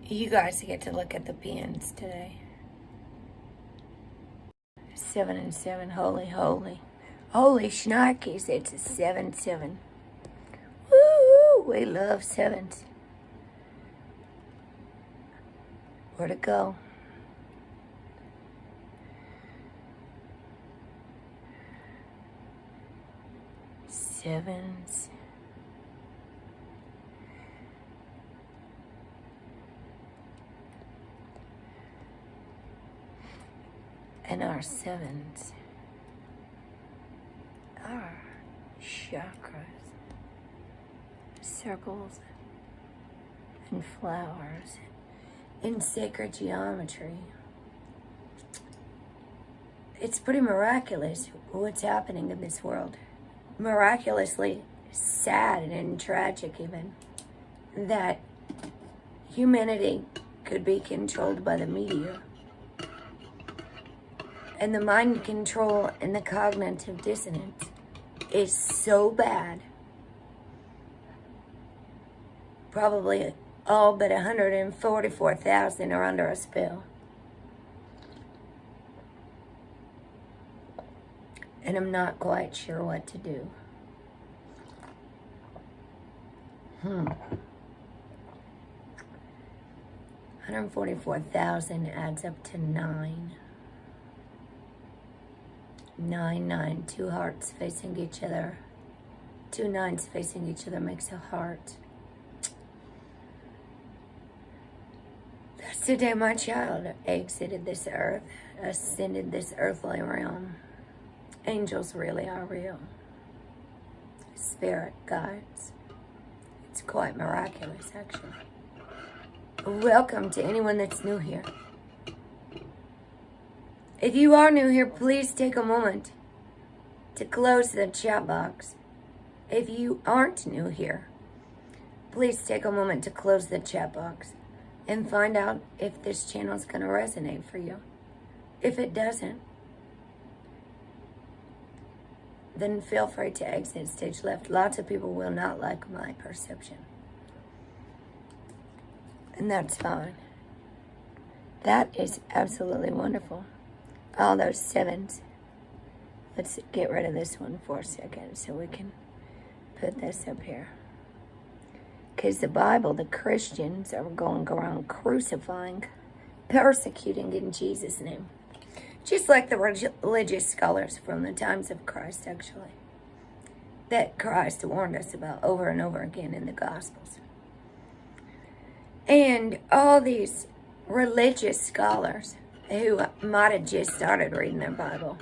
You guys get to look at the pins today. 7 and 7, holy, holy. Holy shnikes, it's a 7-7. Woo, we love sevens. Where'd it go? Sevens. And our sevens are chakras, circles, and flowers in sacred geometry. It's pretty miraculous what's happening in this world. Miraculously sad and tragic even, that humanity could be controlled by the media. And the mind control and the cognitive dissonance is so bad. Probably all but 144,000 are under a spell. And I'm not quite sure what to do. 144,000 adds up to 9. 9, 9, two hearts facing each other. 2 9s facing each other makes a heart. That's the day my child exited this earth, ascended this earthly realm. Angels really are real. Spirit guides. It's quite miraculous, actually. Welcome to anyone that's new here. If you are new here, please take a moment to close the chat box. If you aren't new here, please take a moment to close the chat box and find out if this channel is going to resonate for you. If it doesn't, then feel free to exit stage left. Lots of people will not like my perception. And that's fine. That is absolutely wonderful. All those 7s. Let's get rid of this one for a second so we can put this up here. Because the Bible, the Christians are going around crucifying, persecuting in Jesus' name. Just like the religious scholars from the times of Christ, actually. That Christ warned us about over and over again in the Gospels. And all these religious scholars who might have just started reading their Bible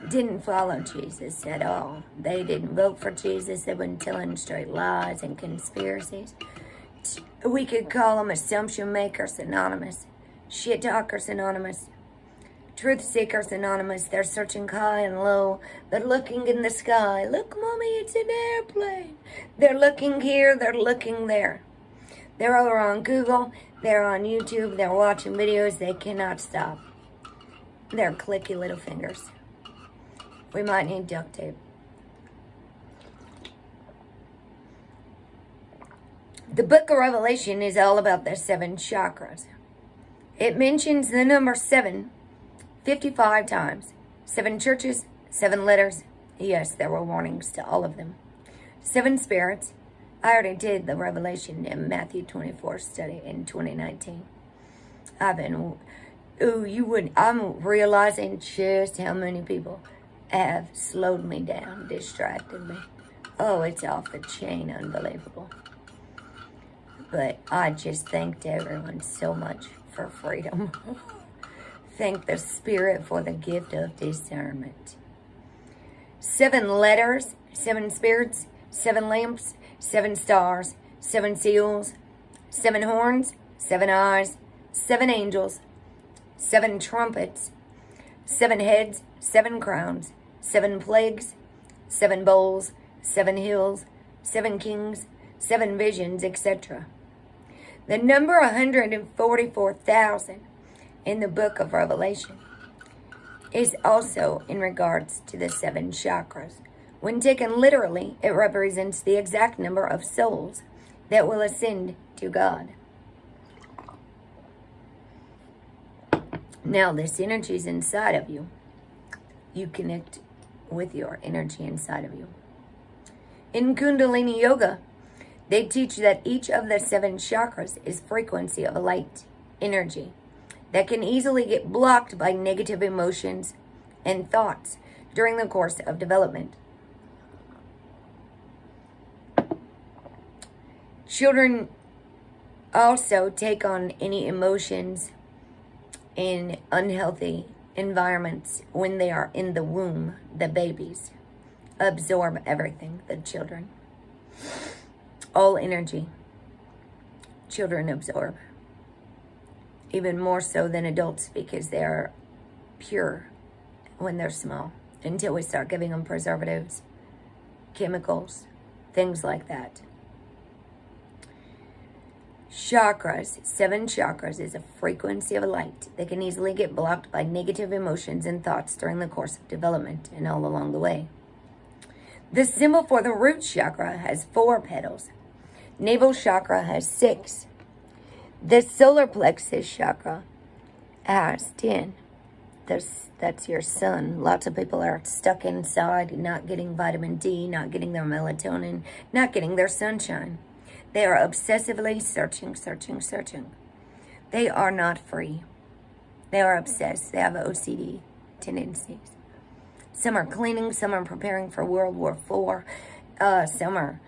didn't follow Jesus at all. They didn't vote for Jesus. They weren't telling straight lies and conspiracies. We could call them assumption makers anonymous, shit talkers anonymous, truth seekers anonymous. They're searching high and low. They're looking in the sky. Look, Mommy, it's an airplane. They're looking here. They're looking there. They're over on Google. They're on YouTube. They're watching videos. They cannot stop. They're clicky little fingers. We might need duct tape. The book of Revelation is all about the 7 chakras. It mentions the number 7 55 times. 7 churches, 7 letters. Yes, there were warnings to all of them. 7 spirits. I already did the Revelation in Matthew 24 study in 2019. I'm realizing just how many people have slowed me down, distracted me. Oh, it's off the chain, unbelievable. But I just thanked everyone so much for freedom. Thank the Spirit for the gift of discernment. 7 letters, 7 spirits, 7 lamps, 7 stars, 7 seals, 7 horns, 7 eyes, 7 angels, 7 trumpets, 7 heads, 7 crowns, 7 plagues, 7 bowls, 7 hills, 7 kings, 7 visions, etc. The number 144,000 in the book of Revelation is also in regards to the 7 chakras. When taken literally, it represents the exact number of souls that will ascend to God. Now, this energy is inside of you. You connect with your energy inside of you. In Kundalini Yoga, they teach that each of the 7 chakras is frequency of a light energy that can easily get blocked by negative emotions and thoughts during the course of development. Children also take on any emotions in unhealthy environments when they are in the womb. The babies absorb everything, the children. All energy, children absorb. Even more so than adults, because they are pure when they're small. Until we start giving them preservatives, chemicals, things like that. Chakras, 7 chakras, is a frequency of light that can easily get blocked by negative emotions and thoughts during the course of development and all along the way. The symbol for the root chakra has 4 petals. Navel chakra has 6. The solar plexus chakra has 10. That's your sun. Lots of people are stuck inside, not getting vitamin D, not getting their melatonin, not getting their sunshine. They are obsessively searching. They are not free. They are obsessed. They have OCD tendencies. Some are cleaning. Some are preparing for World War IV. Some are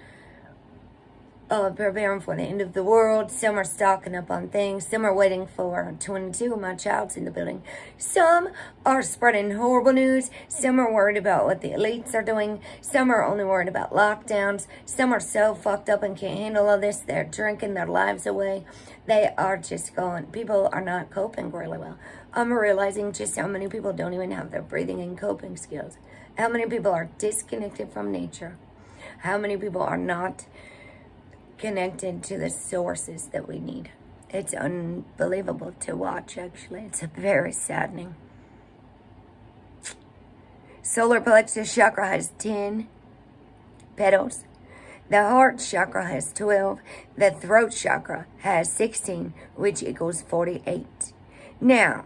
preparing for the end of the world. Some are stocking up on things. Some are waiting for 22. My child's in the building. Some are spreading horrible news. Some are worried about what the elites are doing. Some are only worried about lockdowns. Some are so fucked up and can't handle all this. They're drinking their lives away. They are just going. People are not coping really well. I'm realizing just how many people don't even have their breathing and coping skills. How many people are disconnected from nature. How many people are not connected to the sources that we need. It's unbelievable to watch, actually. It's very saddening. Solar plexus chakra has 10 petals. The heart chakra has 12. The throat chakra has 16, which equals 48. Now,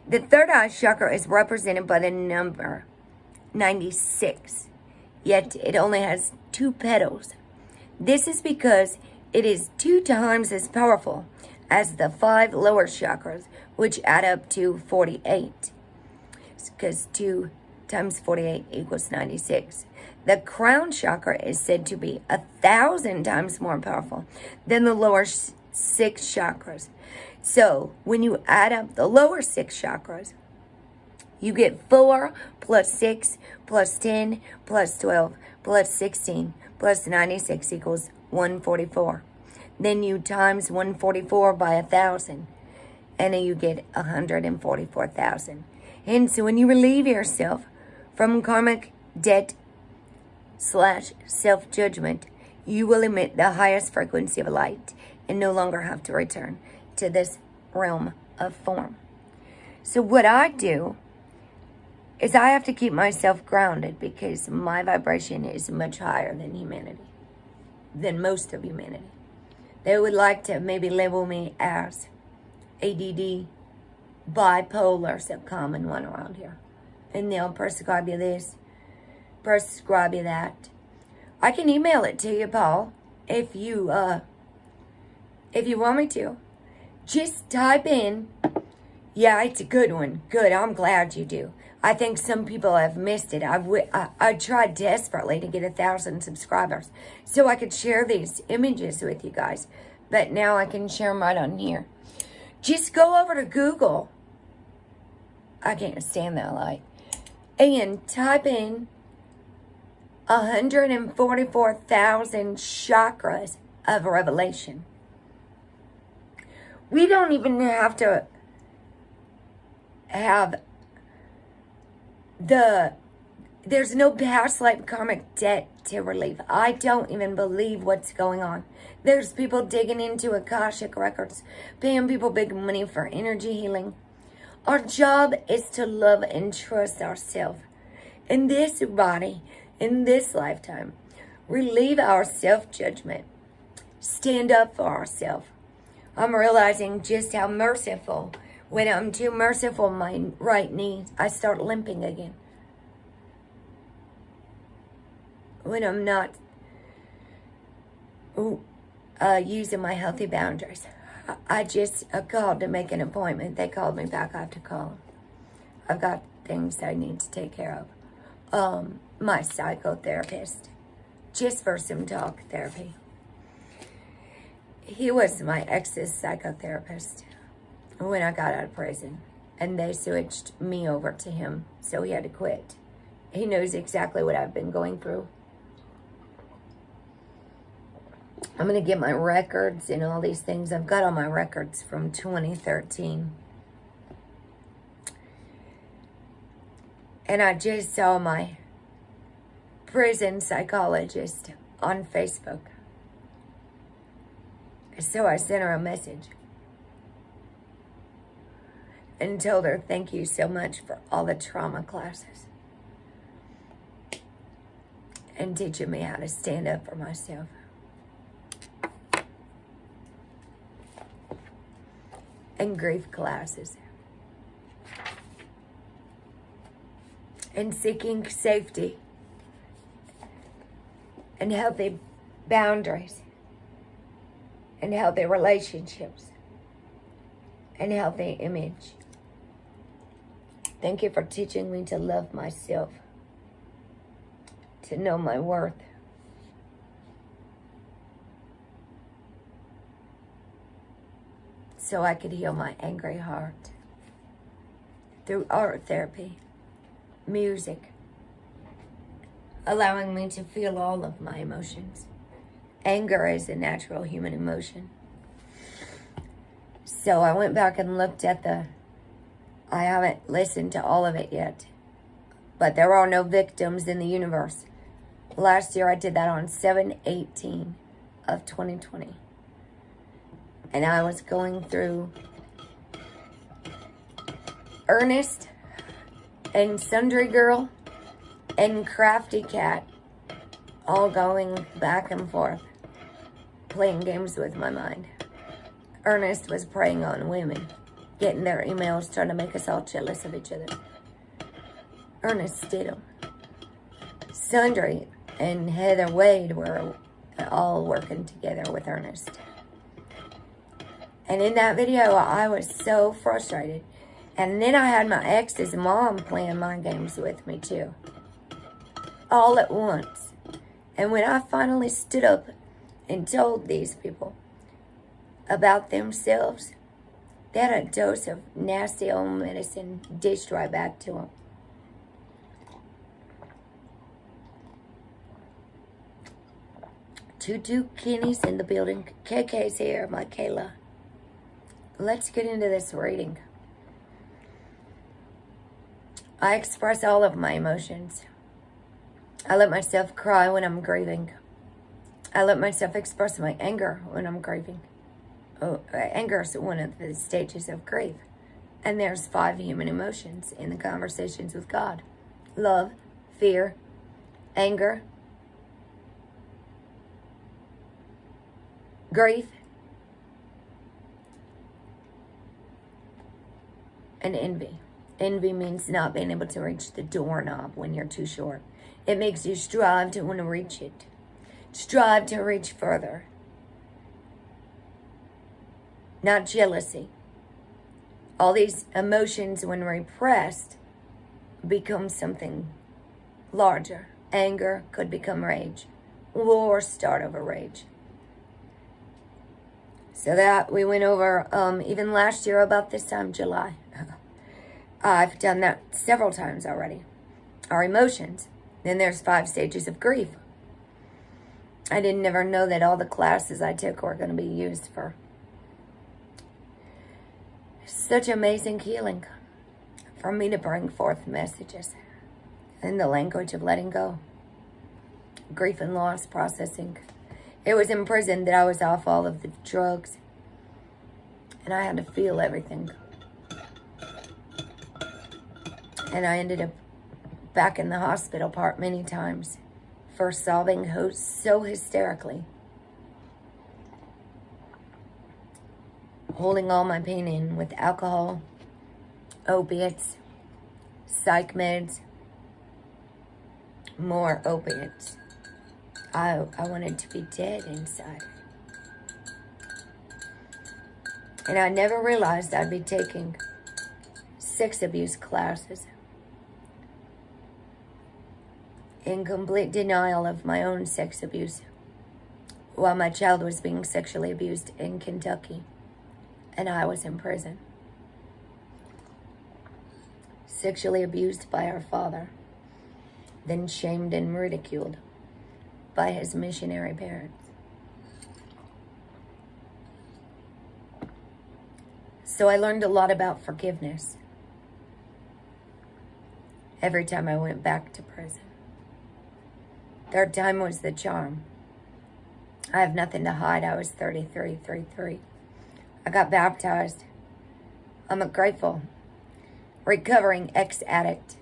the third eye chakra is represented by the number 96, yet it only has 2 petals. This is because it is 2 times as powerful as the 5 lower chakras, which add up to 48. Because 2 times 48 equals 96. The crown chakra is said to be 1,000 times more powerful than the lower 6 chakras. So when you add up the lower 6 chakras, you get 4 plus 6 plus 10 plus 12 plus 16 plus 96 equals 144. Then you times 144 by 1,000, and then you get 144,000. And so when you relieve yourself from karmic debt / self-judgment, you will emit the highest frequency of light and no longer have to return to this realm of form. So what I do is I have to keep myself grounded, because my vibration is much higher than humanity, than most of humanity. They would like to maybe label me as ADD, bipolar, is a common one around here. And they'll prescribe you this, prescribe you that. I can email it to you, Paul, if you want me to. Just type in, yeah, it's a good one. Good, I'm glad you do. I think some people have missed it. I tried desperately to get 1,000 subscribers so I could share these images with you guys. But now I can share them right on here. Just go over to Google. I can't stand that light. And type in 144,000 chakras of revelation. We don't even have to have there's no past life karmic debt to relieve. I don't even believe what's going on. There's people digging into Akashic records, paying people big money for energy healing. Our job is to love and trust ourselves. In this body, in this lifetime, relieve our self-judgment. Stand up for ourselves. I'm realizing just how merciful When I'm too merciful, my right knee, I start limping again. When I'm not using my healthy boundaries, I just called to make an appointment. They called me back. I have to call. I've got things I need to take care of. My psychotherapist, just for some talk therapy. He was my ex's psychotherapist when I got out of prison, and they switched me over to him, so he had to quit. He knows exactly what I've been going through. I'm going to get my records and all these things. I've got all my records from 2013. And I just saw my prison psychologist on Facebook. So I sent her a message and told her thank you so much for all the trauma classes and teaching me how to stand up for myself. And grief classes. And seeking safety and healthy boundaries and healthy relationships and healthy image. Thank you for teaching me to love myself, to know my worth. So I could heal my angry heart through art therapy, music, allowing me to feel all of my emotions. Anger is a natural human emotion. So I went back and looked at I haven't listened to all of it yet, but there are no victims in the universe. Last year I did that on 7/18 of 2020. And I was going through Ernest and Sundry Girl and Crafty Cat all going back and forth, playing games with my mind. Ernest was preying on women, getting their emails, trying to make us all jealous of each other. Ernest did them. Sundry and Heather Wade were all working together with Ernest. And in that video, I was so frustrated. And then I had my ex's mom playing mind games with me too. All at once. And when I finally stood up and told these people about themselves, they had a dose of nasty old medicine dished right back to them. Two Kenny's in the building. KK's here, my Kaylah. Let's get into this reading. I express all of my emotions. I let myself cry when I'm grieving. I let myself express my anger when I'm grieving. Anger is one of the stages of grief. And there's 5 human emotions in the Conversations with God. Love, fear, anger, grief, and envy. Envy means not being able to reach the doorknob when you're too short. It makes you strive to want to reach it. Strive to reach further. Not jealousy. All these emotions, when repressed, become something larger. Anger could become rage. War start over rage. So that we went over even last year about this time, July. I've done that several times already. Our emotions. Then there's 5 stages of grief. I didn't ever know that all the classes I took were going to be used for such amazing healing. For me to bring forth messages in the language of letting go. Grief and loss processing. It was in prison that I was off all of the drugs. And I had to feel everything. And I ended up back in the hospital part many times for sobbing so hysterically. Holding all my pain in with alcohol, opiates, psych meds, more opiates. I wanted to be dead inside. And I never realized I'd be taking sex abuse classes in complete denial of my own sex abuse while my child was being sexually abused in Kentucky and I was in prison. Sexually abused by our father, then shamed and ridiculed by his missionary parents. So I learned a lot about forgiveness every time I went back to prison. Third time was the charm. I have nothing to hide. I was 33. I got baptized. I'm a grateful, recovering ex-addict.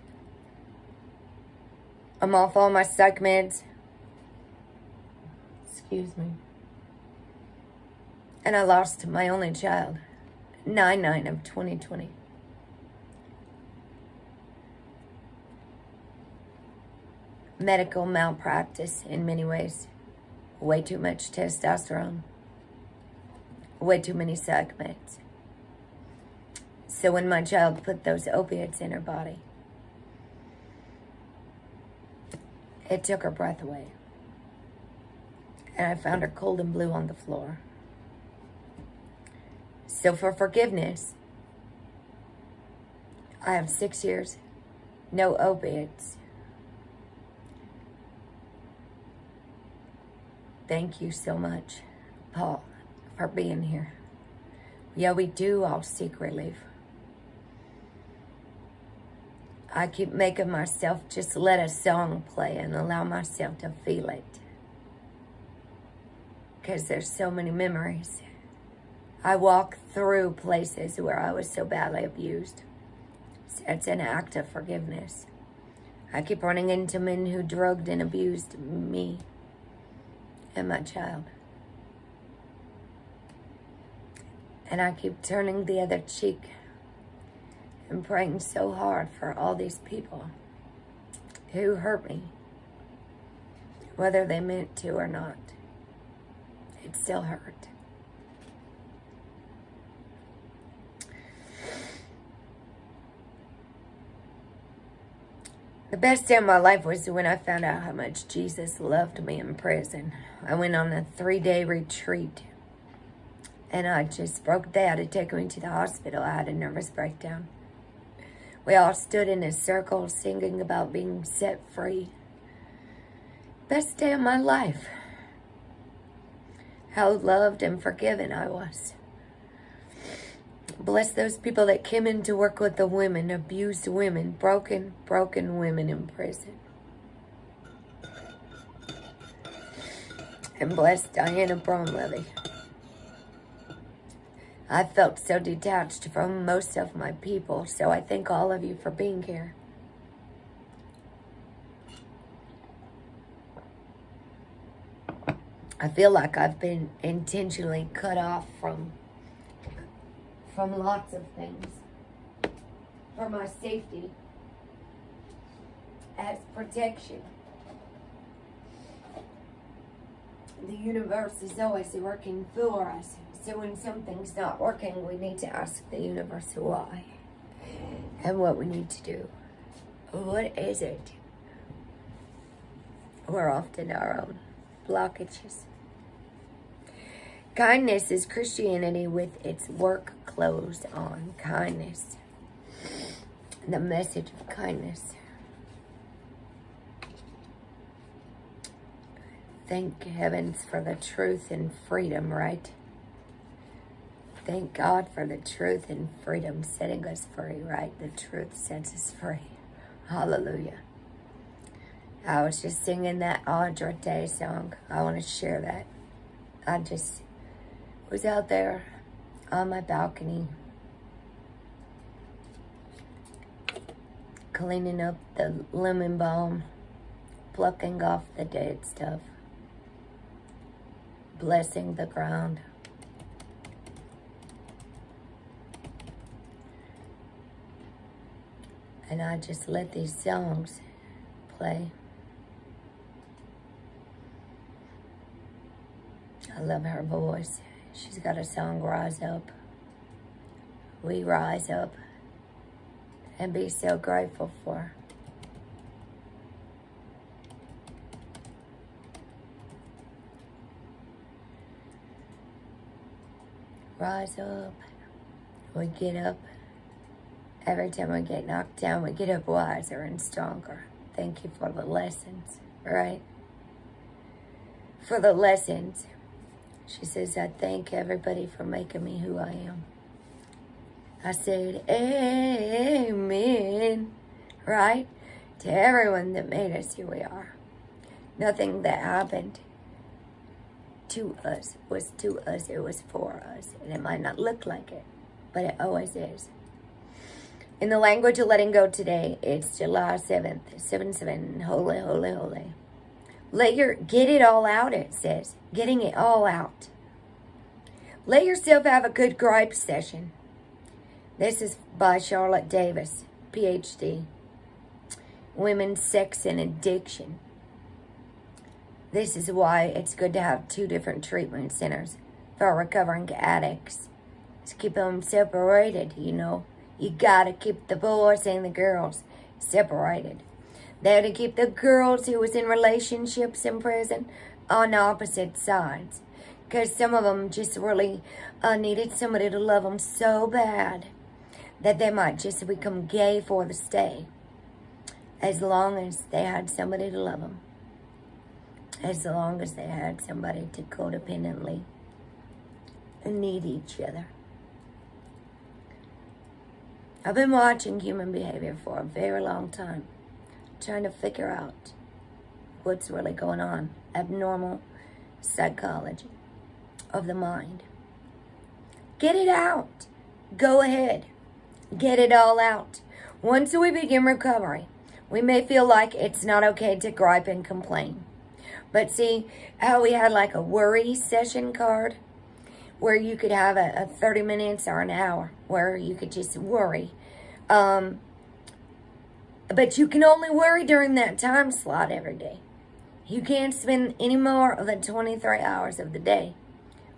I'm off all my psych meds. Excuse me. And I lost my only child, 9/9 of 2020. Medical malpractice in many ways. Way too much testosterone. Way too many psych meds. So when my child put those opiates in her body, it took her breath away. And I found her cold and blue on the floor. So for forgiveness, I have 6 years, no opiates. Thank you so much, Paul, for being here. Yeah, we do all seek relief. I keep making myself just let a song play and allow myself to feel it. Because there's so many memories. I walk through places where I was so badly abused. So it's an act of forgiveness. I keep running into men who drugged and abused me and my child. And I keep turning the other cheek and praying so hard for all these people who hurt me, whether they meant to or not. It still hurt. The best day of my life was when I found out how much Jesus loved me in prison. I went on a 3-day retreat, and I just broke down to take me to the hospital. I had a nervous breakdown. We all stood in a circle singing about being set free. Best day of my life. How loved and forgiven I was. Bless those people that came in to work with the women, abused women, broken women in prison. And bless Diana Bromlevy. I felt so detached from most of my people, so I thank all of you for being here. I feel like I've been intentionally cut off from lots of things for my safety as protection. The universe is always working for us. So when something's not working, we need to ask the universe why and what we need to do. What is it? We're often our own blockages. Kindness is Christianity with its work clothes on. Kindness. The message of kindness. Thank heavens for the truth and freedom, right? Thank God for the truth and freedom setting us free, right? The truth sets us free. Hallelujah. I was just singing that Audra Day song. I want to share that. I just was out there on my balcony cleaning up the lemon balm, plucking off the dead stuff, blessing the ground. And I just let these songs play. I love her voice. She's got a song, Rise Up. We rise up and be so grateful for her. Rise up. We get up. Every time we get knocked down, we get up wiser and stronger. Thank you for the lessons, right? For the lessons. She says, I thank everybody for making me who I am. I said, amen, right? To everyone that made us who we are. Nothing that happened to us was to us, it was for us. And it might not look like it, but it always is. In the language of letting go today, it's July 7th, 7/7, holy, holy, holy. Get it all out, it says. Getting it all out. Let yourself have a good gripe session. This is by Charlotte Davis, PhD. Women's Sex and Addiction. This is why it's good to have 2 different treatment centers for recovering addicts. To keep them separated, you know. You gotta keep the boys and the girls separated. They had to keep the girls who was in relationships in prison on opposite sides. Because some of them just really needed somebody to love them so bad that they might just become gay for the stay. As long as they had somebody to love them. As long as they had somebody to codependently need each other. I've been watching human behavior for a very long time. Trying to figure out what's really going on. Abnormal psychology of the mind. Get it out. Go ahead. Get it all out. Once we begin recovery, we may feel like it's not okay to gripe and complain. But see how we had like a worry session card where you could have a 30 minutes or an hour where you could just worry. But you can only worry during that time slot every day. You can't spend any more than 23 hours of the day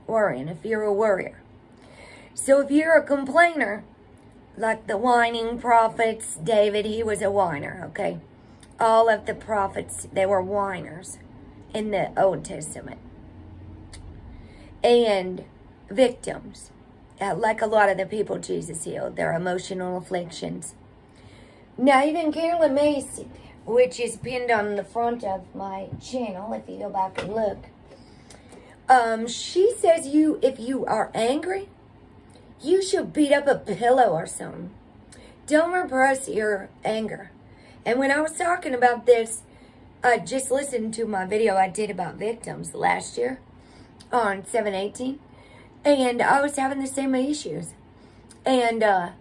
worrying if you're a worrier. So if you're a complainer, like the whining prophets, David, he was a whiner, okay? All of the prophets, they were whiners in the Old Testament. And victims, like a lot of the people Jesus healed, their emotional afflictions. Now, even Kaylah Macy, which is pinned on the front of my channel, if you go back and look, she says if you are angry, you should beat up a pillow or something. Don't repress your anger. And when I was talking about this, just listen to my video I did about victims last year on 7/18, and I was having the same issues. And I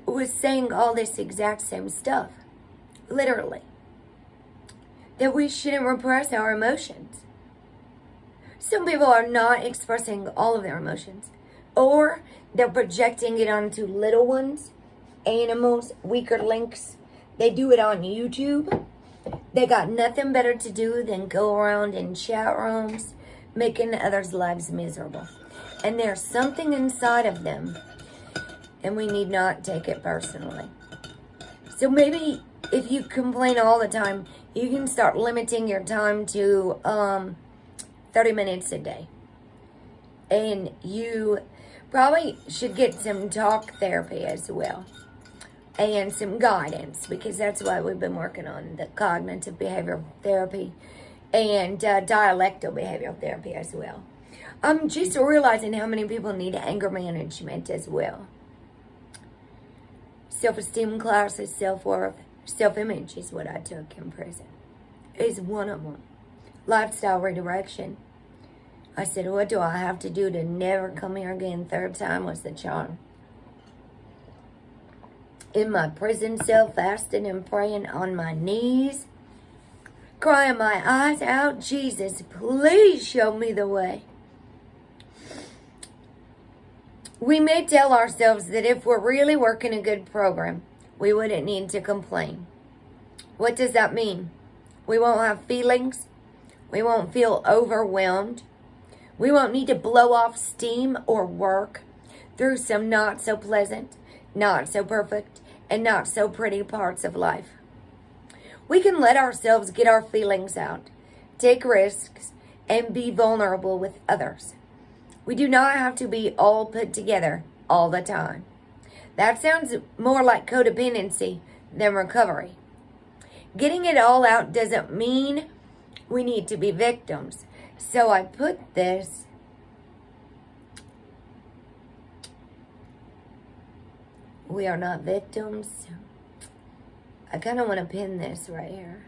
was saying all this exact same stuff, literally, that we shouldn't repress our emotions. Some people are not expressing all of their emotions, or they're projecting it onto little ones, animals, weaker links. They do it on YouTube. They got nothing better to do than go around in chat rooms making others' lives miserable. And there's something inside of them, and we need not take it personally. So maybe if you complain all the time, you can start limiting your time to 30 minutes a day. And you probably should get some talk therapy as well. And some guidance, because that's why we've been working on the cognitive behavioral therapy and dialectal behavioral therapy as well. I'm just realizing how many people need anger management as well. Self-esteem classes, self-worth, self-image is what I took in prison. Is one of them. Lifestyle redirection. I said, what do I have to do to never come here again? Third time was the charm. In my prison cell, fasting and praying on my knees, crying my eyes out, Jesus, please show me the way. We may tell ourselves that if we're really working a good program, we wouldn't need to complain. What does that mean? We won't have feelings. We won't feel overwhelmed. We won't need to blow off steam or work through some not so pleasant, not so perfect, and not so pretty parts of life. We can let ourselves get our feelings out, take risks, and be vulnerable with others. We do not have to be all put together all the time. That sounds more like codependency than recovery. Getting it all out doesn't mean we need to be victims. So I put this we are not victims. I kind of want to pin this right here.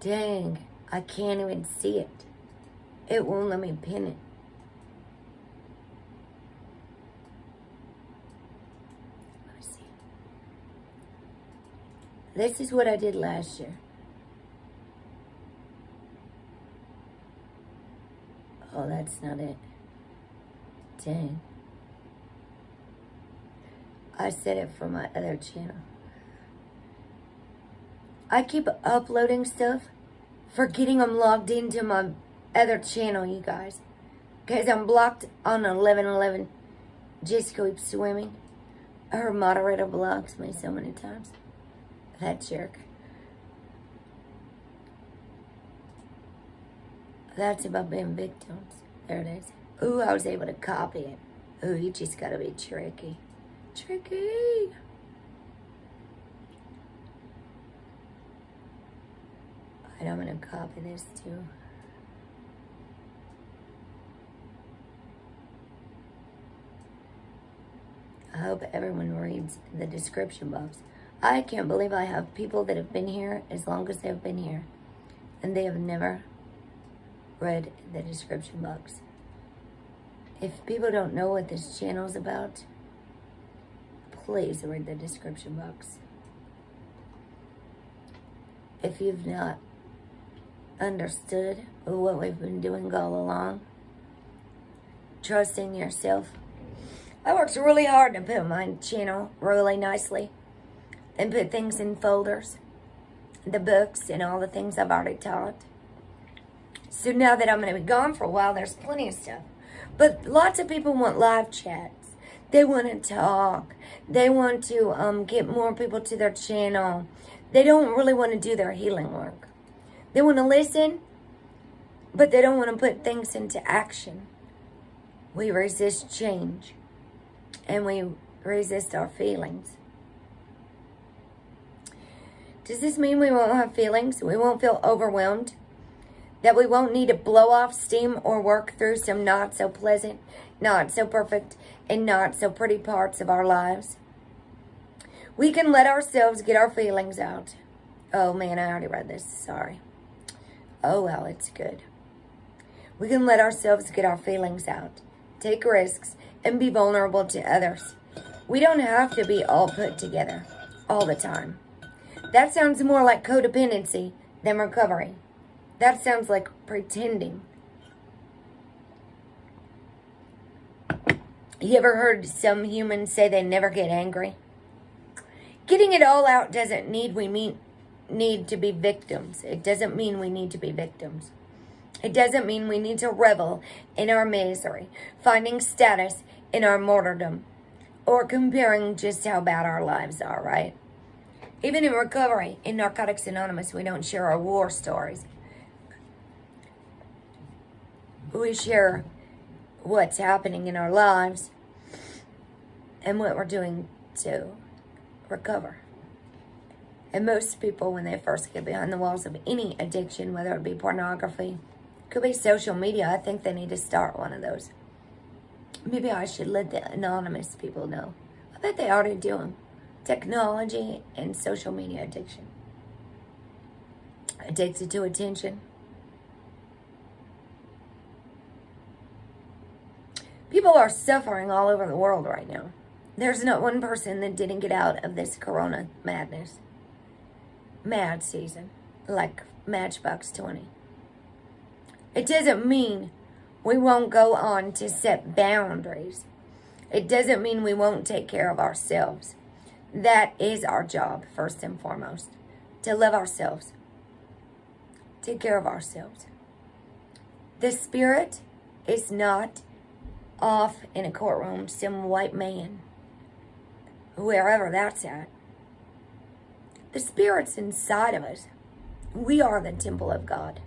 Dang, I can't even see it. It won't let me pin it. Let me see. This is what I did last year. Oh, that's not it. Dang. I set it for my other channel. I keep uploading stuff, forgetting I'm logged into my other channel, you guys. Because I'm blocked on 1111. Just keep swimming. Her moderator blocks me so many times. That jerk. That's about being victims. There it is. Ooh, I was able to copy it. Ooh, you just gotta be tricky. Tricky. And I'm gonna copy this too. I hope everyone reads the description box. I can't believe I have people that have been here as long as they've been here, and they have never read the description box. If people don't know what this channel is about, please read the description box. If you've not understood what we've been doing all along, trusting yourself. I worked really hard to put my channel really nicely and put things in folders, the books and all the things I've already taught. So now that I'm going to be gone for a while, there's plenty of stuff. But lots of people want live chats. They want to talk. They want to get more people to their channel. They don't really want to do their healing work. They want to listen, but they don't want to put things into action. We resist change, and we resist our feelings. Does this mean we won't have feelings? We won't feel overwhelmed? That we won't need to blow off steam or work through some not so pleasant, not so perfect, and not so pretty parts of our lives? We can let ourselves get our feelings out. Oh man, I already read this. Sorry. Oh well, it's good. We can let ourselves get our feelings out, take risks, and be vulnerable to others. We don't have to be all put together all the time. That sounds more like codependency than recovery. That sounds like pretending. You ever heard some humans say they never get angry? Getting it all out doesn't need to be victims. It doesn't mean we need to be victims. It doesn't mean we need to revel in our misery, finding status in our martyrdom, or comparing just how bad our lives are, right? Even in recovery, in Narcotics Anonymous, we don't share our war stories. We share what's happening in our lives and what we're doing to recover. And most people, when they first get behind the walls of any addiction, whether it be pornography, could be social media, I think they need to start one of those. Maybe I should let the anonymous people know. I bet they already do them. Technology and social media addiction. Addicted to attention. People are suffering all over the world right now. There's not one person that didn't get out of this corona madness. Mad season. Like Matchbox 20. It doesn't mean We won't go on to set boundaries. It doesn't mean we won't take care of ourselves. That is our job, first and foremost. To love ourselves. Take care of ourselves. The spirit is not off in a courtroom, some white man, wherever that's at. The spirit's inside of us. We are the temple of God.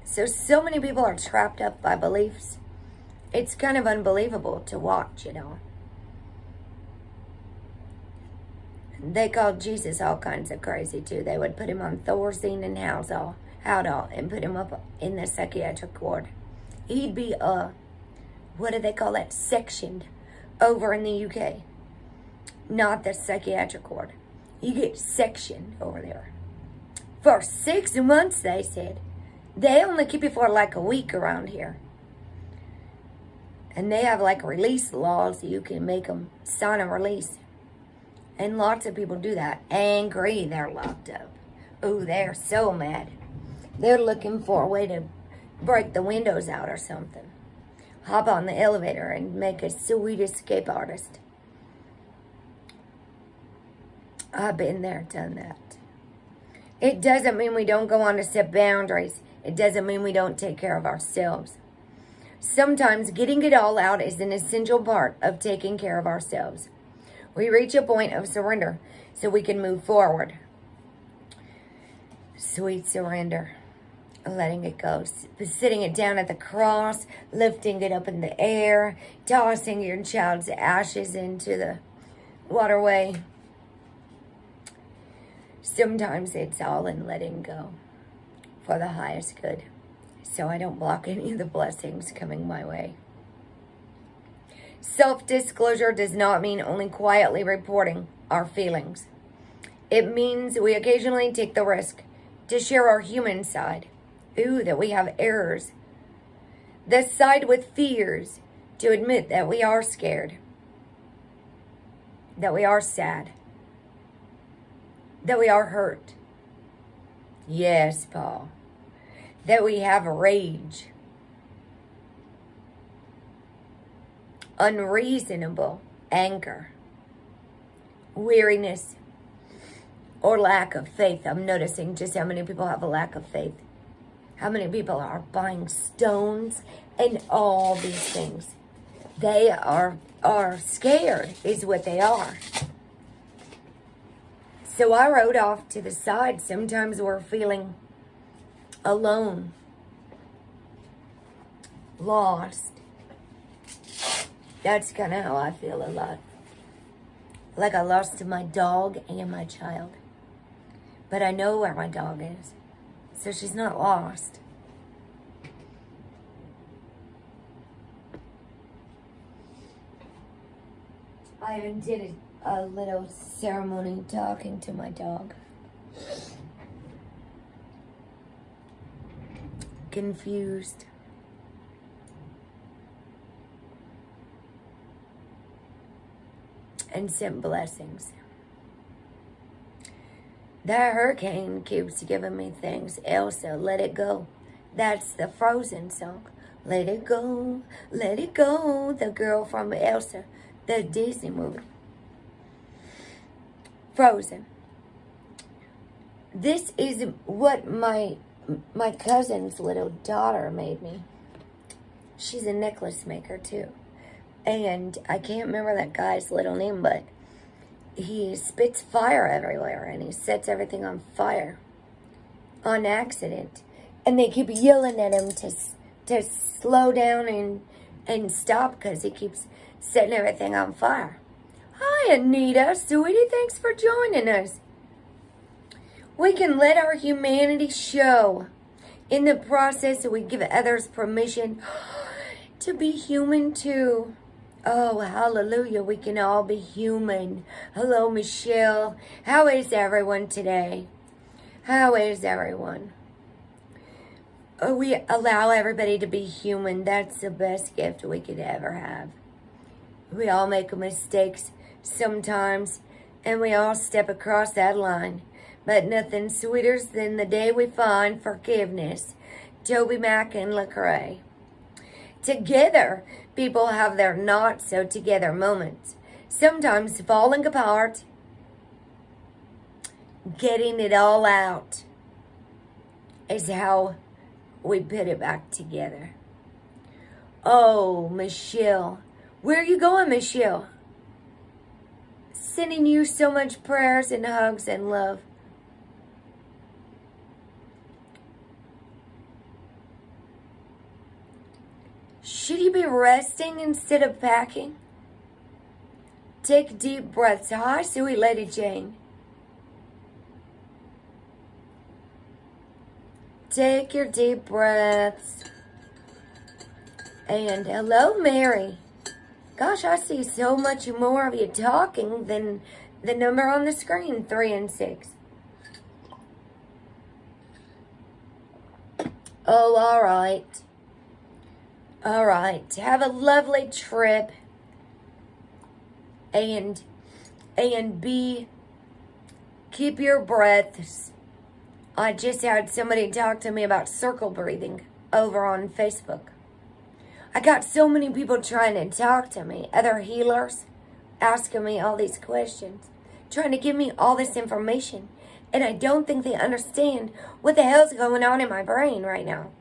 So many people are trapped up by beliefs. It's kind of unbelievable to watch, you know. They called Jesus all kinds of crazy, too. They would put him on Thorazine and Haldol and put him up in the psychiatric ward. He'd be, what do they call that? Sectioned over in the UK. Not the psychiatric ward. You get sectioned over there. For 6 months, they said. They only keep you for like a week around here. And they have like release laws. You can make them sign a release. And lots of people do that. Angry, they're locked up. Oh, they're so mad. They're looking for a way to break the windows out or something. Hop on the elevator and make a sweet escape artist. I've been there, done that. It doesn't mean we don't go on to set boundaries. It doesn't mean we don't take care of ourselves. Sometimes getting it all out is an essential part of taking care of ourselves. We reach a point of surrender so we can move forward. Sweet surrender. Letting it go. Sitting it down at the cross. Lifting it up in the air. Tossing your child's ashes into the waterway. Sometimes it's all in letting go for the highest good. So I don't block any of the blessings coming my way. Self-disclosure does not mean only quietly reporting our feelings. It means we occasionally take the risk to share our human side. Ooh, that we have errors. The side with fears, to admit that we are scared. That we are sad. That we are hurt. Yes, Paul. That we have rage. Unreasonable anger. Weariness. Or lack of faith. I'm noticing just how many people have a lack of faith. How many people are buying stones and all these things. They are scared is what they are. So I wrote off to the side. Sometimes we're feeling alone. Lost. That's kind of how I feel a lot. Like I lost my dog and my child. But I know where my dog is. So she's not lost. I even did a little ceremony talking to my dog. Confused. And sent blessings. That hurricane keeps giving me things. Elsa, let it go. That's the Frozen song. Let it go, let it go. The girl from Elsa, the Disney movie. Frozen. This is what my cousin's little daughter made me. She's a necklace maker too. And I can't remember that guy's little name, but he spits fire everywhere and he sets everything on fire on accident. And they keep yelling at him to slow down and stop because he keeps setting everything on fire. Hi, Anita, sweetie, thanks for joining us. We can let our humanity show. In the process, we give others permission to be human too. Oh, hallelujah, we can all be human. Hello, Michelle. How is everyone today? How is everyone? Oh, we allow everybody to be human. That's the best gift we could ever have. We all make mistakes sometimes, and we all step across that line. But nothing sweeter than the day we find forgiveness. Toby Mac and Lecrae. Together, people have their not-so-together moments. Sometimes falling apart, getting it all out is how we put it back together. Oh, Michelle. Where are you going, Michelle? Sending you so much prayers and hugs and love. Should you be resting instead of packing? Take deep breaths. Hi, sweet Lady Jane. Take your deep breaths. And hello, Mary. Gosh, I see so much more of you talking than the number on the screen, 3 and 6. Oh, all right. All right. Have a lovely trip. And keep your breaths. I just had somebody talk to me about circle breathing over on Facebook. I got so many people trying to talk to me, other healers, asking me all these questions, trying to give me all this information, and I don't think they understand what the hell's going on in my brain right now.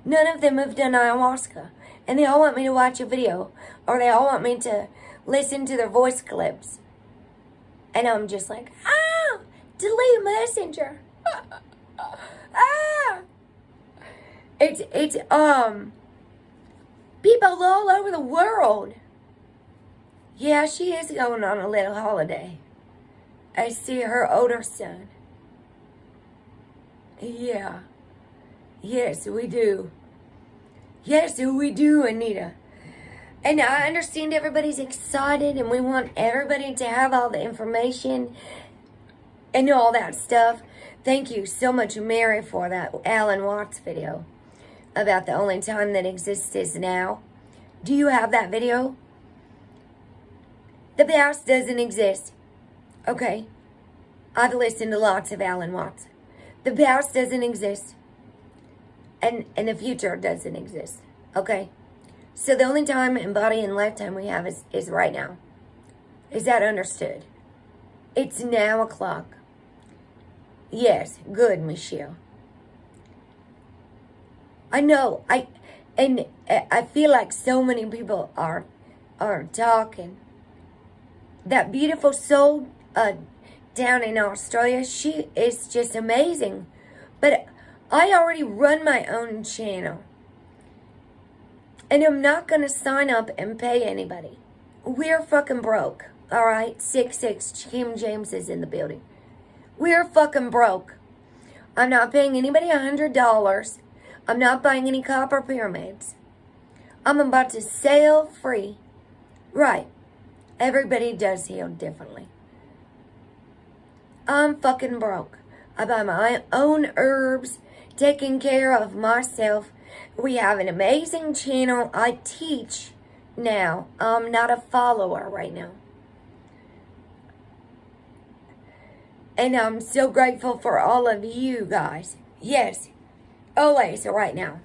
None of them have done ayahuasca, and they all want me to watch a video, or they all want me to listen to their voice clips. And I'm just like, delete Messenger. It's people all over the world. Yeah, she is going on a little holiday. I see her older son. Yeah. Yes, we do. Yes, we do, Anita. And I understand everybody's excited and we want everybody to have all the information and all that stuff. Thank you so much, Mary, for that Alan Watts video about the only time that exists is now. Do you have that video? The past doesn't exist. Okay. I've listened to lots of Alan Watts. The past doesn't exist. And the future doesn't exist. Okay? So the only time in body and lifetime we have is right now. Is that understood? It's now o'clock. Yes, good, Michelle. I know. I feel like so many people are talking. That beautiful soul down in Australia, she is just amazing. But I already run my own channel. And I'm not going to sign up and pay anybody. We're fucking broke. Alright? 6'6", Kim James is in the building. We're fucking broke. I'm not paying anybody $100. I'm not buying any copper pyramids. I'm about to sail free. Right. Everybody does heal differently. I'm fucking broke. I buy my own herbs, taking care of myself. We have an amazing channel. I teach now. I'm not a follower right now. And I'm so grateful for all of you guys. Yes, always right now.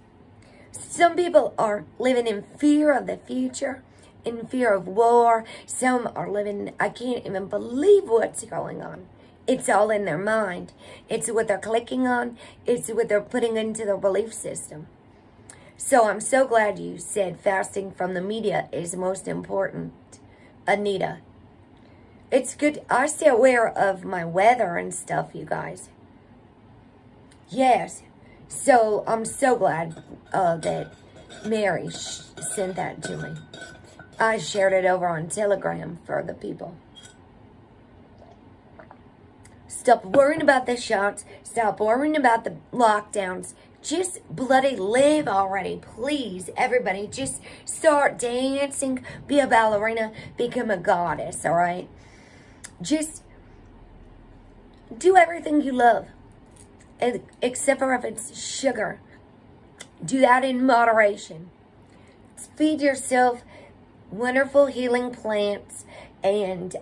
Some people are living in fear of the future, in fear of war. Some are living, I can't even believe what's going on. It's all in their mind. It's what they're clicking on. It's what they're putting into their belief system. So I'm so glad you said fasting from the media is most important, Anita. It's good. I stay aware of my weather and stuff, you guys. Yes. So I'm so glad that Mary sent that to me. I shared it over on Telegram for the people. Stop worrying about the shots. Stop worrying about the lockdowns. Just bloody live already, please. Everybody, just start dancing. Be a ballerina. Become a goddess, all right? Just do everything you love. Except for if it's sugar. Do that in moderation. Feed yourself wonderful healing plants and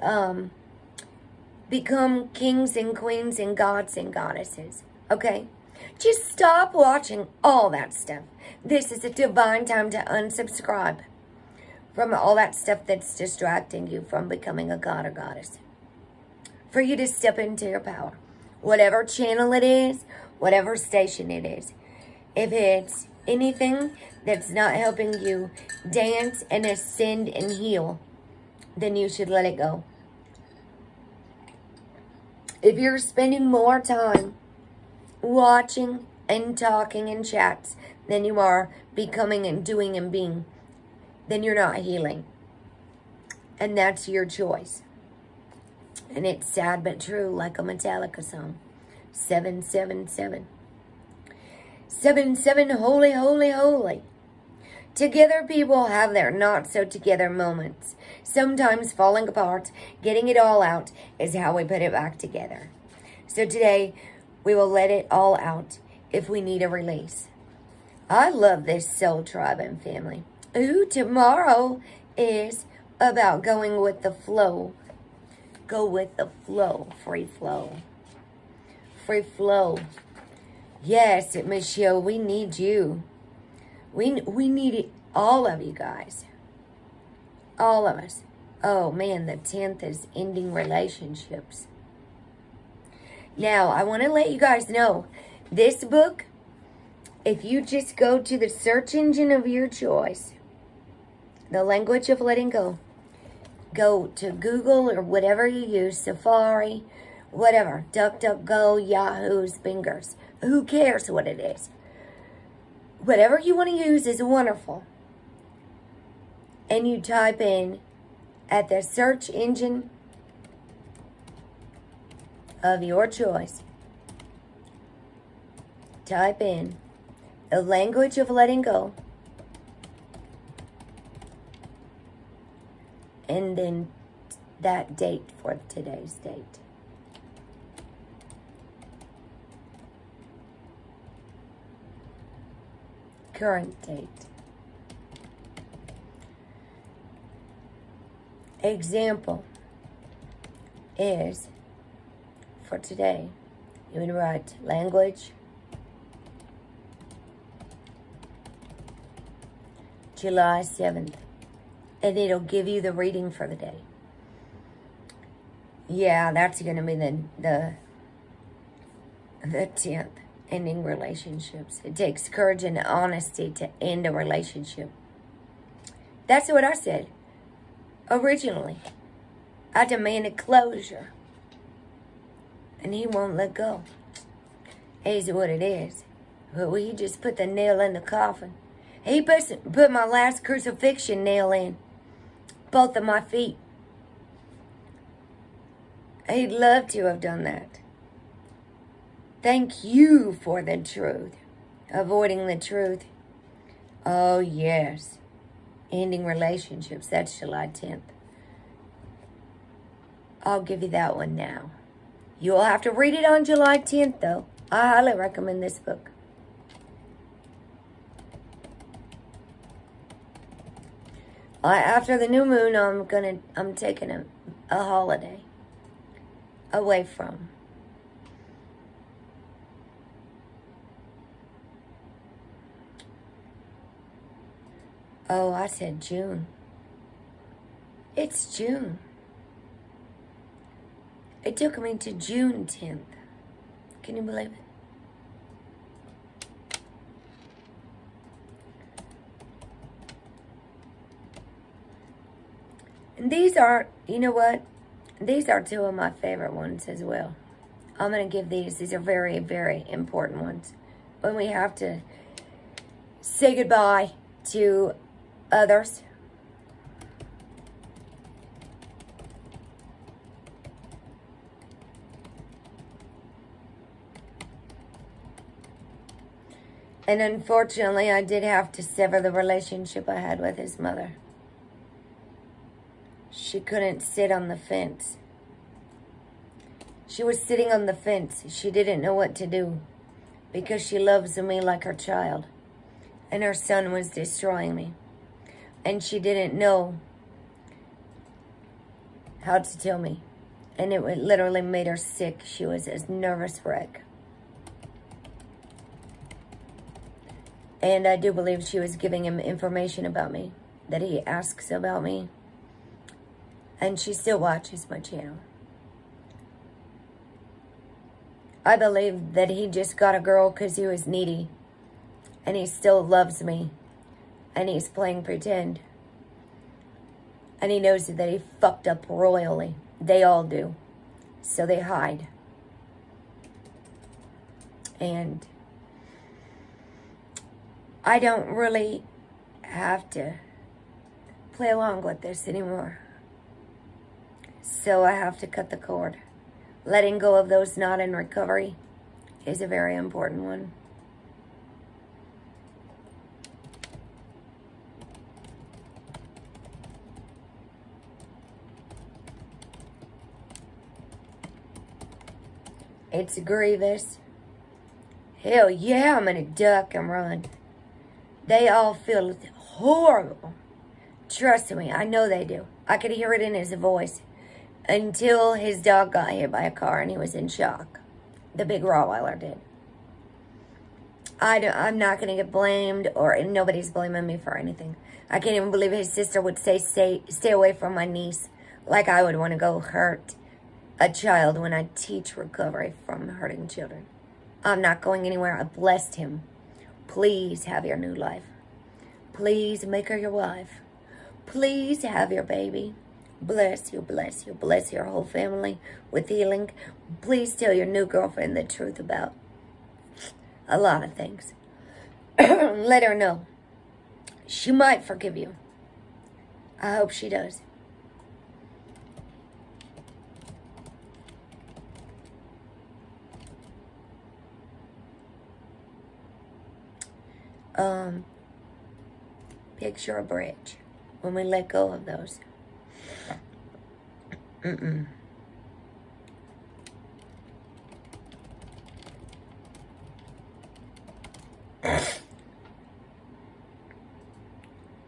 become kings and queens and gods and goddesses. Okay? Just stop watching all that stuff. This is a divine time to unsubscribe from all that stuff that's distracting you from becoming a god or goddess. For you to step into your power. Whatever channel it is, whatever station it is. If it's anything that's not helping you dance and ascend and heal, then you should let it go. If you're spending more time watching and talking in chats than you are becoming and doing and being, then you're not healing. And that's your choice. And it's sad but true, like a Metallica song. 777. 77, holy, holy, holy. Together people have their not so together moments. Sometimes falling apart, getting it all out is how we put it back together. So today, we will let it all out if we need a release. I love this soul tribe and family. Ooh, tomorrow is about going with the flow. Go with the flow. Free flow. Free flow. Yes, Michelle, we need you. We need it, all of you guys. All of us. Oh, man, the 10th is ending relationships. Now, I want to let you guys know, this book, if you just go to the search engine of your choice, the language of letting go to Google or whatever you use, Safari, whatever, DuckDuckGo, Yahoo's, Bingers, who cares what it is? Whatever you want to use is wonderful. And you type in at the search engine of your choice, type in the language of letting go, and then that date for today's date. Current date. Example is for today. You would write language, July 7th, and it'll give you the reading for the day. Yeah, that's going to be the 10th. Ending relationships. It takes courage and honesty to end a relationship. That's what I said originally. I demanded closure. And he won't let go. It is what it is. But he just put the nail in the coffin. He put my last crucifixion nail in. Both of my feet. He'd love to have done that. Thank you for the truth. Avoiding the truth. Oh, yes. Ending relationships. That's July 10th. I'll give you that one now. You'll have to read it on July 10th, though. I highly recommend this book. After the new moon, I'm taking a holiday away from. Oh, I said June. It's June. It took me to June 10th. Can you believe it? And these are, you know what? These are two of my favorite ones as well. I'm going to give these are very, very important ones. When we have to say goodbye to others. And unfortunately, I did have to sever the relationship I had with his mother. She couldn't sit on the fence. She was sitting on the fence. She didn't know what to do because she loves me like her child. And her son was destroying me. And she didn't know how to tell me. And it literally made her sick. She was a nervous wreck. And I do believe she was giving him information about me, that he asks about me. And she still watches my channel. I believe that he just got a girl because he was needy. And he still loves me. And he's playing pretend. And he knows that he fucked up royally. They all do. So they hide. And I don't really have to play along with this anymore. So I have to cut the cord. Letting go of those not in recovery is a very important one. It's grievous. Hell yeah, I'm gonna duck and run. They all feel horrible. Trust me, I know they do. I could hear it in his voice. Until his dog got hit by a car and he was in shock. The big Rottweiler did. I'm not going to get blamed, or nobody's blaming me for anything. I can't even believe his sister would say, stay away from my niece. Like I would want to go hurt a child when I teach recovery from hurting children. I'm not going anywhere. I blessed him. Please have your new life. Please make her your wife. Please have your baby. Bless you, bless you, bless your whole family with healing. Please tell your new girlfriend the truth about a lot of things. Let her know. She might forgive you. I hope she does. Picture a bridge when we let go of those.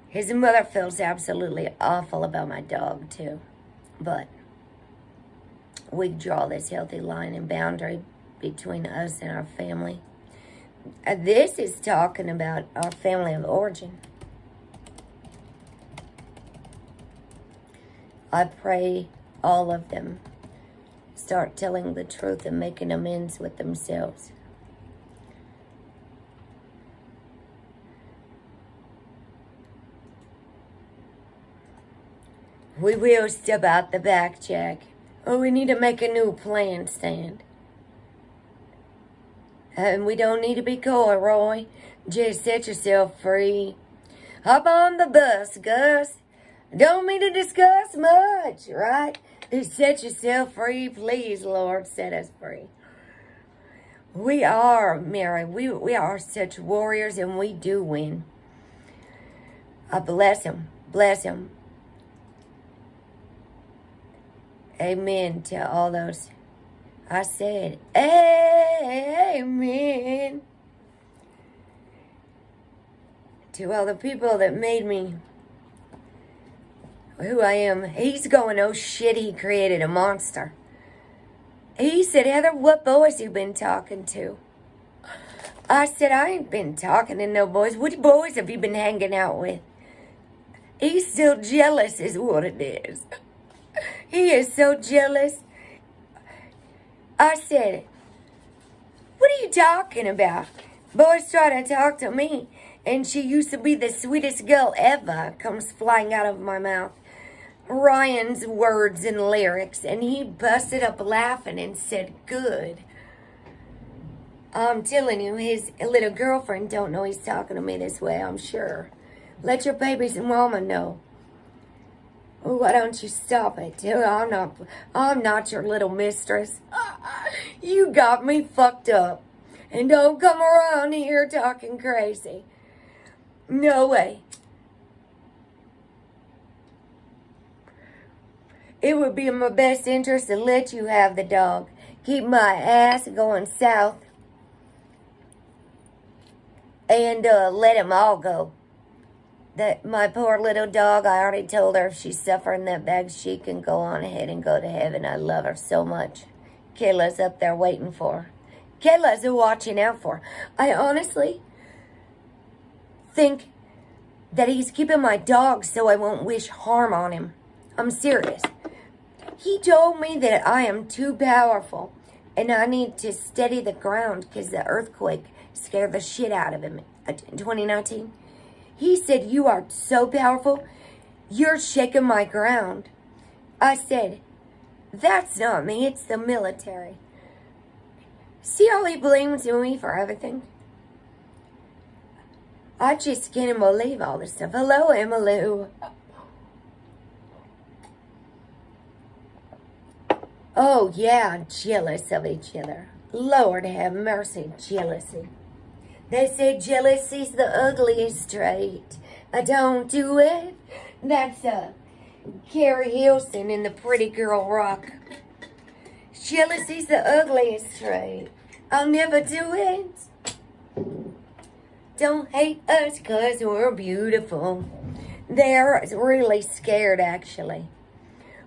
His mother feels absolutely awful about my dog too, but we draw this healthy line and boundary between us and our family. This is talking about our family of origin. I pray all of them start telling the truth and making amends with themselves. We will step out the back, Jack. Oh, we need to make a new plan stand. And we don't need to be coy, Roy. Just set yourself free. Hop on the bus, Gus. Don't mean to discuss much, right? Just set yourself free, please, Lord. Set us free. We are, Mary. We are such warriors, and we do win. I bless him. Bless him. Amen to all those. I said, amen. To all the people that made me who I am. He's going, oh shit, he created a monster. He said, Heather, what boys you been talking to? I said, I ain't been talking to no boys. What boys have you been hanging out with? He's still jealous is what it is. He is so jealous. I said, what are you talking about? Boys try to talk to me, and she used to be the sweetest girl ever, comes flying out of my mouth. Ryan's words and lyrics, and he busted up laughing and said, good. I'm telling you, his little girlfriend don't know he's talking to me this way, I'm sure. Let your baby's mama know. Oh, why don't you stop it? I'm not your little mistress. You got me fucked up. And don't come around here talking crazy. No way. It would be in my best interest to let you have the dog. Keep my ass going south. And let them all go. That my poor little dog, I already told her if she's suffering that bad, she can go on ahead and go to heaven. I love her so much. Kaylah's up there waiting for her. Kaylah's watching out for her. I honestly, think that he's keeping my dog so I won't wish harm on him. I'm serious. He told me that I am too powerful and I need to steady the ground because the earthquake scared the shit out of him in 2019. He said, you are so powerful, you're shaking my ground. I said, that's not me, it's the military. See how he blames me for everything? I just can't believe all this stuff. Hello, MMLSO. Oh, yeah, jealous of each other. Lord have mercy, jealousy. They say jealousy's the ugliest trait. I don't do it. That's Carrie Hilson in the Pretty Girl Rock. Jealousy's the ugliest trait. I'll never do it. Don't hate us 'cause we're beautiful. They're really scared, actually.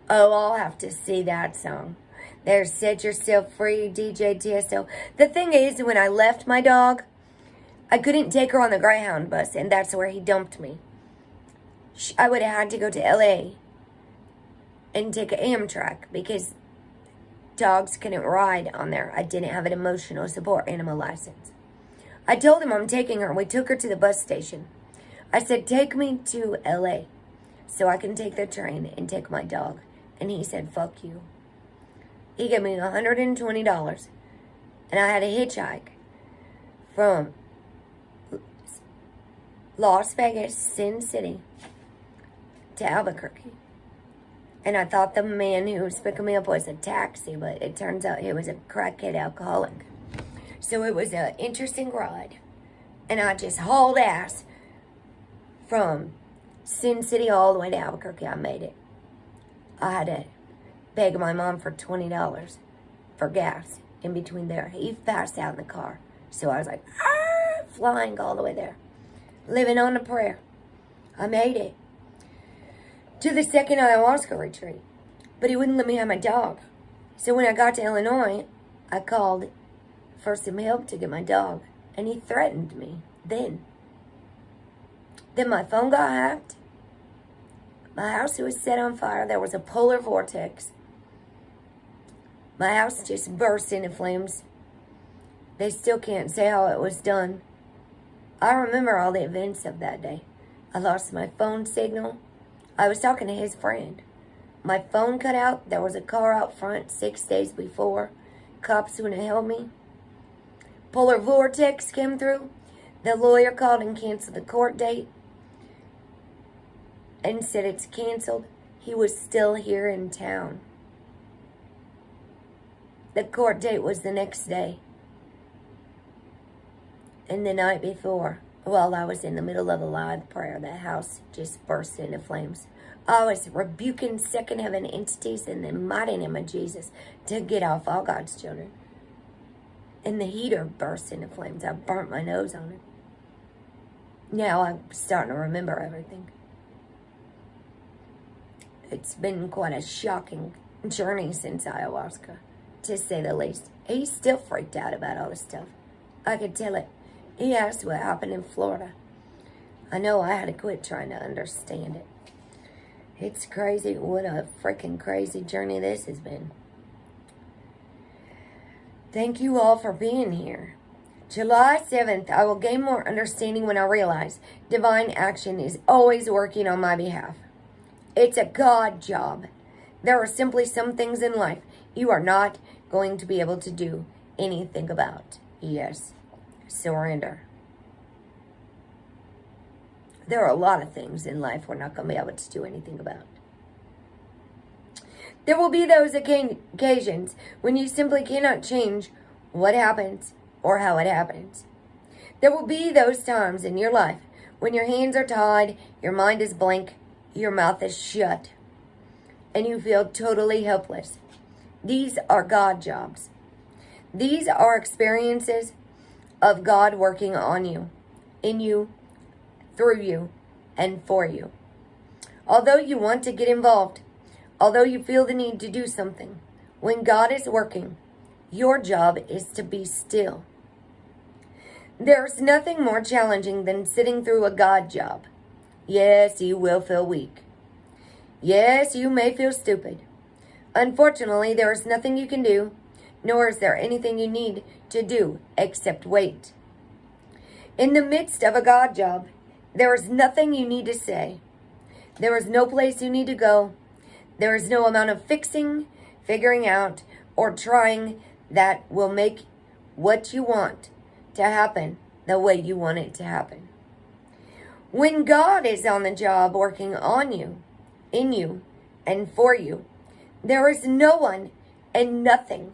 Oh, I'll have to see that song. There's Set Yourself Free, DJ TSO. The thing is, when I left my dog, I couldn't take her on the Greyhound bus, and that's where he dumped me. I would have had to go to LA and take an Amtrak because dogs couldn't ride on there. I didn't have an emotional support animal license. I told him I'm taking her. We took her to the bus station. I said, take me to LA so I can take the train and take my dog. And he said, fuck you. He gave me $120. And I had a hitchhike from Las Vegas, Sin City, to Albuquerque. And I thought the man who was picking me up was a taxi, but it turns out he was a crackhead alcoholic. So it was an interesting ride. And I just hauled ass from Sin City all the way to Albuquerque. I made it. I had to beg my mom for $20 for gas in between there. He passed out in the car. So I was like, flying all the way there. Living on a prayer. I made it to the second ayahuasca retreat. But he wouldn't let me have my dog. So when I got to Illinois, I called for some help to get my dog. And he threatened me then. Then my phone got hacked. My house was set on fire. There was a polar vortex. My house just burst into flames. They still can't say how it was done. I remember all the events of that day. I lost my phone signal. I was talking to his friend. My phone cut out. There was a car out front 6 days before. Cops wouldn't help me. Polar vortex came through. The lawyer called and canceled the court date and said it's canceled. He was still here in town. The court date was the next day. And the night before, while I was in the middle of a live prayer, the house just burst into flames. I was rebuking second heaven entities in the mighty name of Jesus to get off all God's children. And the heater burst into flames. I burnt my nose on it. Now I'm starting to remember everything. It's been quite a shocking journey since ayahuasca, to say the least. He's still freaked out about all this stuff. I could tell it. He asked what happened in Florida. I know I had to quit trying to understand it. It's crazy. What a freaking crazy journey this has been. Thank you all for being here. July 7th, I will gain more understanding when I realize divine action is always working on my behalf. It's a God job. There are simply some things in life you are not going to be able to do anything about. Yes, surrender. There are a lot of things in life we're not going to be able to do anything about. There will be those occasions when you simply cannot change what happens or how it happens. There will be those times in your life when your hands are tied, your mind is blank, your mouth is shut, and you feel totally helpless. These are God jobs. These are experiences of God working on you, in you, through you, and for you. Although you want to get involved, although you feel the need to do something, when God is working, your job is to be still. There's nothing more challenging than sitting through a God job. Yes, you will feel weak. Yes, you may feel stupid. Unfortunately, there is nothing you can do, nor is there anything you need to do except wait. In the midst of a God job, there is nothing you need to say. There is no place you need to go. There is no amount of fixing, figuring out, or trying that will make what you want to happen the way you want it to happen. When God is on the job working on you, in you, and for you, there is no one and nothing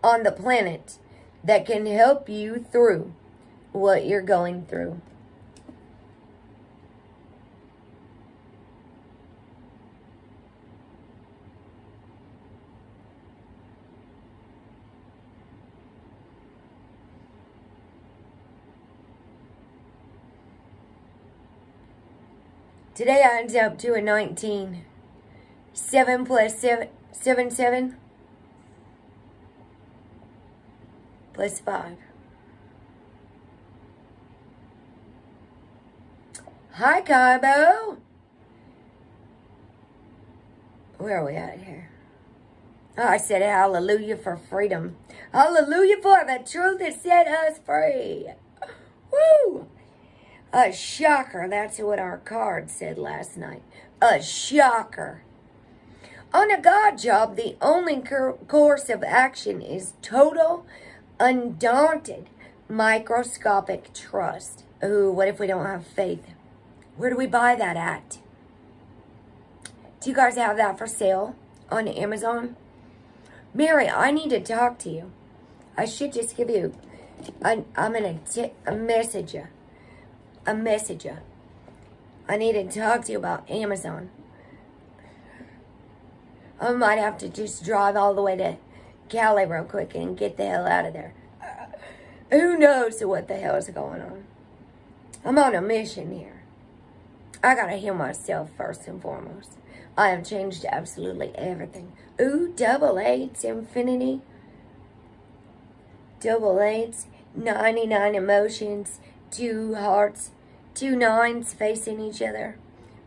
on the planet that can help you through what you're going through. Today I ended up to a 19. 7 plus 7, 7 plus 5. Hi, Kaibo. Where are we at here? Oh, I said hallelujah for freedom. Hallelujah for the truth that set us free. Woo! A shocker. That's what our card said last night. A shocker. On a God job, the only course of action is total, undaunted, microscopic trust. Ooh, what if we don't have faith? Where do we buy that at? Do you guys have that for sale on Amazon? Mary, I need to talk to you. I should just give you, I'm going to message you. A messenger. I need to talk to you about Amazon. I might have to just drive all the way to Cali real quick and get the hell out of there. Who knows what the hell is going on? I'm on a mission here. I gotta heal myself first and foremost. I have changed absolutely everything. Ooh, double eights, infinity. Double eights, 99 emotions. 2 hearts, 2 nines facing each other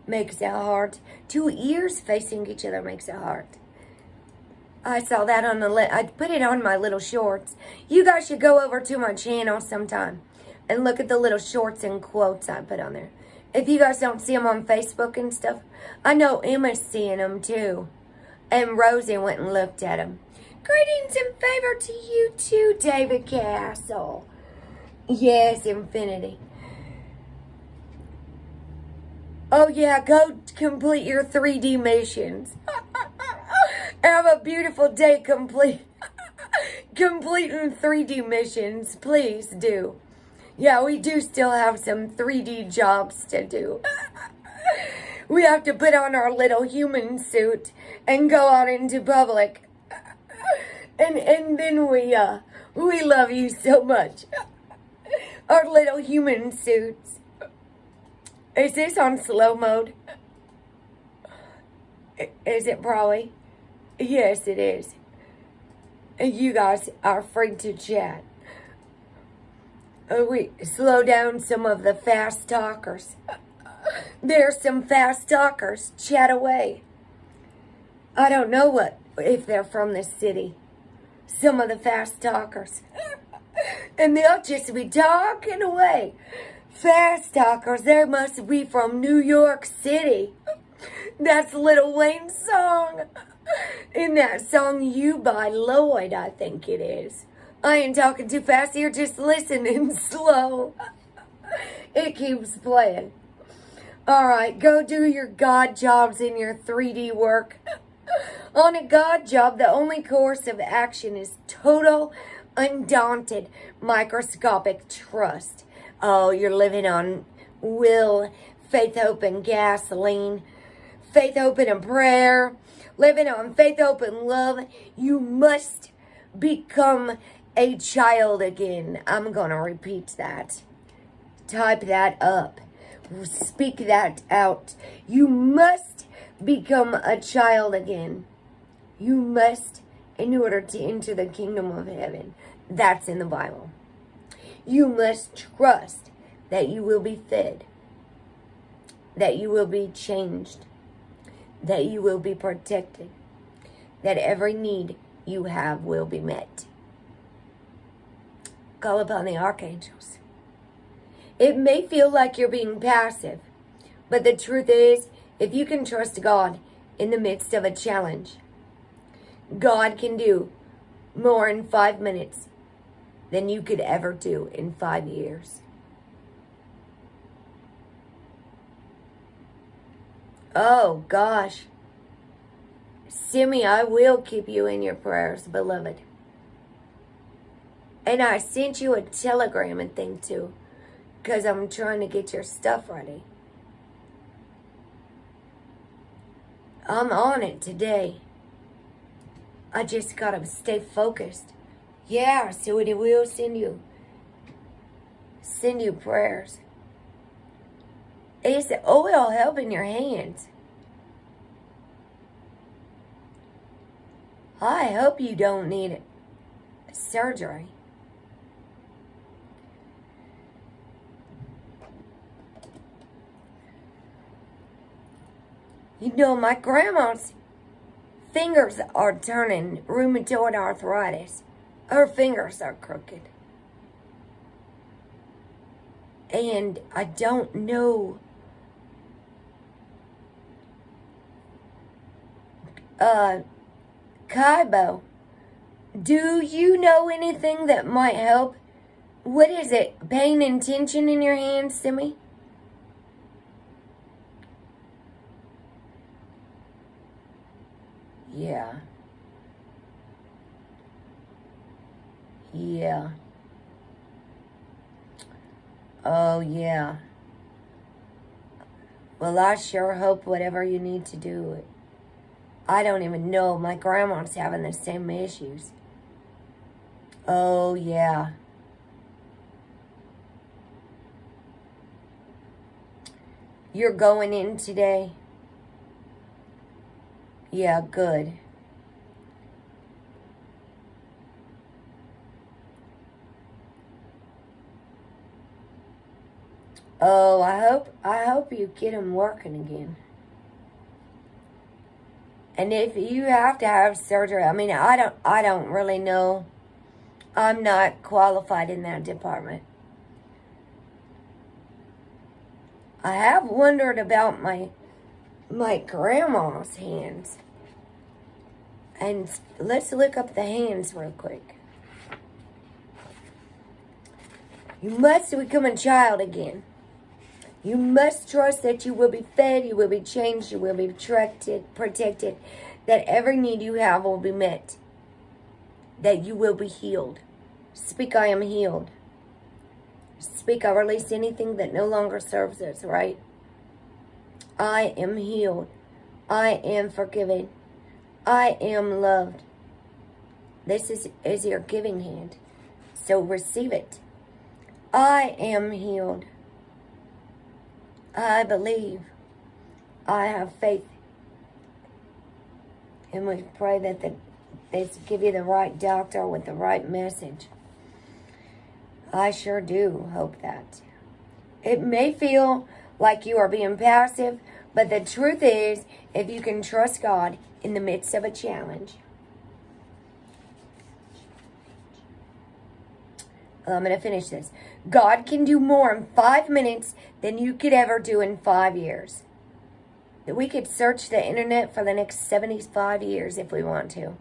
makes a heart. 2 ears facing each other makes a heart. I saw that on I put it on my little shorts. You guys should go over to my channel sometime and look at the little shorts and quotes I put on there. If you guys don't see them on Facebook and stuff, I know Emma's seeing them too. And Rosie went and looked at them. Greetings and favor to you too, David Castle. Yes, infinity. Oh yeah, go complete your 3D missions. Have a beautiful day completing 3D missions. Please do. Yeah, we do still have some 3D jobs to do. We have to put on our little human suit and go out into public. And then we love you so much. Our little human suits. Is this on slow mode? Is it probably? Yes, it is. You guys are free to chat. We slow down some of the fast talkers. There's some fast talkers. Chat away. I don't know if they're from the city. Some of the fast talkers. And they'll just be talking away. Fast talkers, they must be from New York City. That's Lil Wayne's song. In that song, You by Lloyd, I think it is. I ain't talking too fast here, just listening slow. It keeps playing. Alright, go do your God jobs and your 3D work. On a God job, the only course of action is total, undaunted, microscopic trust. Oh, you're living on will, faith, hope, and gasoline. Faith, hope, and prayer. Living on faith, hope, and love. You must become a child again. I'm going to repeat that. Type that up. Speak that out. You must become a child again. You must, in order to enter the kingdom of heaven. That's in the Bible. You must trust that you will be fed, that you will be changed, that you will be protected, that every need you have will be met. Call upon the archangels. It may feel like you're being passive, but the truth is, if you can trust God in the midst of a challenge, God can do more in 5 minutes than you could ever do in 5 years. Oh, gosh. Simi, I will keep you in your prayers, beloved. And I sent you a telegram and thing too, because I'm trying to get your stuff ready. I'm on it today. I just gotta stay focused. Yeah, so it will send you prayers. It's the oil helping your hands. I hope you don't need surgery. You know, my grandma's fingers are turning rheumatoid arthritis. Her fingers are crooked. And I don't know. Kaibo, do you know anything that might help? What is it? Pain and tension in your hands, Simi? Yeah. Yeah. Oh, yeah. Well, I sure hope whatever you need to do. I don't even know. My grandma's having the same issues. Oh, yeah. You're going in today? Yeah, good. Oh, I hope you get him working again. And if you have to have surgery, I mean, I don't really know. I'm not qualified in that department. I have wondered about my grandma's hands. And let's look up the hands real quick. You must become a child again. You must trust that you will be fed, you will be changed, you will be protected, that every need you have will be met, that you will be healed. Speak, I am healed. Speak, I release anything that no longer serves us, right? I am healed. I am forgiven. I am loved. This is your giving hand. So receive it. I am healed. I believe. I have faith. And we pray that they give you the right doctor with the right message. I sure do hope that. It may feel like you are being passive, but the truth is, if you can trust God in the midst of a challenge. I'm going to finish this. God can do more in 5 minutes than you could ever do in 5 years. We could search the internet for the next 75 years if we want to.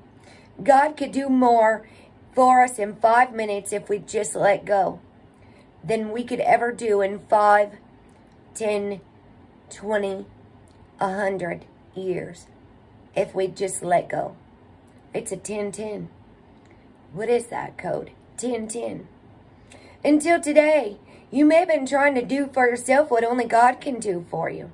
God could do more for us in 5 minutes if we just let go than we could ever do in 5, 10, 20, 100 years if we just let go. It's a 10-10. What is that code? 10-10. Until today, you may have been trying to do for yourself what only God can do for you.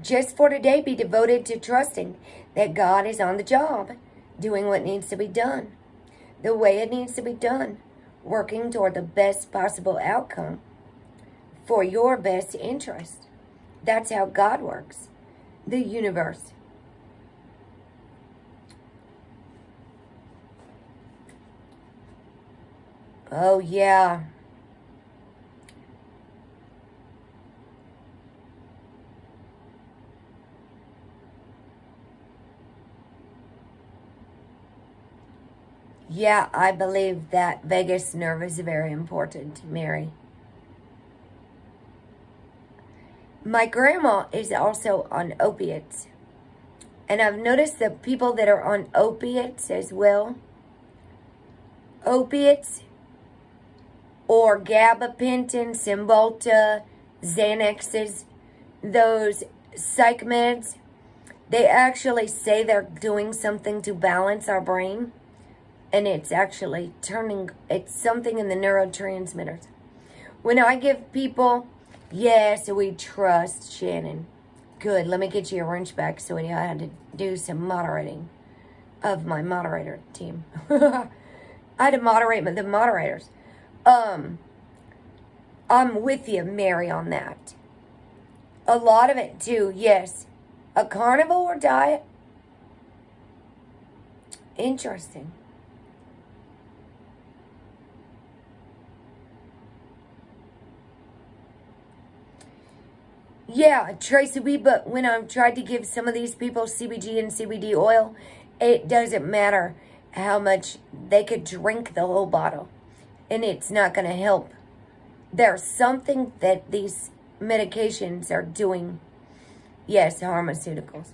Just for today, be devoted to trusting that God is on the job, doing what needs to be done, the way it needs to be done, working toward the best possible outcome for your best interest. That's how God works. The universe. Oh, yeah. Yeah, I believe that vagus nerve is very important, Mary. My grandma is also on opiates. And I've noticed that people that are on opiates as well, opiates or gabapentin, Cymbalta, Xanaxes, those psych meds, they actually say they're doing something to balance our brain. And it's actually it's something in the neurotransmitters. When I give people, yes, we trust Shannon. Good, let me get you a wrench back, sweetie. I had to do some moderating of my moderator team. I had to moderate the moderators. I'm with you, Mary, on that. A lot of it, too, yes. A carnivore diet? Interesting. Yeah, Tracy B, but when I've tried to give some of these people CBG and CBD oil, it doesn't matter how much they could drink the whole bottle. And it's not going to help. There's something that these medications are doing. Yes, pharmaceuticals.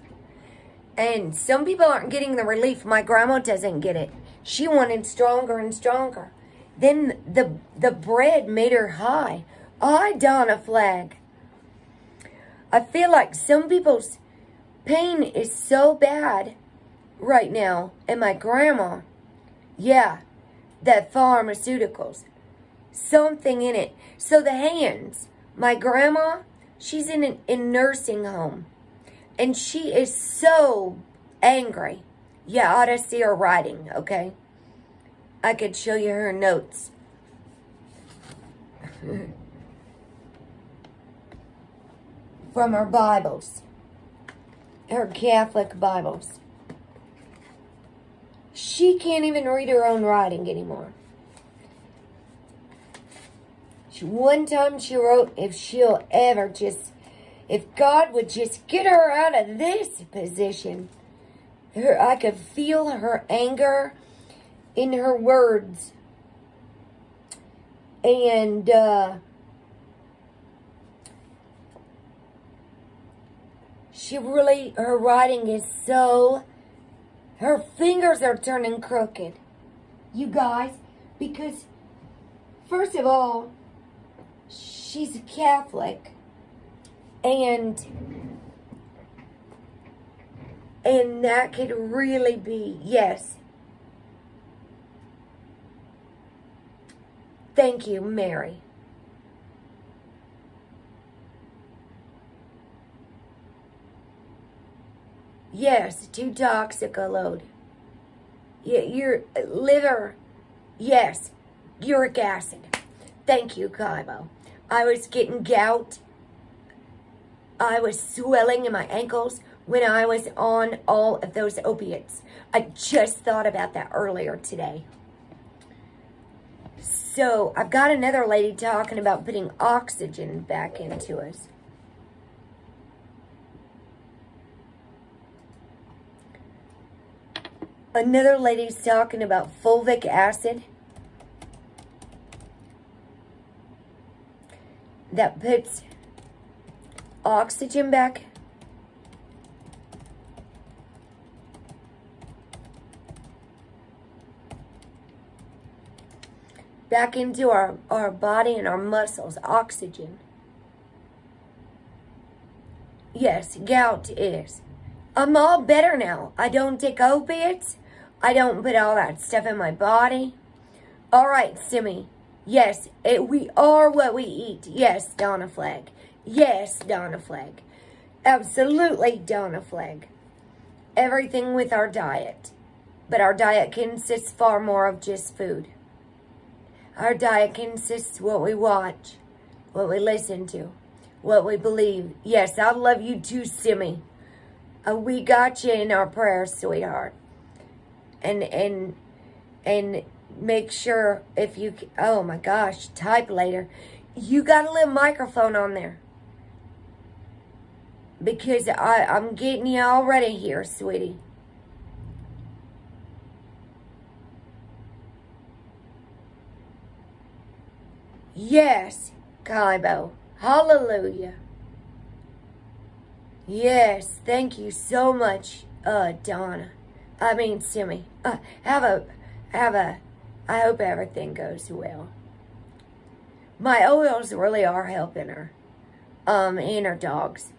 And some people aren't getting the relief. My grandma doesn't get it. She wanted stronger and stronger. Then the bread made her high. I don a flag. I feel like some people's pain is so bad right now. And my grandma, yeah, that pharmaceuticals, something in it. So the hands, my grandma, she's in a nursing home. And she is so angry. You ought to see her writing, okay? I could show you her notes. From her Bibles. Her Catholic Bibles. She can't even read her own writing anymore. One time she wrote, if God would just get her out of this position, I could feel her anger in her words. And, her writing is so, her fingers are turning crooked. You guys, because, first of all, she's a Catholic. And that could really be, yes. Thank you, Mary. Yes, too toxic a load. Your liver, yes, uric acid. Thank you, Kaylah. I was getting gout. I was swelling in my ankles when I was on all of those opiates. I just thought about that earlier today. So, I've got another lady talking about putting oxygen back into us. Another lady's talking about fulvic acid. That puts oxygen back. Back into our body and our muscles. Oxygen. Yes, gout is. I'm all better now. I don't take opiates. I don't put all that stuff in my body. All right, Simmy. Yes, we are what we eat. Yes, Donna Flag. Yes, Donna Flag. Absolutely, Donna Flag. Everything with our diet. But our diet consists far more of just food. Our diet consists what we watch, what we listen to, what we believe. Yes, I love you too, Simmy. We got you in our prayers, sweetheart. And make sure if you, oh my gosh, type later. You got a little microphone on there. Because I'm getting you all ready here, sweetie. Yes, Kaibo. Hallelujah. Yes, thank you so much, Donna. I mean, Simi. I hope everything goes well. My oils really are helping her. And her dogs.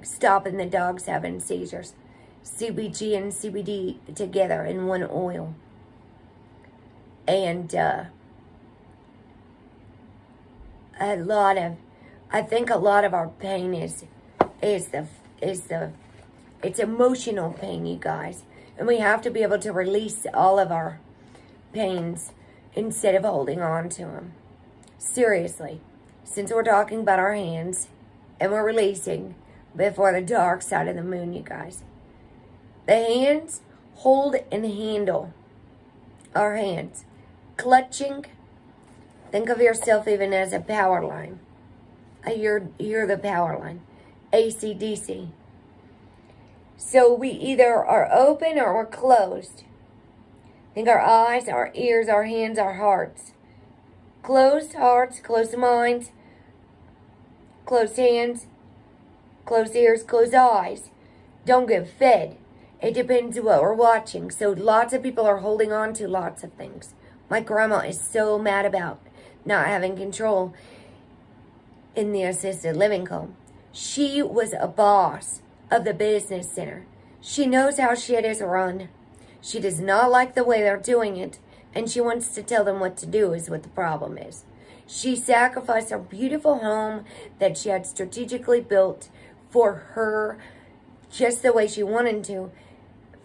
Stopping the dogs having seizures. CBG and CBD together in one oil. And, I think a lot of our pain is it's emotional pain, you guys. And we have to be able to release all of our pains instead of holding on to them. Seriously. Since we're talking about our hands and we're releasing before the dark side of the moon, you guys. The hands hold and handle our hands. Clutching. Think of yourself even as a power line. You're the power line. AC, DC. So we either are open or we're closed. Think our eyes, our ears, our hands, our hearts. Closed hearts, closed minds, closed hands, closed ears, closed eyes. Don't get fed. It depends what we're watching. So lots of people are holding on to lots of things. My grandma is so mad about not having control in the assisted living home. She was a boss of the business center. She knows how shit is run. She does not like the way they're doing it, and she wants to tell them what to do is what the problem is. She sacrificed her beautiful home that she had strategically built for her just the way she wanted to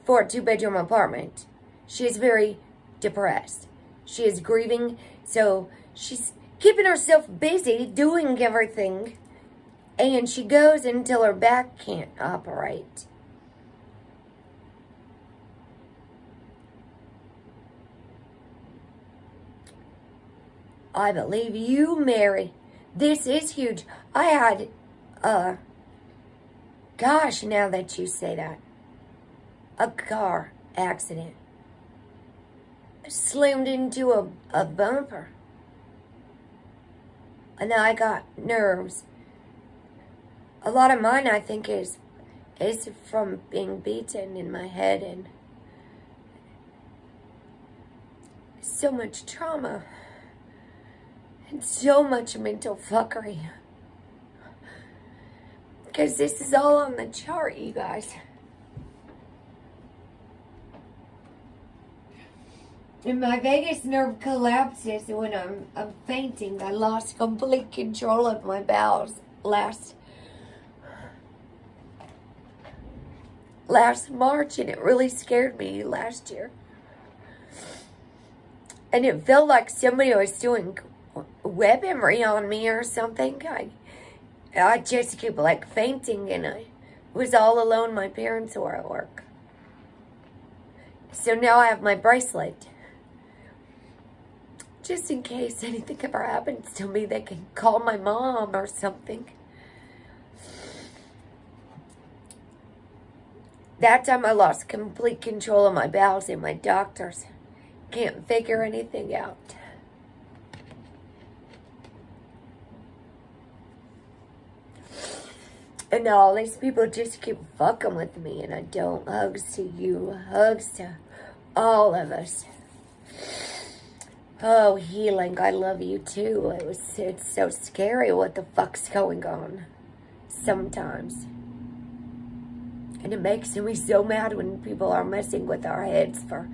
for a 2-bedroom apartment. She is very depressed. She is grieving, so she's keeping herself busy doing everything, and she goes until her back can't operate. I believe you, Mary. This is huge. I had, gosh, now that you say that, a car accident. Slammed into a bumper. And I got nerves. A lot of mine, I think, is from being beaten in my head and so much trauma and so much mental fuckery. Because this is all on the chart, you guys. And my vagus nerve collapses when I'm fainting. I lost complete control of my bowels last March, and it really scared me last year. And it felt like somebody was doing weaponry on me or something. I just kept like fainting, and I was all alone. My parents were at work. So now I have my bracelet. Just in case anything ever happens to me, they can call my mom or something. That time I lost complete control of my bowels, and my doctors can't figure anything out. And all these people just keep fucking with me, and I don't. Hugs to you. Hugs to all of us. Oh, healing, I love you too. It's so scary what the fuck's going on sometimes. And it makes me so mad when people are messing with our heads for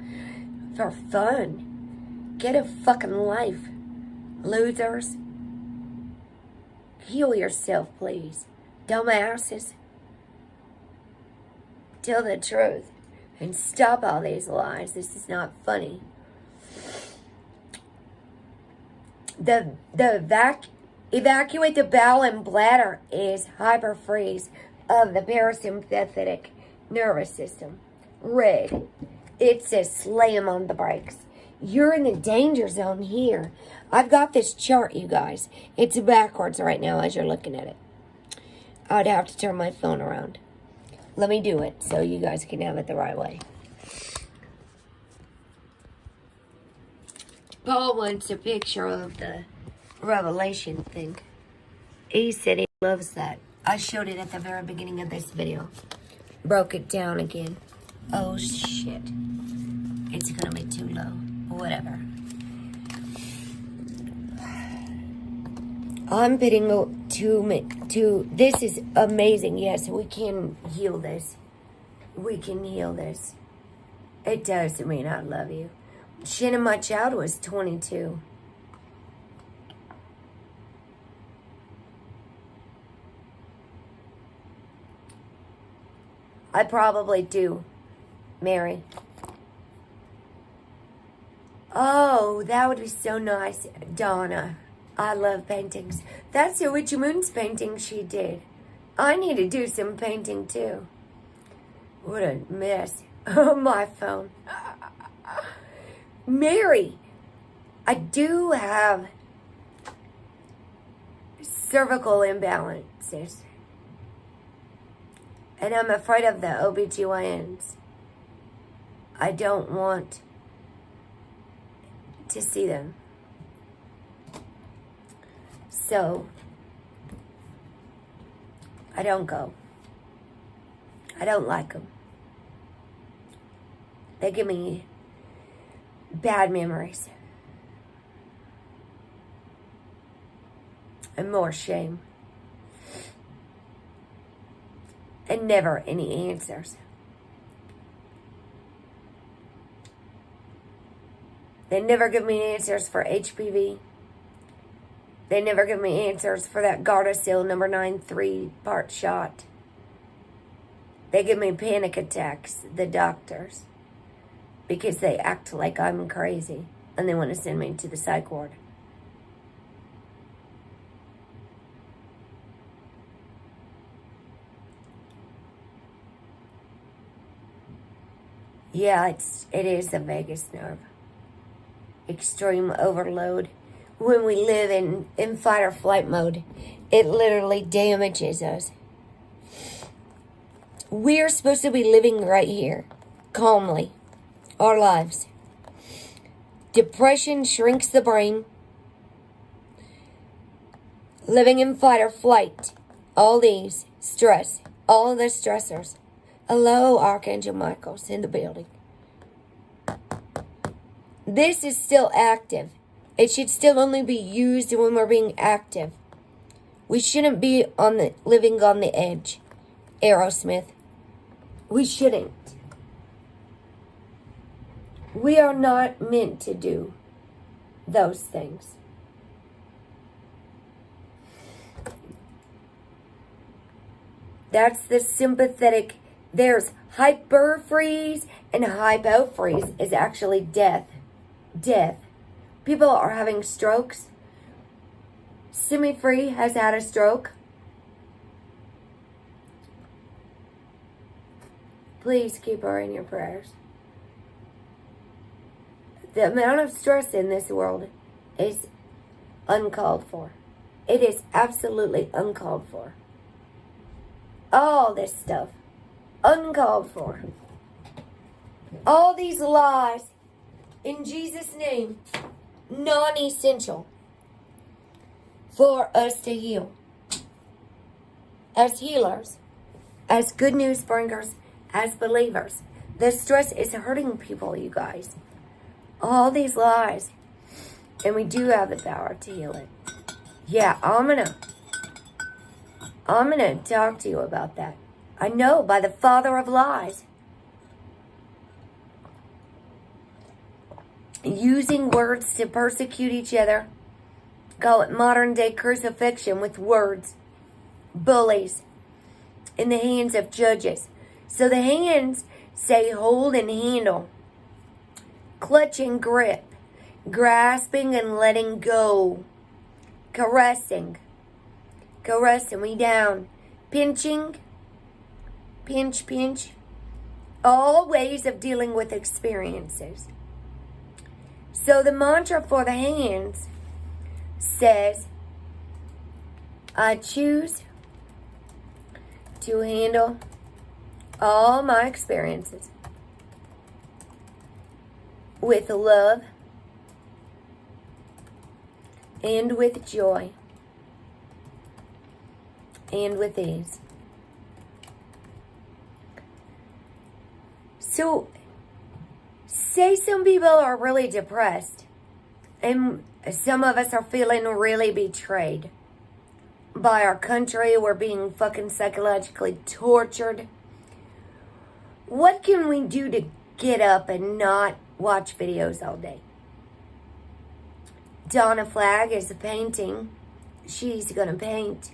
fun. Get a fucking life, losers. Heal yourself, please. Dumbasses. Tell the truth and stop all these lies. This is not funny. Evacuate the bowel and bladder is hyperfreeze of the parasympathetic nervous system. Red. It says slam on the brakes. You're in the danger zone here. I've got this chart, you guys. It's backwards right now as you're looking at it. I'd have to turn my phone around. Let me do it so you guys can have it the right way. Paul wants a picture of the revelation thing. He said he loves that. I showed it at the very beginning of this video. Broke it down again. Oh shit. It's gonna be too low. Whatever. I'm bidding to this is amazing. Yes, we can heal this. We can heal this. It does mean I love you. Shannon, my child, was 22. I probably do, Mary. Oh, that would be so nice, Donna. I love paintings. That's a Witchy Moon's painting she did. I need to do some painting too. What a mess. Oh, my phone. Mary, I do have cervical imbalances. And I'm afraid of the OBGYNs. I don't want to see them. So, I don't go. I don't like them. They give me bad memories. And more shame. And never any answers. They never give me answers for HPV. They never give me answers for that Gardasil number 9 3-part shot. They give me panic attacks, the doctors, because they act like I'm crazy and they want to send me to the psych ward. Yeah, it is the vagus nerve. Extreme overload. When we live in fight or flight mode, it literally damages us. We're supposed to be living right here, calmly, our lives. Depression shrinks the brain. Living in fight or flight, all these, stress, all of the stressors. Hello, Archangel Michael's in the building. This is still active. It should still only be used when we're being active. We shouldn't be living on the edge. Aerosmith. We shouldn't. We are not meant to do those things. That's the sympathetic. There's hyperfreeze and hypofreeze is actually death. Death. People are having strokes. Semi-free has had a stroke. Please keep her in your prayers. The amount of stress in this world is uncalled for. It is absolutely uncalled for. All this stuff, uncalled for. All these lies, in Jesus' name, non-essential for us to heal. As healers, as good news bringers, as believers. The stress is hurting people, you guys. All these lies. And we do have the power to heal it. Yeah, I'm gonna talk to you about that. I know, by the father of lies. Using words to persecute each other. Call it modern day crucifixion with words. Bullies. In the hands of judges. So the hands say hold and handle. Clutch and grip. Grasping and letting go. Caressing. Caressing me down. Pinching. Pinch, pinch. All ways of dealing with experiences. So the mantra for the hands says, I choose to handle all my experiences with love, and with joy and with ease. So, say some people are really depressed, and some of us are feeling really betrayed by our country. We're being fucking psychologically tortured. What can we do to get up and not watch videos all day? Donna Flagg is painting. She's gonna paint.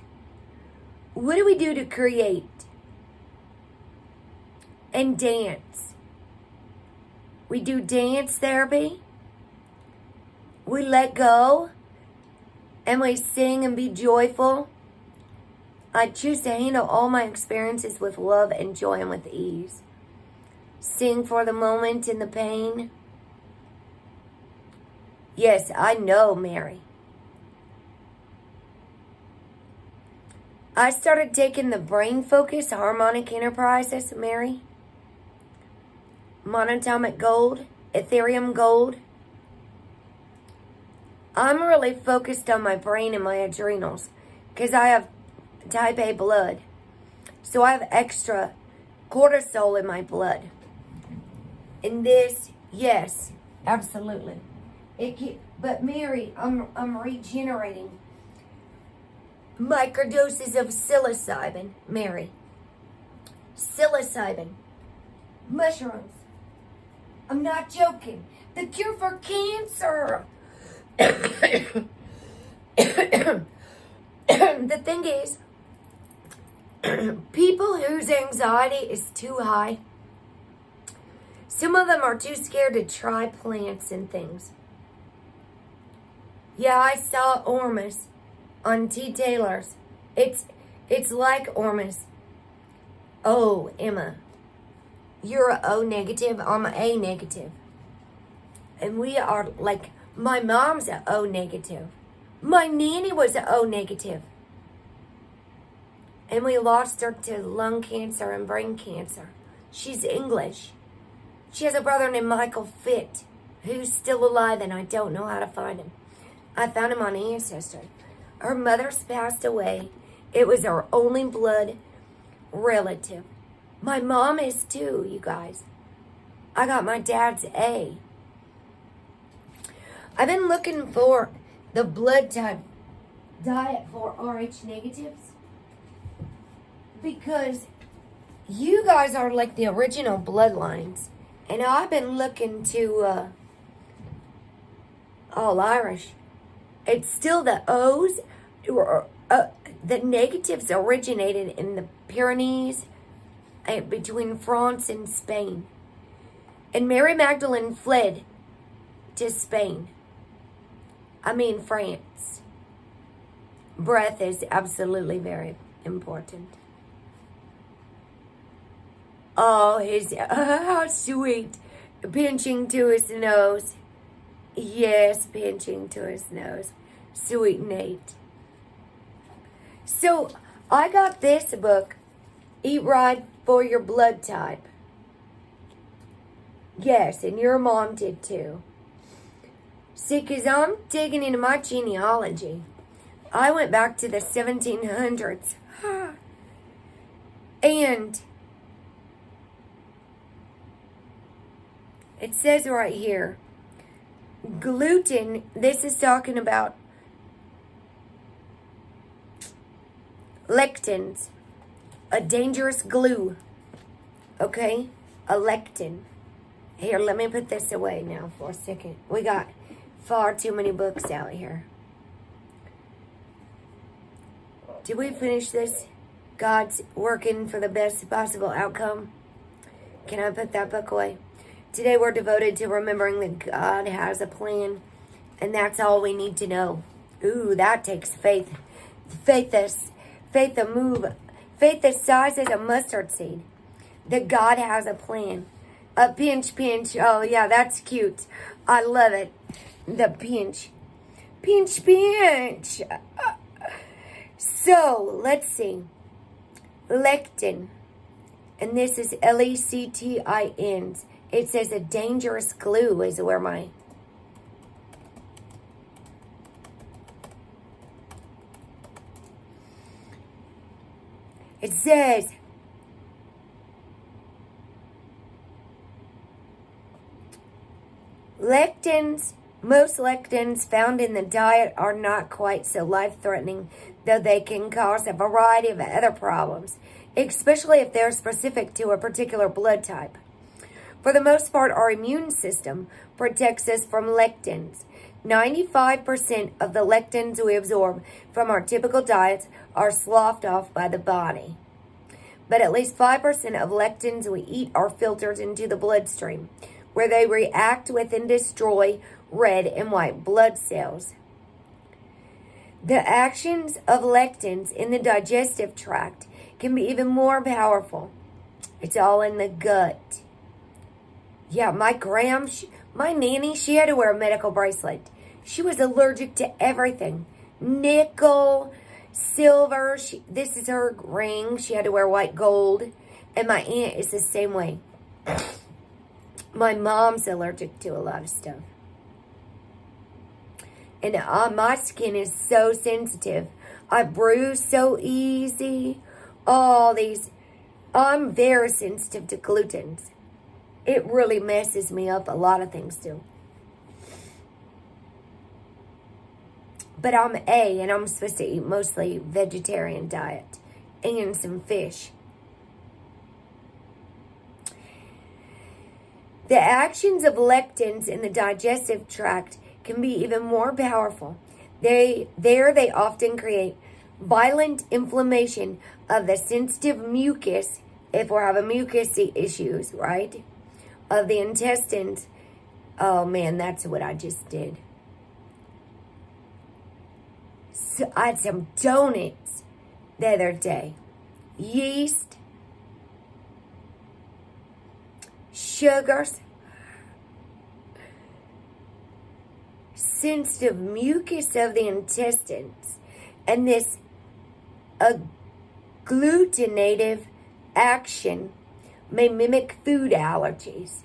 What do we do to create and dance? We do dance therapy. We let go and we sing and be joyful. I choose to handle all my experiences with love and joy and with ease. Sing for the moment in the pain. Yes, I know, Mary. I started taking the brain focus harmonic enterprises, Mary. Monatomic gold, Ethereum gold. I'm really focused on my brain and my adrenals because I have type A blood. So I have extra cortisol in my blood. And this, yes, absolutely. But Mary, I'm regenerating. Microdoses of psilocybin, Mary. Psilocybin. Mushrooms. I'm not joking. The cure for cancer. The thing is, people whose anxiety is too high, some of them are too scared to try plants and things. Yeah, I saw Ormus on T. Taylor's. It's like Ormus. Oh, Emma. You're a O negative, I'm a A negative. And we are like, my mom's a O negative. My nanny was a O negative. And we lost her to lung cancer and brain cancer. She's English. She has a brother named Michael Fitt, who's still alive and I don't know how to find him. I found him on Ancestry. Her mother's passed away. It was her only blood relative. My mom is too, you guys. I got my dad's A. I've been looking for the blood type diet for RH negatives because you guys are like the original bloodlines. And I've been looking to all Irish. It's still the O's. The negatives originated in the Pyrenees between France and Spain. And Mary Magdalene fled to Spain. France. Breath is absolutely very important. Oh, how sweet. Pinching to his nose. Yes, pinching to his nose. Sweet Nate. So, I got this book, Eat Right for Your Blood Type. Yes, and your mom did too. See, because I'm digging into my genealogy. I went back to the 1700s. And it says right here, gluten, this is talking about lectins, a dangerous glue, okay? A lectin. Here, let me put this away now for a second. We got far too many books out here. Did we finish this? God's working for the best possible outcome. Can I put that book away? Today we're devoted to remembering that God has a plan, and that's all we need to know. Ooh, that takes faith. Faith the size as a mustard seed. That God has a plan. A pinch. Oh, yeah, that's cute. I love it. The pinch. Pinch. So, let's see. Lectin. And this is Lectin. It says a dangerous glue is where my It says, most lectins found in the diet are not quite so life-threatening, though they can cause a variety of other problems, especially if they're specific to a particular blood type. For the most part, our immune system protects us from lectins. 95% of the lectins we absorb from our typical diets are sloughed off by the body. But at least 5% of lectins we eat are filtered into the bloodstream, where they react with and destroy red and white blood cells. The actions of lectins in the digestive tract can be even more powerful. It's all in the gut. Yeah, my nanny, she had to wear a medical bracelet. She was allergic to everything. Nickel, silver. This is her ring. She had to wear white gold. And my aunt is the same way. My mom's allergic to a lot of stuff. And my skin is so sensitive. I bruise so easy. I'm very sensitive to glutens. It really messes me up. A lot of things do. But I'm and I'm supposed to eat mostly vegetarian diet and some fish. The actions of lectins in the digestive tract can be even more powerful. They often create violent inflammation of the sensitive mucus, if we're having mucus issues, right? Of the intestines. Oh man, that's what I just did. So I had some donuts the other day. Yeast, sugars, sensitive mucus of the intestines, and this agglutinative action may mimic food allergies.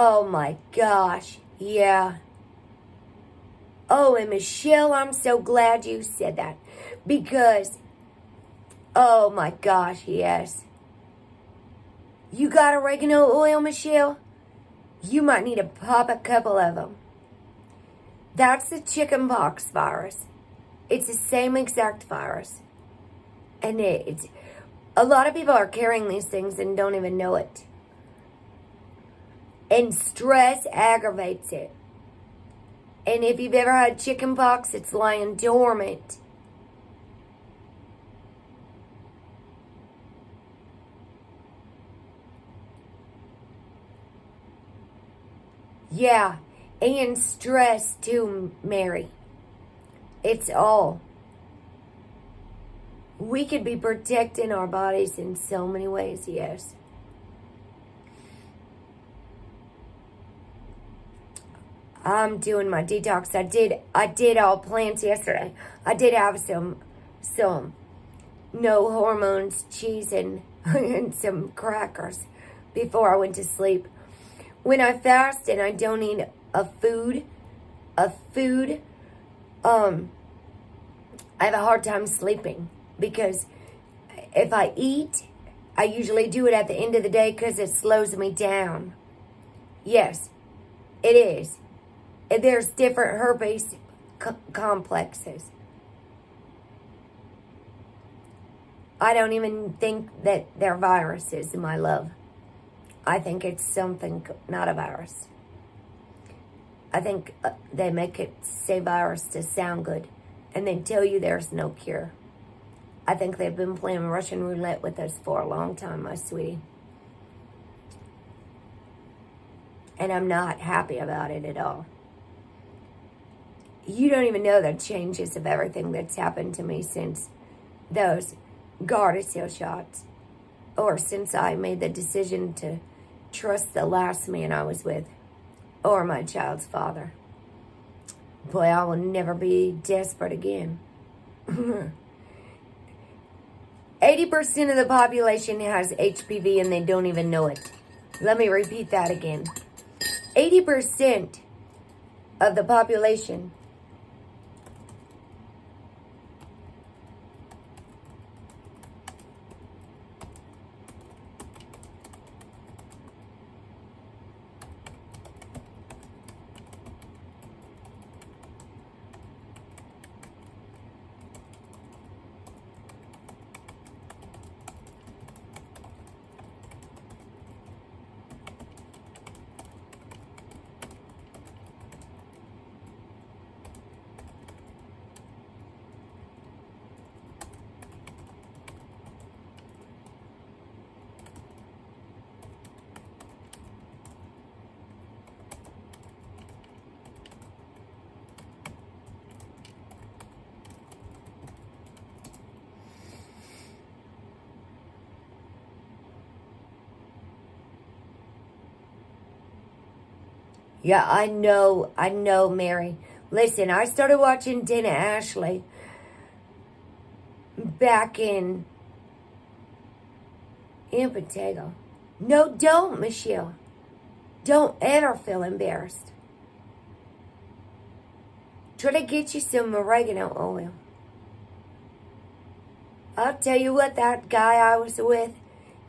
Oh my gosh, yeah. Oh, and Michelle, I'm so glad you said that. Because, oh my gosh, yes. You got oregano oil, Michelle? You might need to pop a couple of them. That's the chickenpox virus. It's the same exact virus. And it's a lot of people are carrying these things and don't even know it. And stress aggravates it. And if you've ever had chickenpox, it's lying dormant. Yeah, and stress too, Mary. It's all. We could be protecting our bodies in so many ways, yes. I'm doing my detox. I did all plants yesterday. I did have some no hormones cheese and some crackers before I went to sleep. When I fast and I don't eat a food, I have a hard time sleeping because if I eat, I usually do it at the end of the day because it slows me down. Yes, it is. There's different herpes complexes. I don't even think that they're viruses, my love. I think it's something, not a virus. I think they make it say virus to sound good, and then tell you there's no cure. I think they've been playing Russian roulette with us for a long time, my sweetie. And I'm not happy about it at all. You don't even know the changes of everything that's happened to me since those Gardasil shots. Or since I made the decision to trust the last man I was with. Or my child's father. Boy, I will never be desperate again. 80% of the population has HPV and they don't even know it. Let me repeat that again. 80% of the population Yeah, I know, Mary. Listen, I started watching Dana Ashley back in Potato. No, don't, Michelle. Don't ever feel embarrassed. Try to get you some oregano oil. I'll tell you what, that guy I was with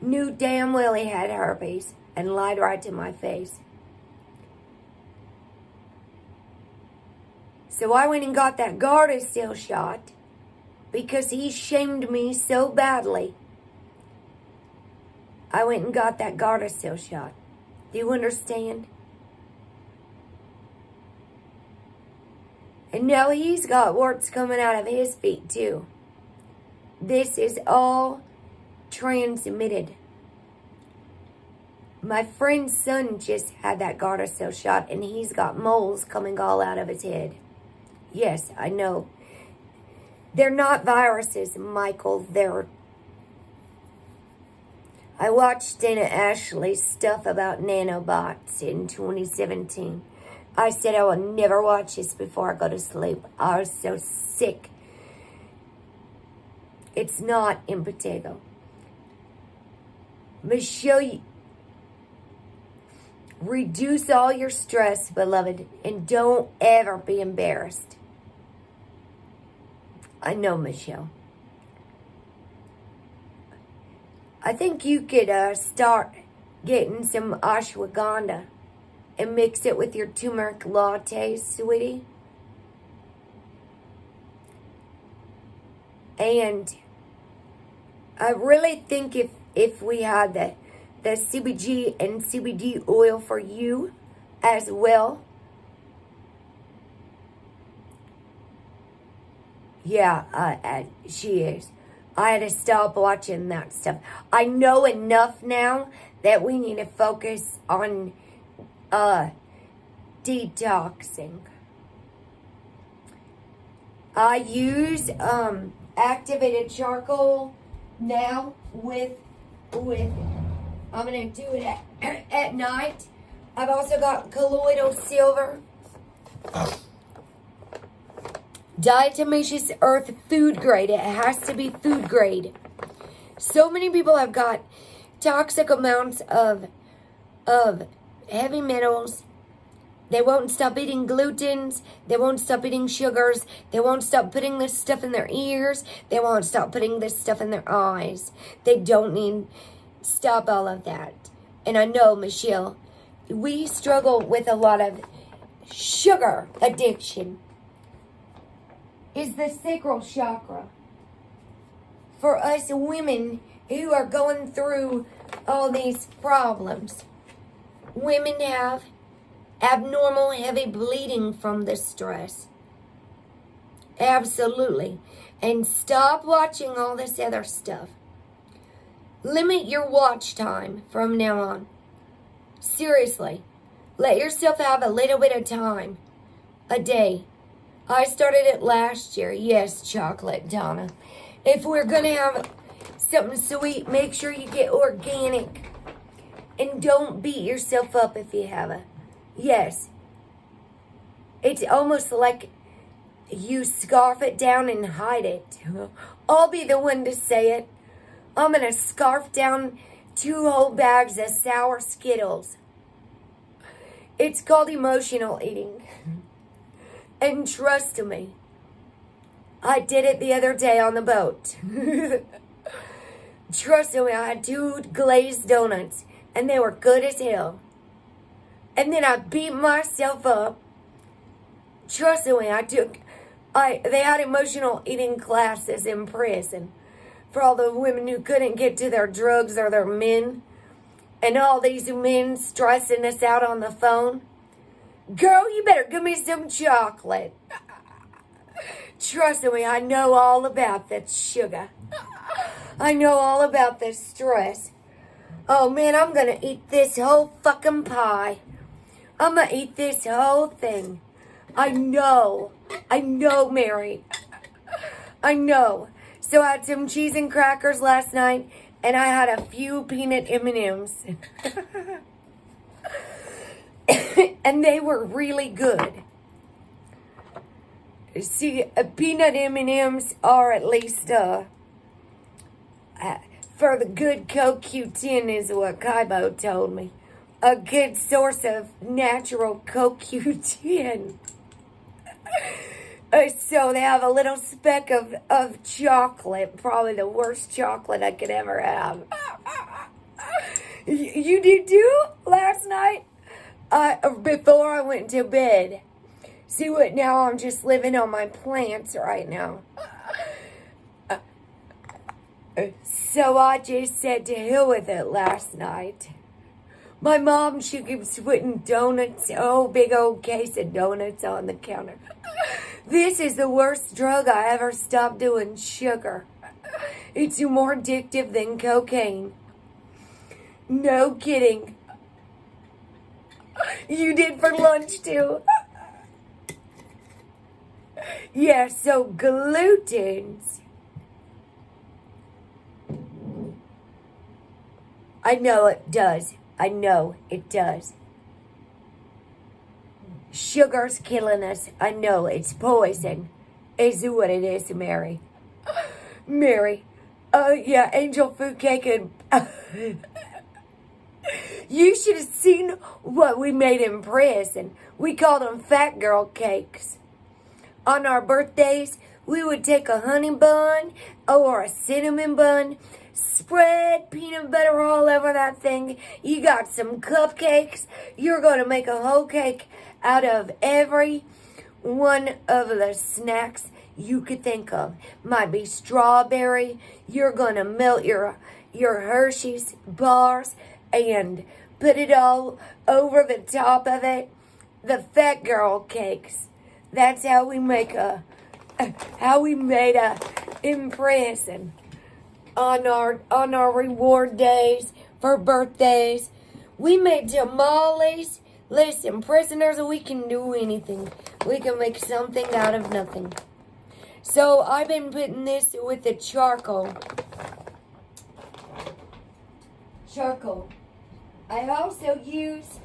knew damn well he had herpes and lied right to my face. So I went and got that Gardasil shot because he shamed me so badly. I went and got that Gardasil shot. Do you understand? And now he's got warts coming out of his feet too. This is all transmitted. My friend's son just had that Gardasil shot and he's got moles coming all out of his head. Yes, I know. They're not viruses, Michael. I watched Dana Ashley's stuff about nanobots in 2017. I said I will never watch this before I go to sleep. I was so sick. It's not in Potato. Michelle, reduce all your stress, beloved, and don't ever be embarrassed. I know, Michelle. I think you could start getting some ashwagandha and mix it with your turmeric latte, sweetie. And I really think if we had the CBG and CBD oil for you as well. Yeah, she is. I had to stop watching that stuff. I know enough now that we need to focus on detoxing. I use activated charcoal now with I'm going to do it at night. I've also got colloidal silver. Diatomaceous earth food grade. It has to be food grade. So many people have got toxic amounts of heavy metals. They won't stop eating glutens. They won't stop eating sugars. They won't stop putting this stuff in their ears. They won't stop putting this stuff in their eyes. They don't need stop all of that. And I know, Michelle, we struggle with a lot of sugar addiction. Is the sacral chakra. For us women who are going through all these problems. Women have abnormal heavy bleeding from the stress. Absolutely. And stop watching all this other stuff. Limit your watch time from now on. Seriously. Let yourself have a little bit of time a day. I started it last year. Yes, chocolate, Donna. If we're going to have something sweet, make sure you get organic. And don't beat yourself up if you have a... Yes. It's almost like you scarf it down and hide it. I'll be the one to say it. I'm going to scarf down 2 whole bags of sour Skittles. It's called emotional eating. And trust me, I did it the other day on the boat. Trust me, I had 2 glazed donuts, and they were good as hell. And then I beat myself up. Trust me, they had emotional eating classes in prison for all the women who couldn't get to their drugs or their men. And all these men stressing us out on the phone. Girl, you better give me some chocolate. Trust me, I know all about that sugar. I know all about this stress. Oh man, I'm gonna eat this whole fucking pie. I'm gonna eat this whole thing. I know, Mary. I know. So I had some cheese and crackers last night, and I had a few peanut M&Ms. And they were really good. See, peanut M&Ms are at least, for the good CoQ10 is what Kaibo told me. A good source of natural CoQ10. So they have a little speck of chocolate. Probably the worst chocolate I could ever have. You did too last night? Before I went to bed. See what, now I'm just living on my plants right now. So I just said to hell with it last night. My mom, she keeps putting donuts, big old case of donuts on the counter. This is the worst drug I ever stopped doing, sugar. It's more addictive than cocaine. No kidding. You did for lunch too. Yeah, so glutens. I know it does. I know it does. Sugar's killing us. I know it's poison. Is what it is, Mary. Mary. Yeah, angel food cake and... You should have seen what we made in prison. We called them fat girl cakes. On our birthdays, we would take a honey bun or a cinnamon bun, spread peanut butter all over that thing. You got some cupcakes. You're going to make a whole cake out of every one of the snacks you could think of. Might be strawberry. You're going to melt your Hershey's bars and put it all over the top of it. The fat girl cakes. That's how we made a in prison on our reward days for birthdays. We made tamales. Listen, prisoners, we can do anything. We can make something out of nothing. So I've been putting this with the charcoal. I also use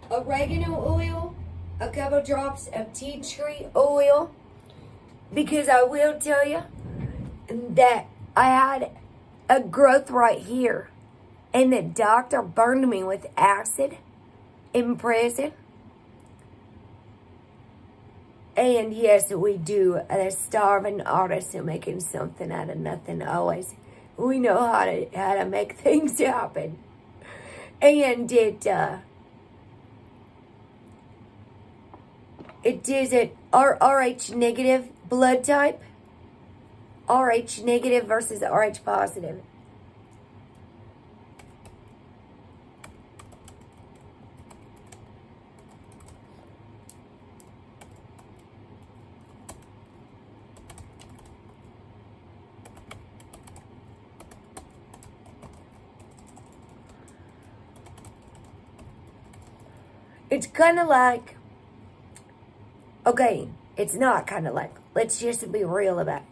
oregano oil, a couple drops of tea tree oil, because I will tell you that I had a growth right here, and the doctor burned me with acid in prison. And yes, we do. The starving artist and making something out of nothing always. We know how to make things happen. And it is an RH negative blood type. RH negative versus RH positive. It's kind of like, okay, it's not kind of like, let's just be real about it.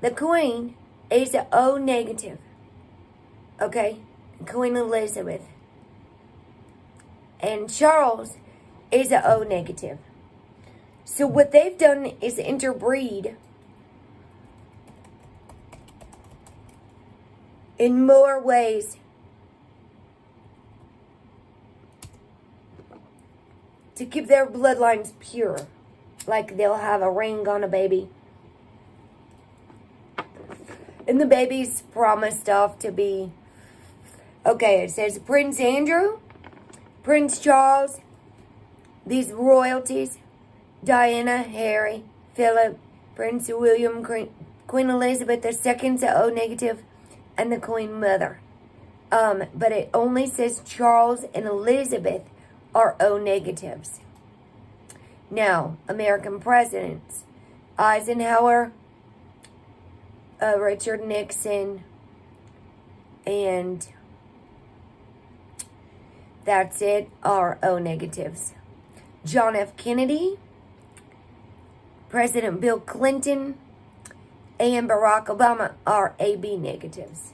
The Queen is an O negative, okay? Queen Elizabeth. And Charles is an O negative. So what they've done is interbreed in more ways to keep their bloodlines pure. Like they'll have a ring on a baby. And the baby's promised off to be... Okay, it says Prince Andrew, Prince Charles, these royalties, Diana, Harry, Philip, Prince William, Queen Elizabeth II's O negative, and the Queen Mother. But it only says Charles and Elizabeth are O negatives. Now, American presidents, Eisenhower, Richard Nixon, and that's it, are O negatives. John F. Kennedy, President Bill Clinton, and Barack Obama are AB negatives.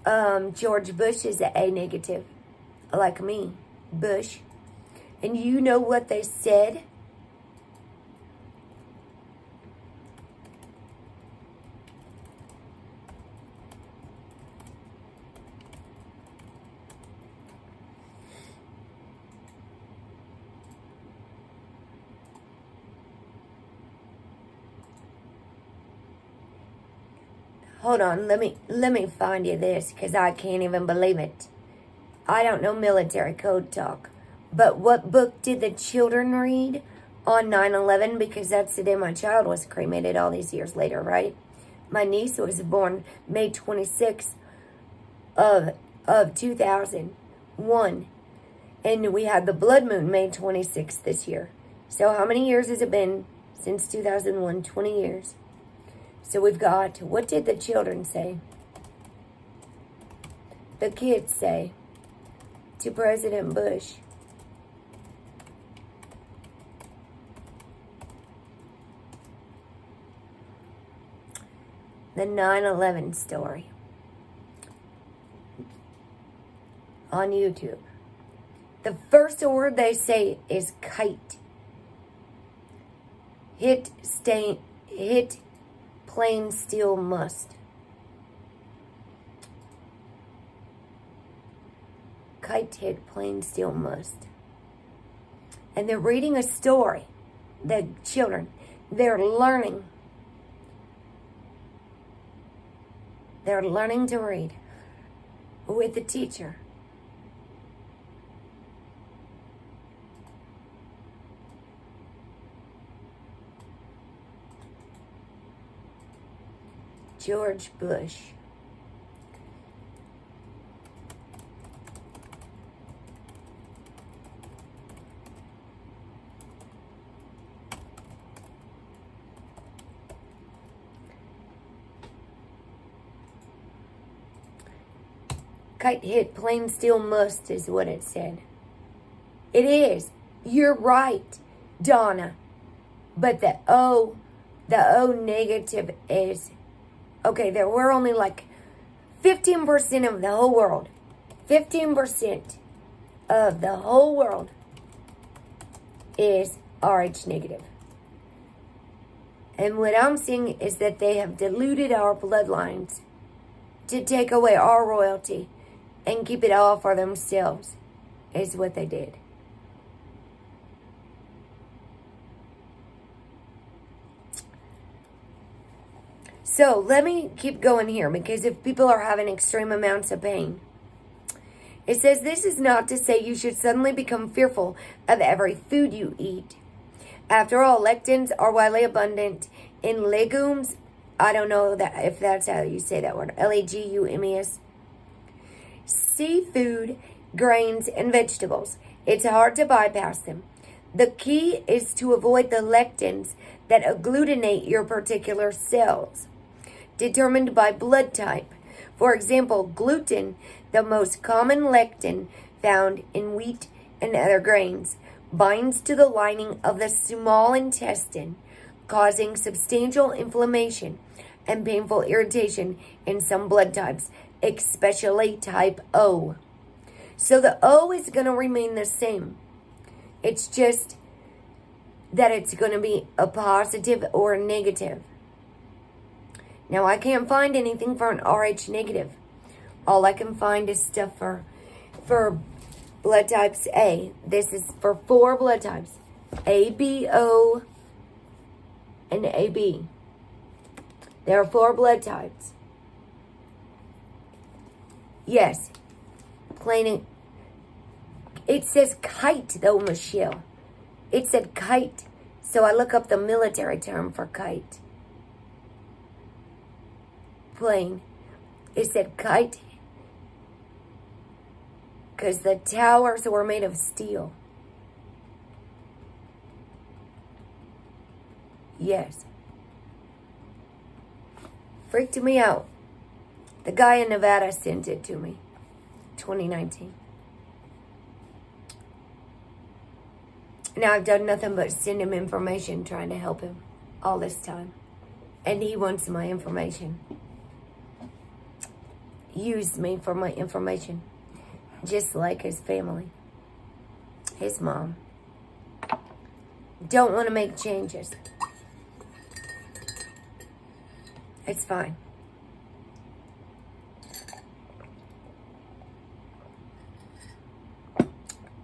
George Bush is an A negative, like me, Bush. And you know what they said? Hold on, let me find you this, because I can't even believe it. I don't know military code talk. But what book did the children read on 9/11? Because that's the day my child was cremated all these years later, right? My niece was born May 26th of 2001. And we had the blood moon May 26th this year. So how many years has it been since 2001? 20 years. So we've got, what did the children say? The kids say to President Bush. The 9/11 story on YouTube. The first word they say is kite. Hit plain steel must. Kite hit plain steel must. And they're reading a story. The children, they're learning. They're learning to read with the teacher. George Bush. Kite hit plain steel must is what it said. It is. You're right, Donna. But the O negative is... Okay, there were only like 15% of the whole world. 15% of the whole world is RH negative. And what I'm seeing is that they have diluted our bloodlines to take away our royalty and keep it all for themselves, is what they did. So let me keep going here, because if people are having extreme amounts of pain, it says this is not to say you should suddenly become fearful of every food you eat. After all, lectins are widely abundant in legumes. I don't know if that's how you say that word. legumes. Seafood, grains, and vegetables. It's hard to bypass them. The key is to avoid the lectins that agglutinate your particular cells, determined by blood type. For example, gluten, the most common lectin found in wheat and other grains, binds to the lining of the small intestine, causing substantial inflammation and painful irritation in some blood types, especially type O. So the O is going to remain the same. It's just that it's going to be a positive or a negative. Now, I can't find anything for an RH negative. All I can find is stuff for blood types A. This is for 4 blood types. A, B, O, and AB. There are 4 blood types. Yes. Plain. It says kite, though, Michelle. It said kite. So I look up the military term for kite. Plain. It said kite. Because the towers were made of steel. Yes. Freaked me out. The guy in Nevada sent it to me. 2019. Now I've done nothing but send him information trying to help him all this time. And he wants my information. Used me for my information. Just like his family. His mom. Don't want to make changes. It's fine.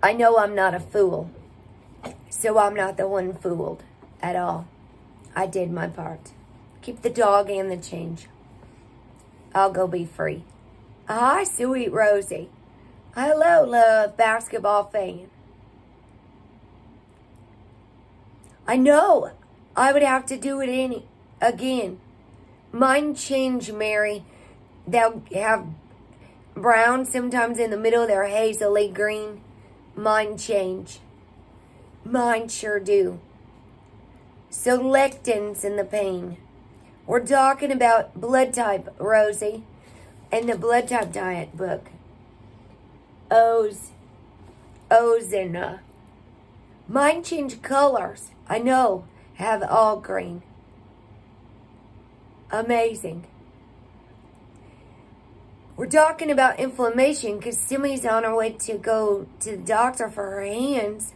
I know I'm not a fool. So I'm not the one fooled at all. I did my part. Keep the dog and the change. I'll go be free. Hi, sweet Rosie. Hello, love, basketball fan. I know. I would have to do it again. Mind change, Mary. They'll have brown sometimes in the middle. They're hazily green. Mind change. Mine sure do. So lectins in the pain. We're talking about blood type, Rosie, and the blood type diet book. O's and mine change colors. I know, have all green. Amazing. We're talking about inflammation because Simmy's on her way to go to the doctor for her hands.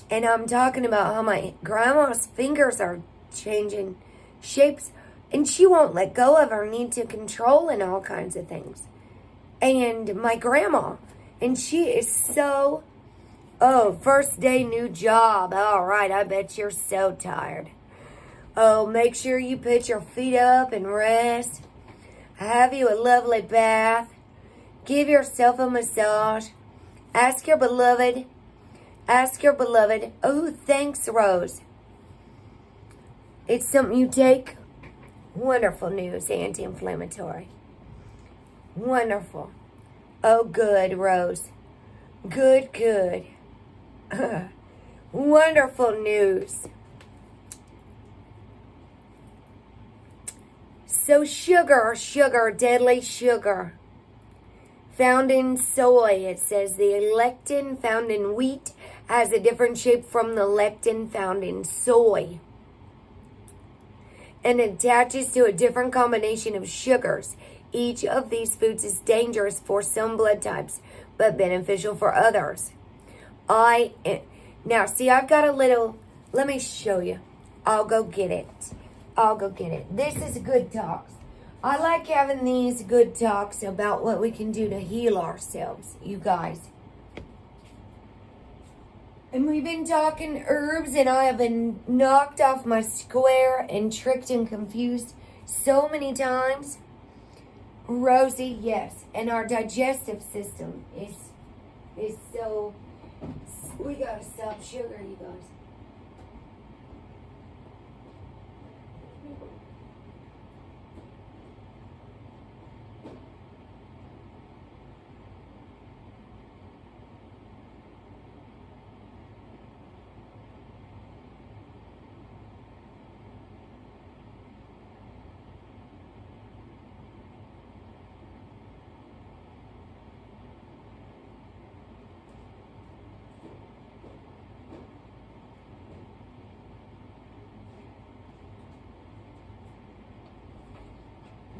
And I'm talking about how my grandma's fingers are changing shapes. And she won't let go of her need to control and all kinds of things. And my grandma. And she is so... Oh, first day, new job. All right, I bet you're so tired. Oh, make sure you put your feet up and rest. Have you a lovely bath. Give yourself a massage. Ask your beloved. Oh, thanks, Rose. It's something you take. Wonderful news, anti-inflammatory. Wonderful. Oh, good, Rose. Good. Wonderful news. So sugar, deadly sugar. Found in soy. It says the lectin found in wheat has a different shape from the lectin found in soy. And attaches to a different combination of sugars. Each of these foods is dangerous for some blood types, but beneficial for others. Now, see, I've got a little, let me show you. I'll go get it. This is good talks. I like having these good talks about what we can do to heal ourselves, you guys. And we've been talking herbs, and I have been knocked off my square and tricked and confused so many times. Rosie, yes. And our digestive system is so... We gotta stop sugar, you guys.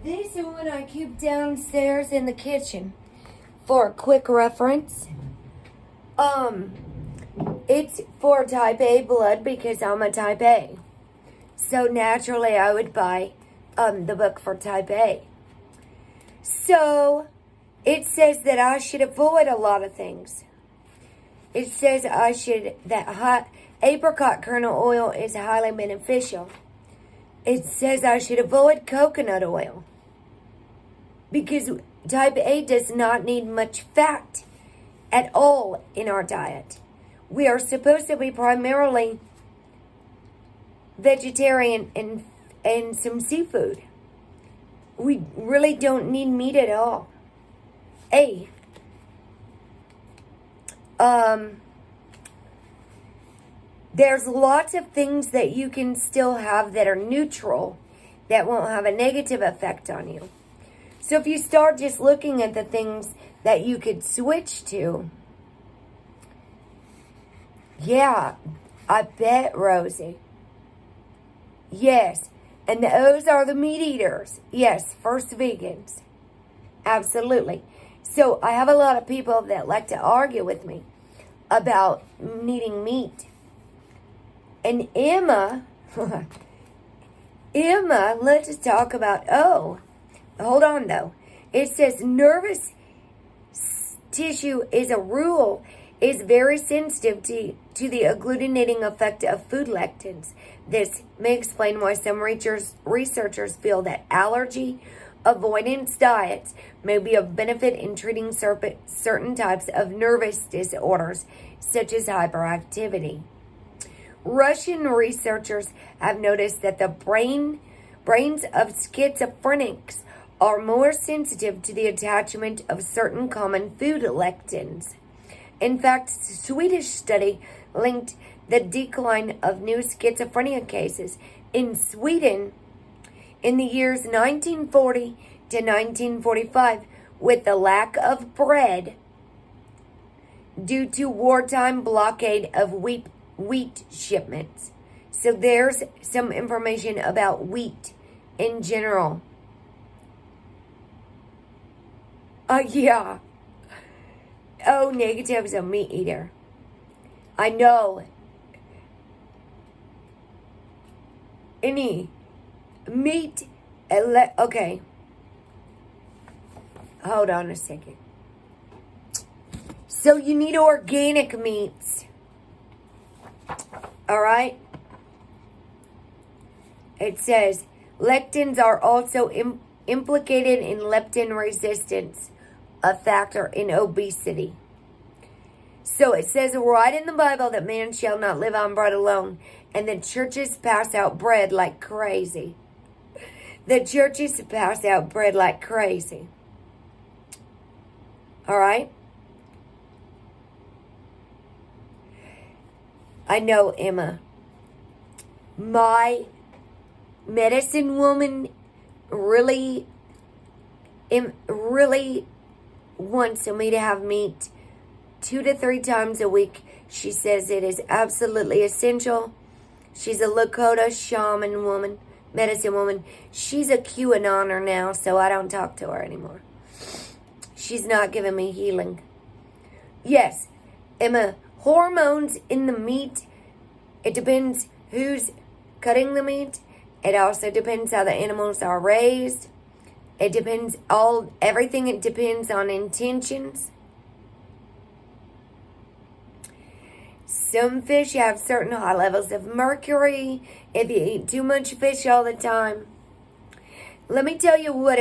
This one I keep downstairs in the kitchen for a quick reference. It's for type A blood because I'm a type A. So naturally I would buy the book for type A. So it says that I should avoid a lot of things. It says that apricot kernel oil is highly beneficial. It says I should avoid coconut oil because type A does not need much fat at all in our diet. We are supposed to be primarily vegetarian and some seafood. We really don't need meat at all. There's lots of things that you can still have that are neutral that won't have a negative effect on you. So if you start just looking at the things that you could switch to, yeah, I bet, Rosie. Yes, and those are the meat eaters. Yes, first vegans. Absolutely. So I have a lot of people that like to argue with me about needing meat. And Emma, let's talk about, hold on though. It says nervous tissue is a rule is very sensitive to the agglutinating effect of food lectins. This may explain why some researchers feel that allergy avoidance diets may be of benefit in treating certain types of nervous disorders, such as hyperactivity. Russian researchers have noticed that the brains of schizophrenics are more sensitive to the attachment of certain common food lectins. In fact, a Swedish study linked the decline of new schizophrenia cases in Sweden in the years 1940 to 1945 with the lack of bread due to wartime blockade of wheat shipments. So there's some information about wheat in general. Yeah. Oh, negative's a meat eater. I know. Any meat. Okay. Hold on a second. So you need organic meats. All right. It says lectins are also implicated in leptin resistance, a factor in obesity. So it says right in the Bible that man shall not live on bread alone. And the churches pass out bread like crazy. The churches pass out bread like crazy. All right? I know, Emma. My medicine woman really wants me to have meat 2 to 3 times a week. She says it is absolutely essential. She's a Lakota shaman woman, medicine woman. She's a QAnoner now, so I don't talk to her anymore. She's not giving me healing. Yes, Emma, hormones in the meat, it depends who's cutting the meat. It also depends how the animals are raised. It depends everything. It depends on intentions. Some fish have certain high levels of mercury if you eat too much fish all the time. Let me tell you what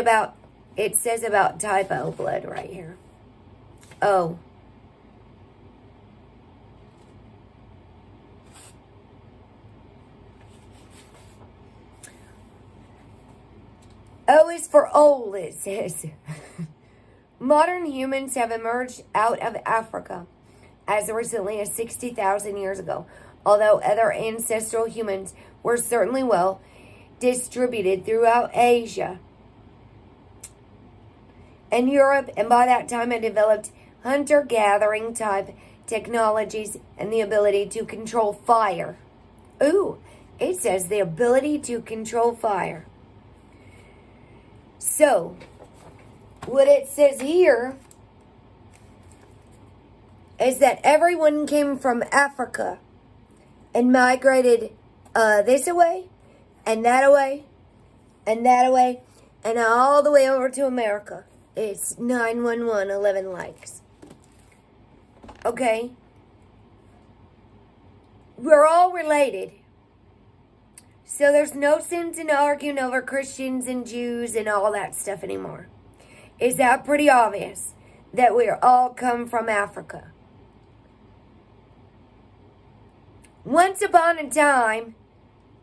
it says about type O blood right here. O. O is for old, it says. Modern humans have emerged out of Africa as recently as 60,000 years ago, although other ancestral humans were certainly well distributed throughout Asia and Europe, and by that time had developed hunter-gathering type technologies and the ability to control fire. Ooh, it says the ability to control fire. So, what it says here is that everyone came from Africa and migrated this away, and that away, and that away, and all the way over to America. It's 911, 11 likes. Okay? We're all related. So there's no sense in arguing over Christians and Jews and all that stuff anymore. Is that pretty obvious? That we all come from Africa. Once upon a time,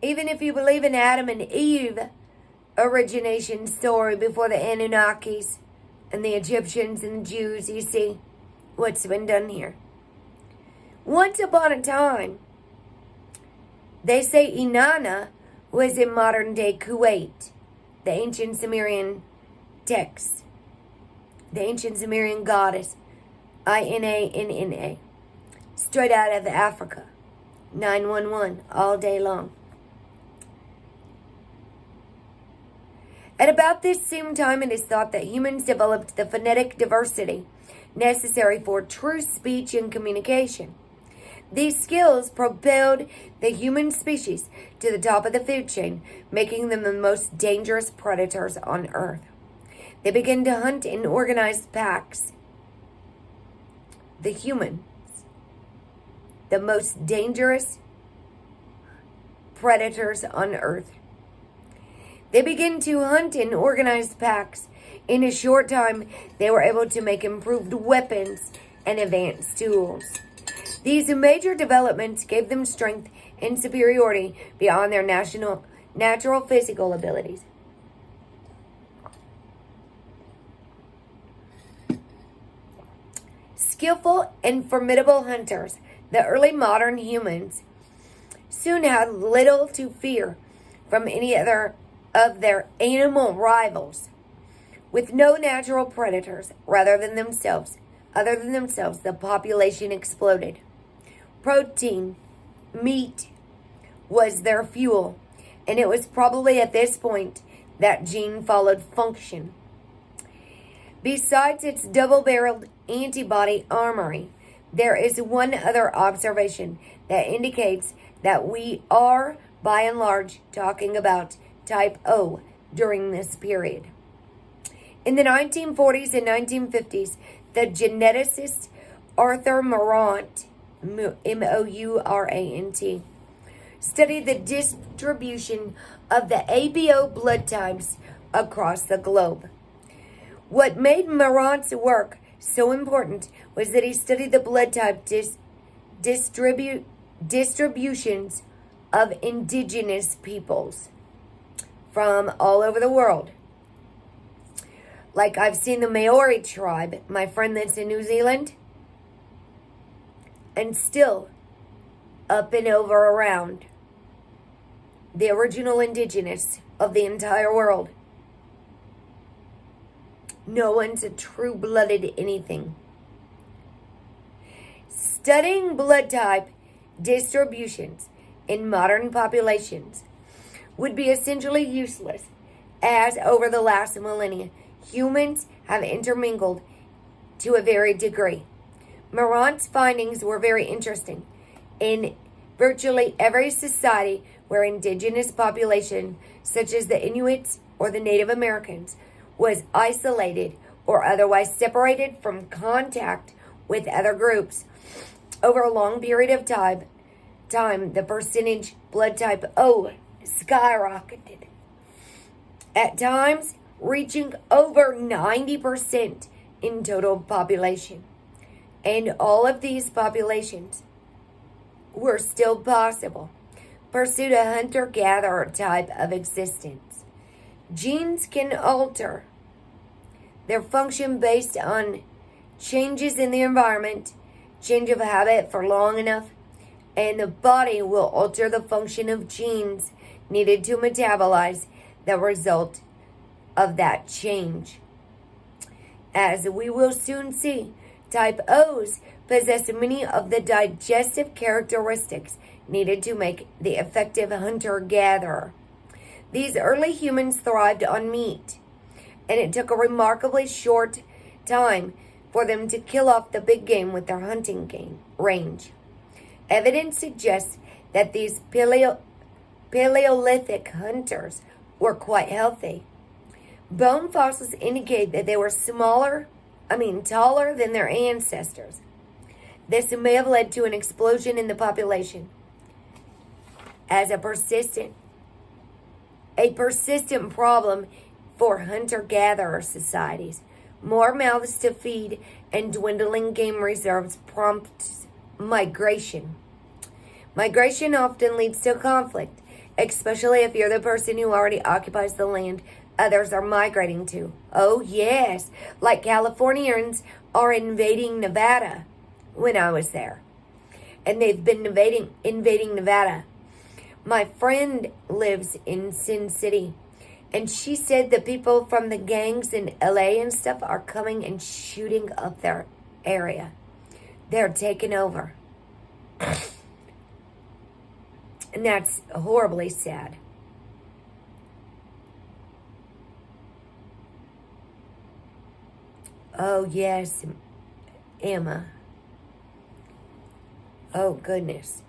even if you believe in Adam and Eve origination story before the Anunnakis and the Egyptians and the Jews, you see what's been done here. Once upon a time, they say Inanna was in modern-day Kuwait, the ancient Sumerian text, the ancient Sumerian goddess, Inanna, straight out of Africa, 911, all day long. At about this same time, it is thought that humans developed the phonetic diversity necessary for true speech and communication. These skills propelled the human species to the top of the food chain, making them the most dangerous predators on Earth. They began to hunt in organized packs. The humans, the most dangerous predators on Earth. They began to hunt in organized packs. In a short time, they were able to make improved weapons and advanced tools. These major developments gave them strength and superiority beyond their natural physical abilities. Skillful and formidable hunters, the early modern humans soon had little to fear from any other of their animal rivals. With no natural predators other than themselves, the population exploded. Protein, meat, was their fuel, and it was probably at this point that gene followed function. Besides its double-barreled antibody armory, there is one other observation that indicates that we are, by and large, talking about type O during this period. In the 1940s and 1950s, the geneticist Arthur Morant, Mourant, studied the distribution of the ABO blood types across the globe. What made Morant's work so important was that he studied the blood type distributions of indigenous peoples from all over the world. Like I've seen the Maori tribe, my friend that's in New Zealand, and still up and over around the original indigenous of the entire world. No one's a true-blooded anything. Studying blood type distributions in modern populations would be essentially useless, as over the last millennia, humans have intermingled to a varied degree. Morant's findings were very interesting. In virtually every society where indigenous population, such as the Inuits or the Native Americans, was isolated or otherwise separated from contact with other groups, over a long period of time, the percentage blood type O skyrocketed, at times reaching over 90% in total population. And all of these populations were still possible, pursued a hunter-gatherer type of existence. Genes can alter their function based on changes in the environment, change of habit for long enough, and the body will alter the function of genes needed to metabolize the result of that change. As we will soon see, type O's possess many of the digestive characteristics needed to make the effective hunter-gatherer. These early humans thrived on meat, and it took a remarkably short time for them to kill off the big game with their hunting range. Evidence suggests that these Paleolithic hunters were quite healthy. Bone fossils indicate that they were taller than their ancestors. This may have led to an explosion in the population as a persistent problem for hunter-gatherer societies. More mouths to feed and dwindling game reserves prompts migration. Migration often leads to conflict, especially if you're the person who already occupies the land others are migrating to. Oh yes, like Californians are invading Nevada when I was there. And they've been invading Nevada. My friend lives in Sin City, and she said the people from the gangs in LA and stuff are coming and shooting up their area. They're taking over. And that's horribly sad. Oh, yes, Emma. Oh, goodness.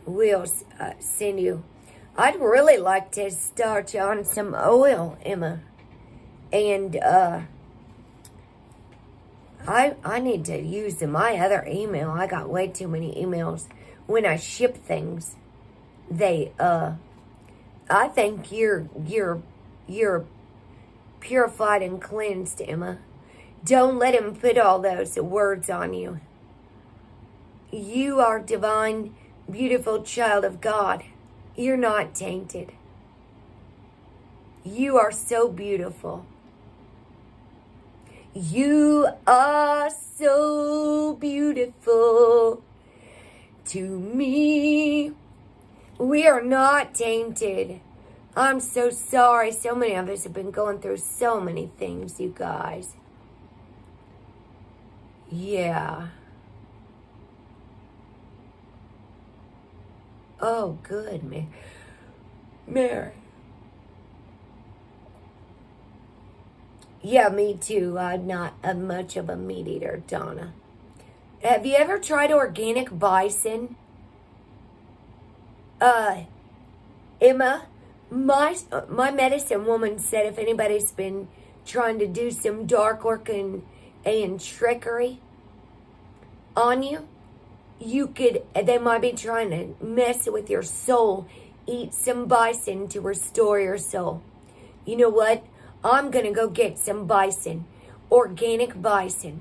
We'll send you. I'd really like to start you on some oil, Emma. And I need to use my other email. I got way too many emails. When I ship things, they I think you're purified and cleansed, Emma. Don't let him put all those words on you. You are divine, beautiful child of God. You're not tainted. You are so beautiful. You are so beautiful to me. We are not tainted. I'm so sorry. So many of us have been going through so many things, you guys. Yeah. Oh, good, Mary. Yeah, me too. I'm not much of a meat eater, Donna. Have you ever tried organic bison? Emma, my medicine woman said if anybody's been trying to do some dark work and trickery on you, they might be trying to mess with your soul. Eat some bison to restore your soul. You know what? I'm going to go get some bison. Organic bison.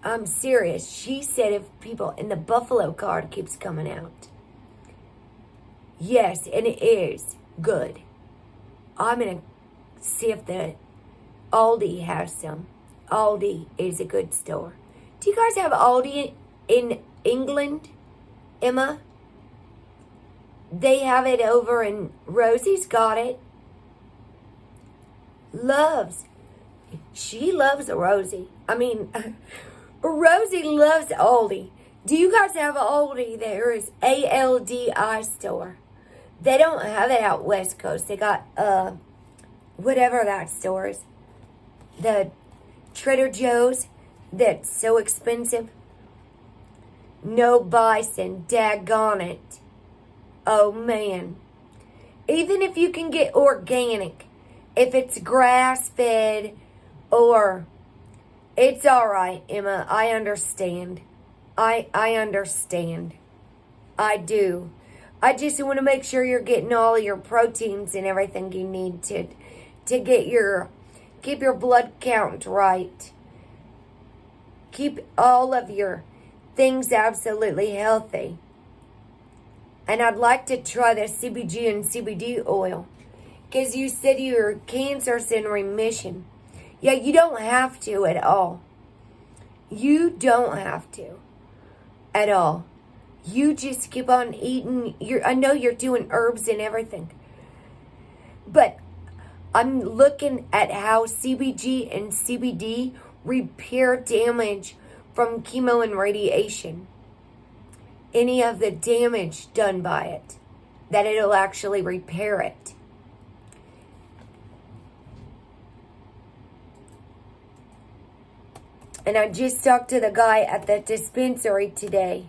I'm serious. She said if people, and the buffalo card keeps coming out. Yes, and it is good. I'm going to see if the Aldi has some. Aldi is a good store. Do you guys have Aldi in England, Emma? They have it over in Rosie's got it. She loves a Rosie. I mean, Rosie loves Aldi. Do you guys have Aldi? There is ALDI store. They don't have it out West Coast. They got, whatever that store is. The Trader Joe's that's so expensive. No bison, daggone it. Oh, man. Even if you can get organic, if it's grass-fed or... It's all right, Emma. I understand. I understand. I do. I just want to make sure you're getting all of your proteins and everything you need to keep your blood count right. Keep all of your things absolutely healthy. And I'd like to try the CBG and CBD oil. Because you said your cancer's in remission. Yeah, you don't have to at all. You don't have to at all. You just keep on eating. I know you're doing herbs and everything. But I'm looking at how CBG and CBD repair damage from chemo and radiation. Any of the damage done by it. That it'll actually repair it. And I just talked to the guy at the dispensary today.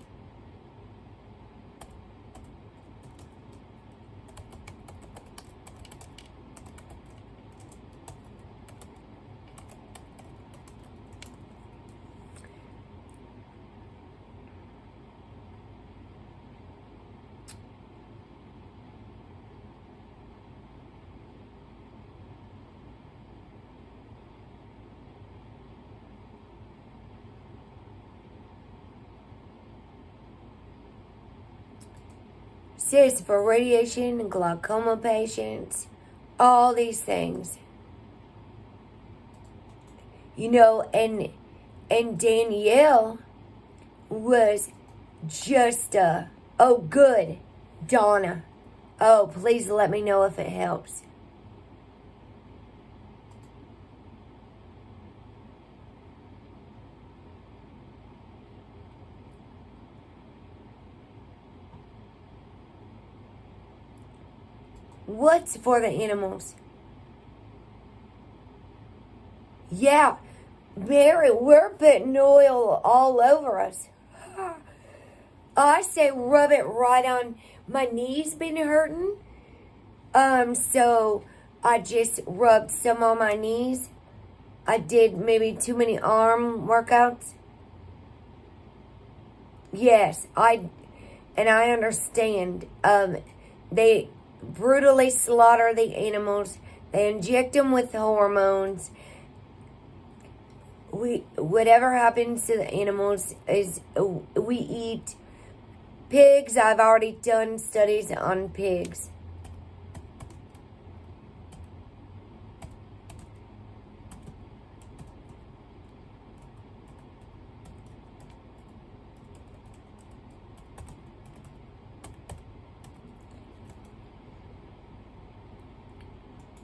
says for radiation and glaucoma patients, all these things. You know, and Danielle was just oh good, Donna. Oh, please let me know if it helps. What's for the animals? Yeah, Mary, we're putting oil all over us. I say rub it right on. My knees been hurting. So I just rubbed some on my knees. I did maybe too many arm workouts. Yes, I understand. They brutally slaughter the animals. They inject them with hormones. Whatever happens to the animals is we eat pigs. I've already done studies on pigs.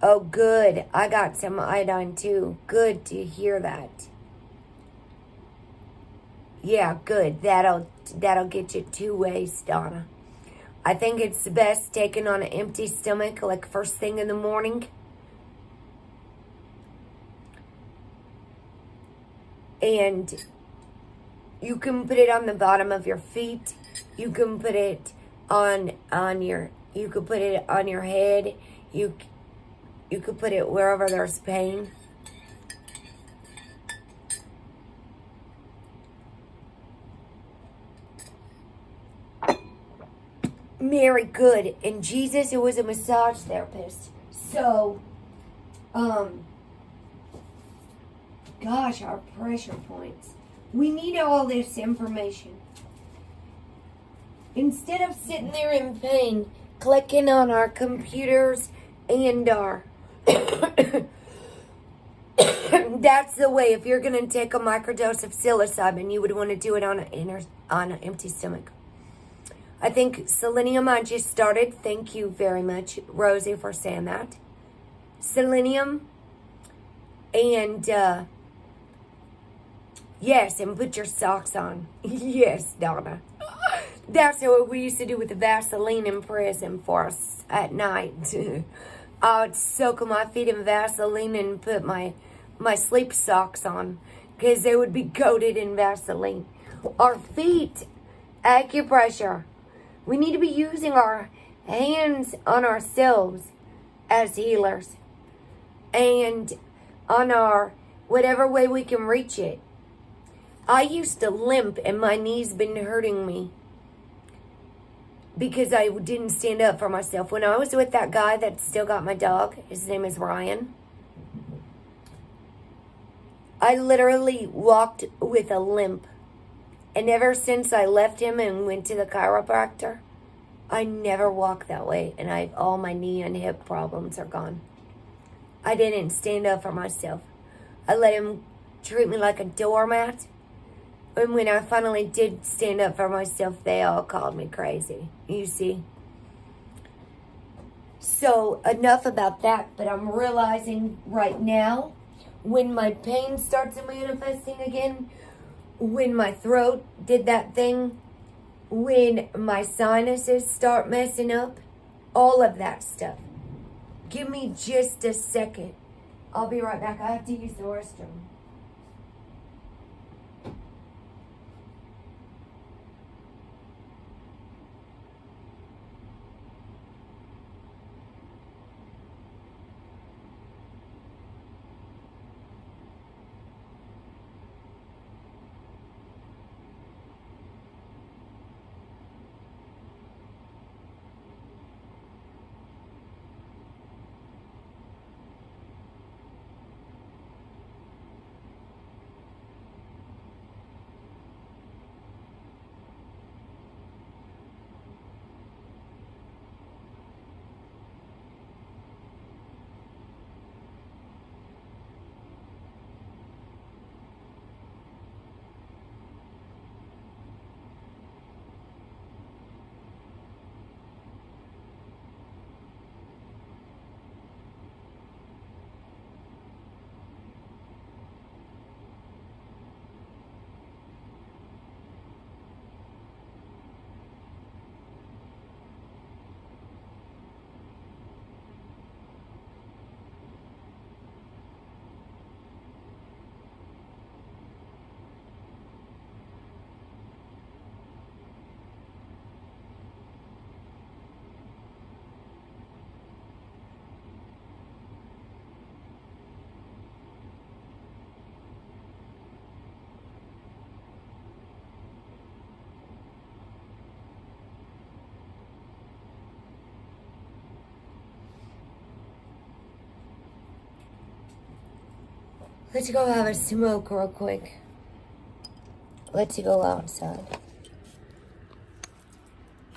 Oh, good. I got some iodine too. Good to hear that. Yeah, good. That'll get you 2 ways, Donna. I think it's best taken on an empty stomach, like first thing in the morning. And you can put it on the bottom of your feet. You can put it on your head. You could put it wherever there's pain. Very good. And Jesus, who was a massage therapist. So, gosh, our pressure points. We need all this information. Instead of sitting there in pain, clicking on our computers and our... That's the way. If you're going to take a microdose of psilocybin, you would want to do it on an empty stomach. I think selenium I just started. Thank you very much, Rosie, for saying that. Selenium. And, yes, and put your socks on. Yes, Donna. That's what we used to do with the Vaseline in prison for us at night. I would soak my feet in Vaseline and put my sleep socks on because they would be coated in Vaseline. Our feet, acupressure. We need to be using our hands on ourselves as healers and on our whatever way we can reach it. I used to limp and my knees been hurting me because I didn't stand up for myself. When I was with that guy that still got my dog, his name is Ryan, I literally walked with a limp. And ever since I left him and went to the chiropractor, I never walk that way. And all my knee and hip problems are gone. I didn't stand up for myself. I let him treat me like a doormat. And when I finally did stand up for myself, they all called me crazy. You see? So, enough about that. But I'm realizing right now, when my pain starts manifesting again, when my throat did that thing, when my sinuses start messing up, all of that stuff. Give me just a second. I'll be right back. I have to use the restroom. Let's go have a smoke real quick. Let's go outside.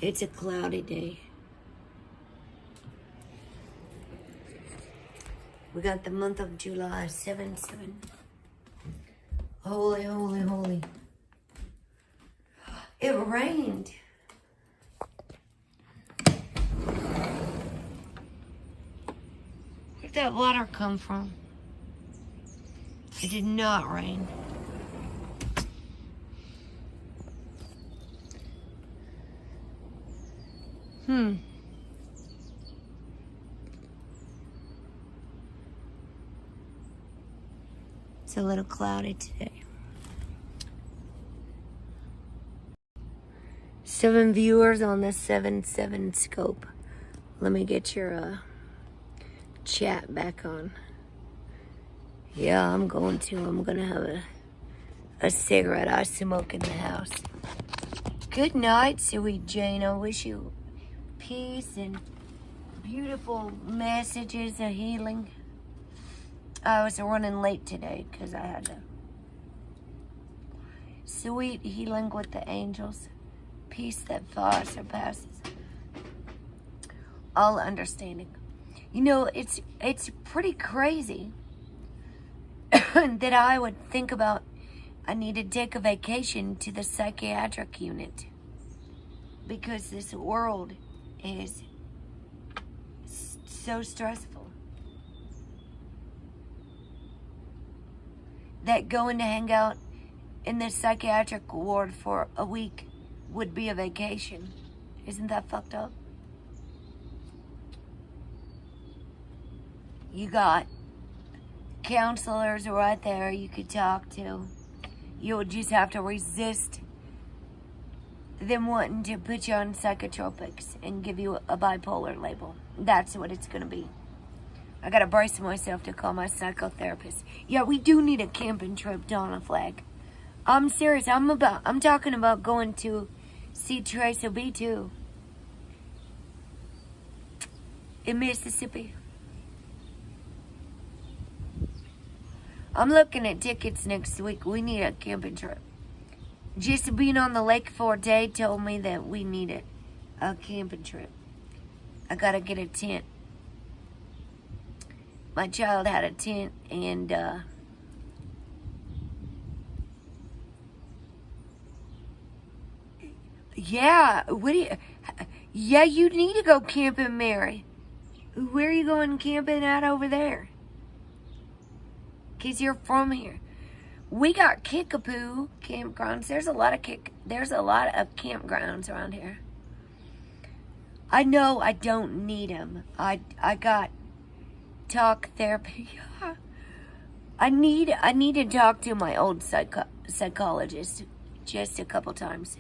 It's a cloudy day. We got the month of July, 7/7. Holy, holy, holy. It rained. Where'd that water come from? It did not rain. It's a little cloudy today. 7 viewers on the 7/7 scope. Let me get your chat back on. Yeah, I'm going to have a cigarette I smoke in the house. Good night, sweet Jane. I wish you peace and beautiful messages of healing. I was running late today because I had to. Sweet healing with the angels. Peace that far surpasses all understanding. You know, it's pretty crazy that I would think about I need to take a vacation to the psychiatric unit because this world is so stressful. That going to hang out in the psychiatric ward for a week would be a vacation. Isn't that fucked up? You got counselors right there you could talk to. You would just have to resist them wanting to put you on psychotropics and give you a bipolar label. That's what it's gonna be. I gotta brace myself to call my psychotherapist. Yeah, we do need a camping trip, Donna Flag. I'm serious. I'm talking about going to see Trace B too. In Mississippi. I'm looking at tickets next week. We need a camping trip. Just being on the lake for a day told me that we needed a camping trip. I gotta get a tent. My child had a tent and yeah, you need to go camping, Mary. Where are you going camping at over there? 'Cause you're from here. We got Kickapoo campgrounds. There's a lot of campgrounds around here. I know I don't need them. I got talk therapy. I need to talk to my old psychologist just a couple times.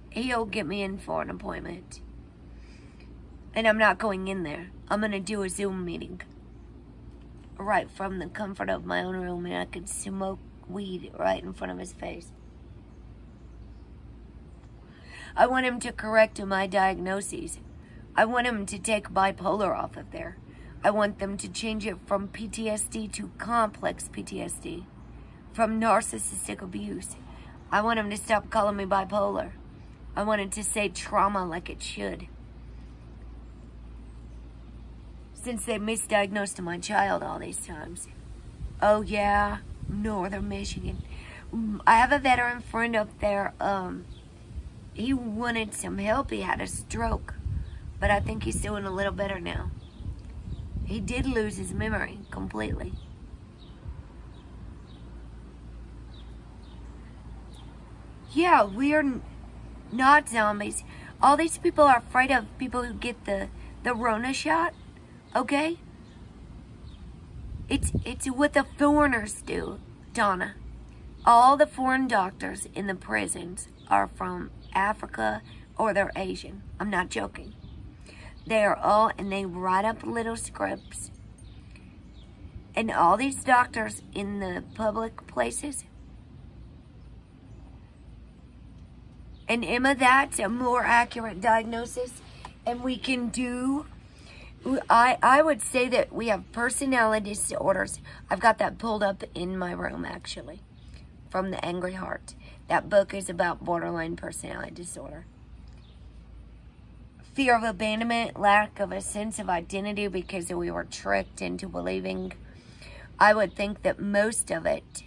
He'll get me in for an appointment. And I'm not going in there. I'm going to do a Zoom meeting. Right from the comfort of my own room, and I could smoke weed right in front of his face. I want him to correct my diagnoses. I want him to take bipolar off of there. I want them to change it from PTSD to complex PTSD, from narcissistic abuse. I want him to stop calling me bipolar. I want him to say trauma like it should. Since they misdiagnosed my child all these times. Oh yeah, Northern Michigan. I have a veteran friend up there. He wanted some help. He had a stroke, but I think he's doing a little better now. He did lose his memory completely. Yeah, we are not zombies. All these people are afraid of people who get the Rona shot. Okay? It's what the foreigners do, Donna. All the foreign doctors in the prisons are from Africa or they're Asian. I'm not joking. They are all, and they write up little scripts. And all these doctors in the public places. And Emma, that's a more accurate diagnosis. And we can do I would say that we have personality disorders. I've got that pulled up in my room, actually, from The Angry Heart. That book is about borderline personality disorder. Fear of abandonment, lack of a sense of identity because we were tricked into believing. I would think that most of it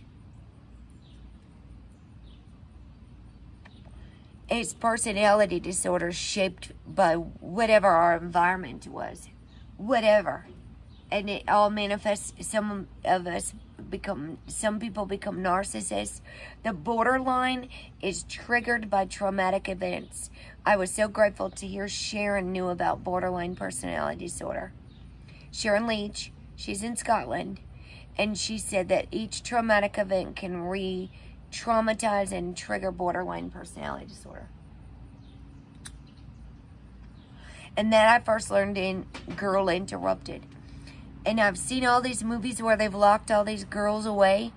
is personality disorders shaped by whatever our environment was. Whatever. And it all manifests. Some people become narcissists. The borderline is triggered by traumatic events. I was so grateful to hear Sharon knew about borderline personality disorder. Sharon Leach, she's in Scotland, and she said that each traumatic event can re-traumatize and trigger borderline personality disorder. And that I first learned in Girl Interrupted. And I've seen all these movies where they've locked all these girls away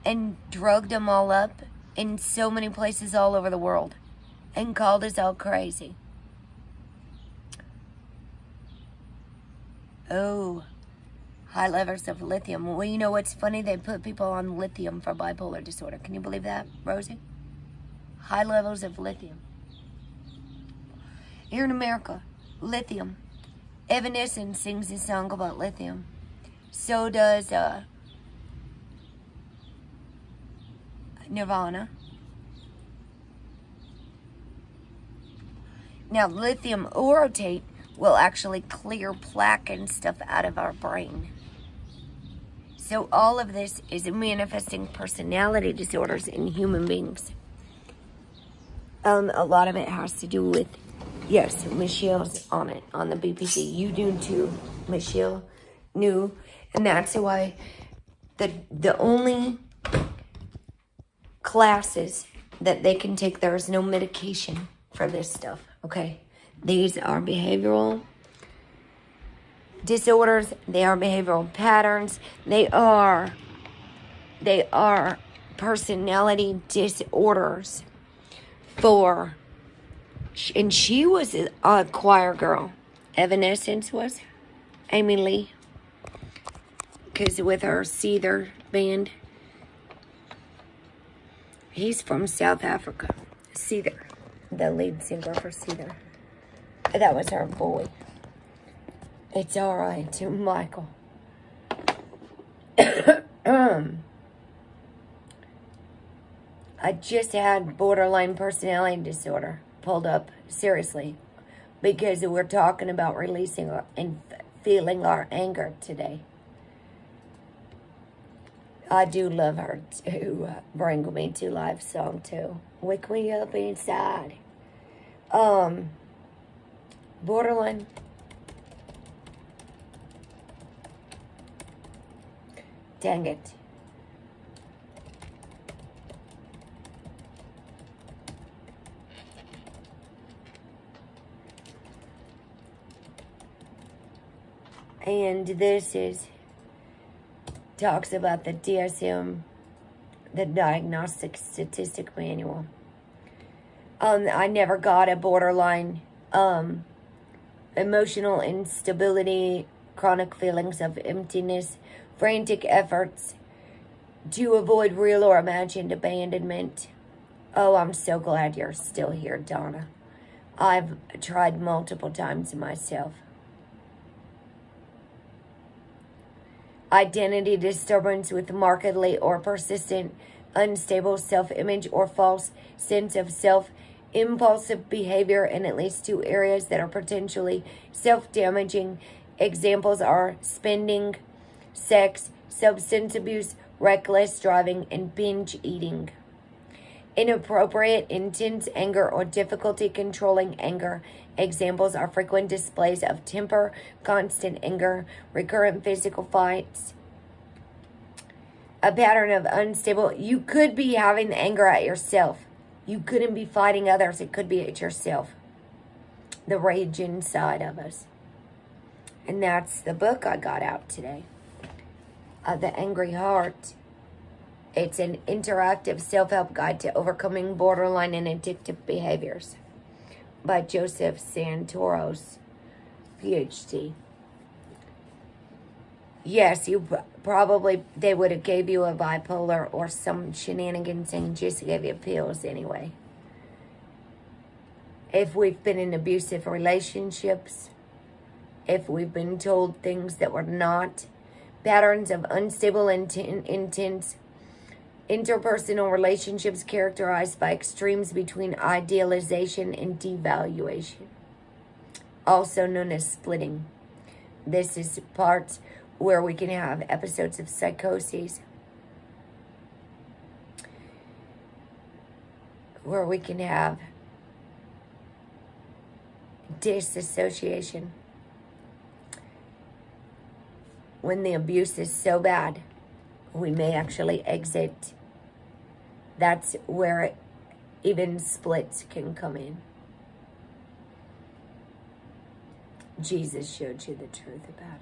and drugged them all up in so many places all over the world and called us all crazy. Oh, high levels of lithium. Well, you know what's funny? They put people on lithium for bipolar disorder. Can you believe that, Rosie? High levels of lithium. Here in America, lithium. Evanescence sings a song about lithium. So does Nirvana. Now, lithium orotate will actually clear plaque and stuff out of our brain. So all of this is manifesting personality disorders in human beings. A lot of it has to do with, yes, Michelle's on it, on the BPC. You do too, Michelle knew. And that's why the only classes that they can take, there is no medication for this stuff, okay? These are behavioral disorders. They are behavioral patterns. They are personality disorders for, and she was a choir girl. Evanescence was Amy Lee, because with her Seether band, he's from South Africa. Seether, the lead singer for Seether. That was her boy. It's all right, to Michael. I just had borderline personality disorder pulled up, seriously, because we're talking about releasing and feeling our anger today. I do love her to Bring Me to Life song too. Wake me up inside. Borderline. Dang it. And this talks about the DSM, the Diagnostic Statistic Manual. I never got a borderline. Emotional instability, chronic feelings of emptiness, frantic efforts to avoid real or imagined abandonment. Oh, I'm so glad you're still here, Donna. I've tried multiple times myself. Identity disturbance with markedly or persistent unstable self-image or false sense of self, impulsive behavior in at least 2 areas that are potentially self-damaging. Examples are spending, sex, substance abuse, reckless driving, and binge eating. Inappropriate, intense anger or difficulty controlling anger. Examples are frequent displays of temper, constant anger, recurrent physical fights. A pattern of unstable. You could be having anger at yourself. You couldn't be fighting others. It could be at yourself. The rage inside of us. And that's the book I got out today. The Angry Heart. It's an interactive self-help guide to overcoming borderline and addictive behaviors by Joseph Santoros, PhD. yes, probably, they would have gave you a bipolar or some shenanigans and just gave you pills anyway. If we've been in abusive relationships, if we've been told things that were not, patterns of unstable, intense, interpersonal relationships characterized by extremes between idealization and devaluation, also known as splitting. This is parts where we can have episodes of psychosis, where we can have disassociation. When the abuse is so bad, we may actually exit. That's where even splits can come in. Jesus showed you the truth about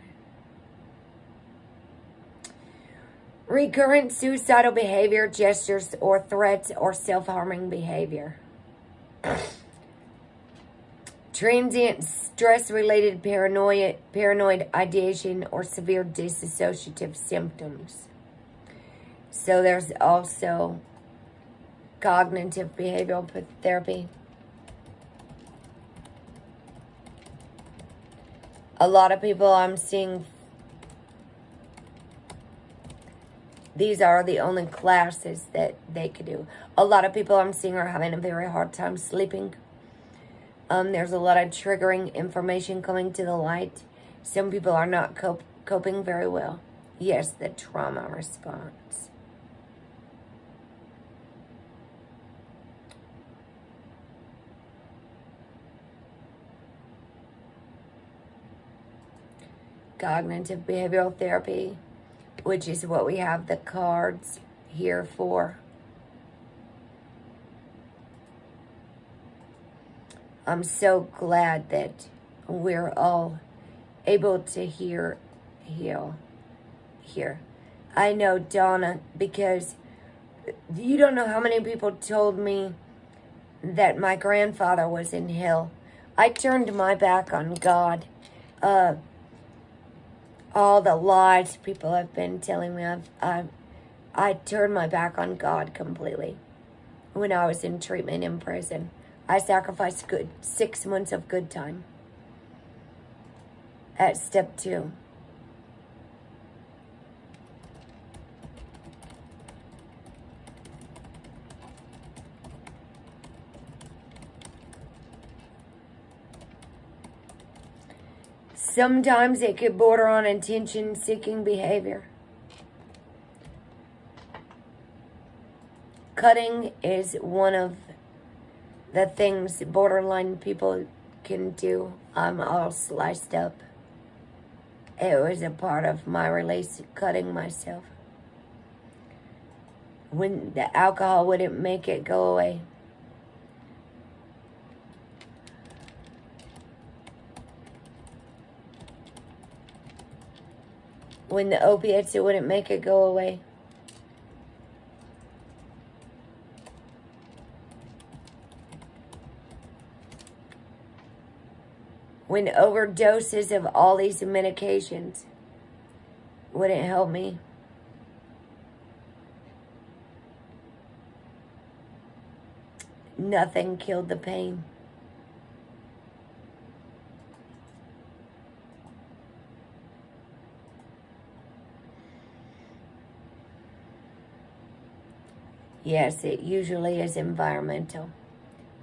it. Recurrent suicidal behavior, gestures, or threats, or self-harming behavior. Transient stress-related paranoid ideation, or severe dissociative symptoms. So there's also cognitive behavioral therapy. A lot of people I'm seeing, these are the only classes that they could do. A lot of people I'm seeing are having a very hard time sleeping. There's a lot of triggering information coming to the light. Some people are not coping very well. Yes, the trauma response. Cognitive behavioral therapy, which is what we have the cards here for. I'm so glad that we're all able to heal here. I know, Donna, because you don't know how many people told me that my grandfather was in hell. I turned my back on God. All the lies people have been telling me, I turned my back on God completely when I was in treatment in prison. I sacrificed 6 months of good time at step 2. Sometimes it could border on attention-seeking behavior. Cutting is one of the things borderline people can do. I'm all sliced up. It was a part of my release, cutting myself. When the alcohol wouldn't make it go away. When the opiates, it wouldn't make it go away. When overdoses of all these medications wouldn't help me. Nothing killed the pain. Yes, it usually is environmental.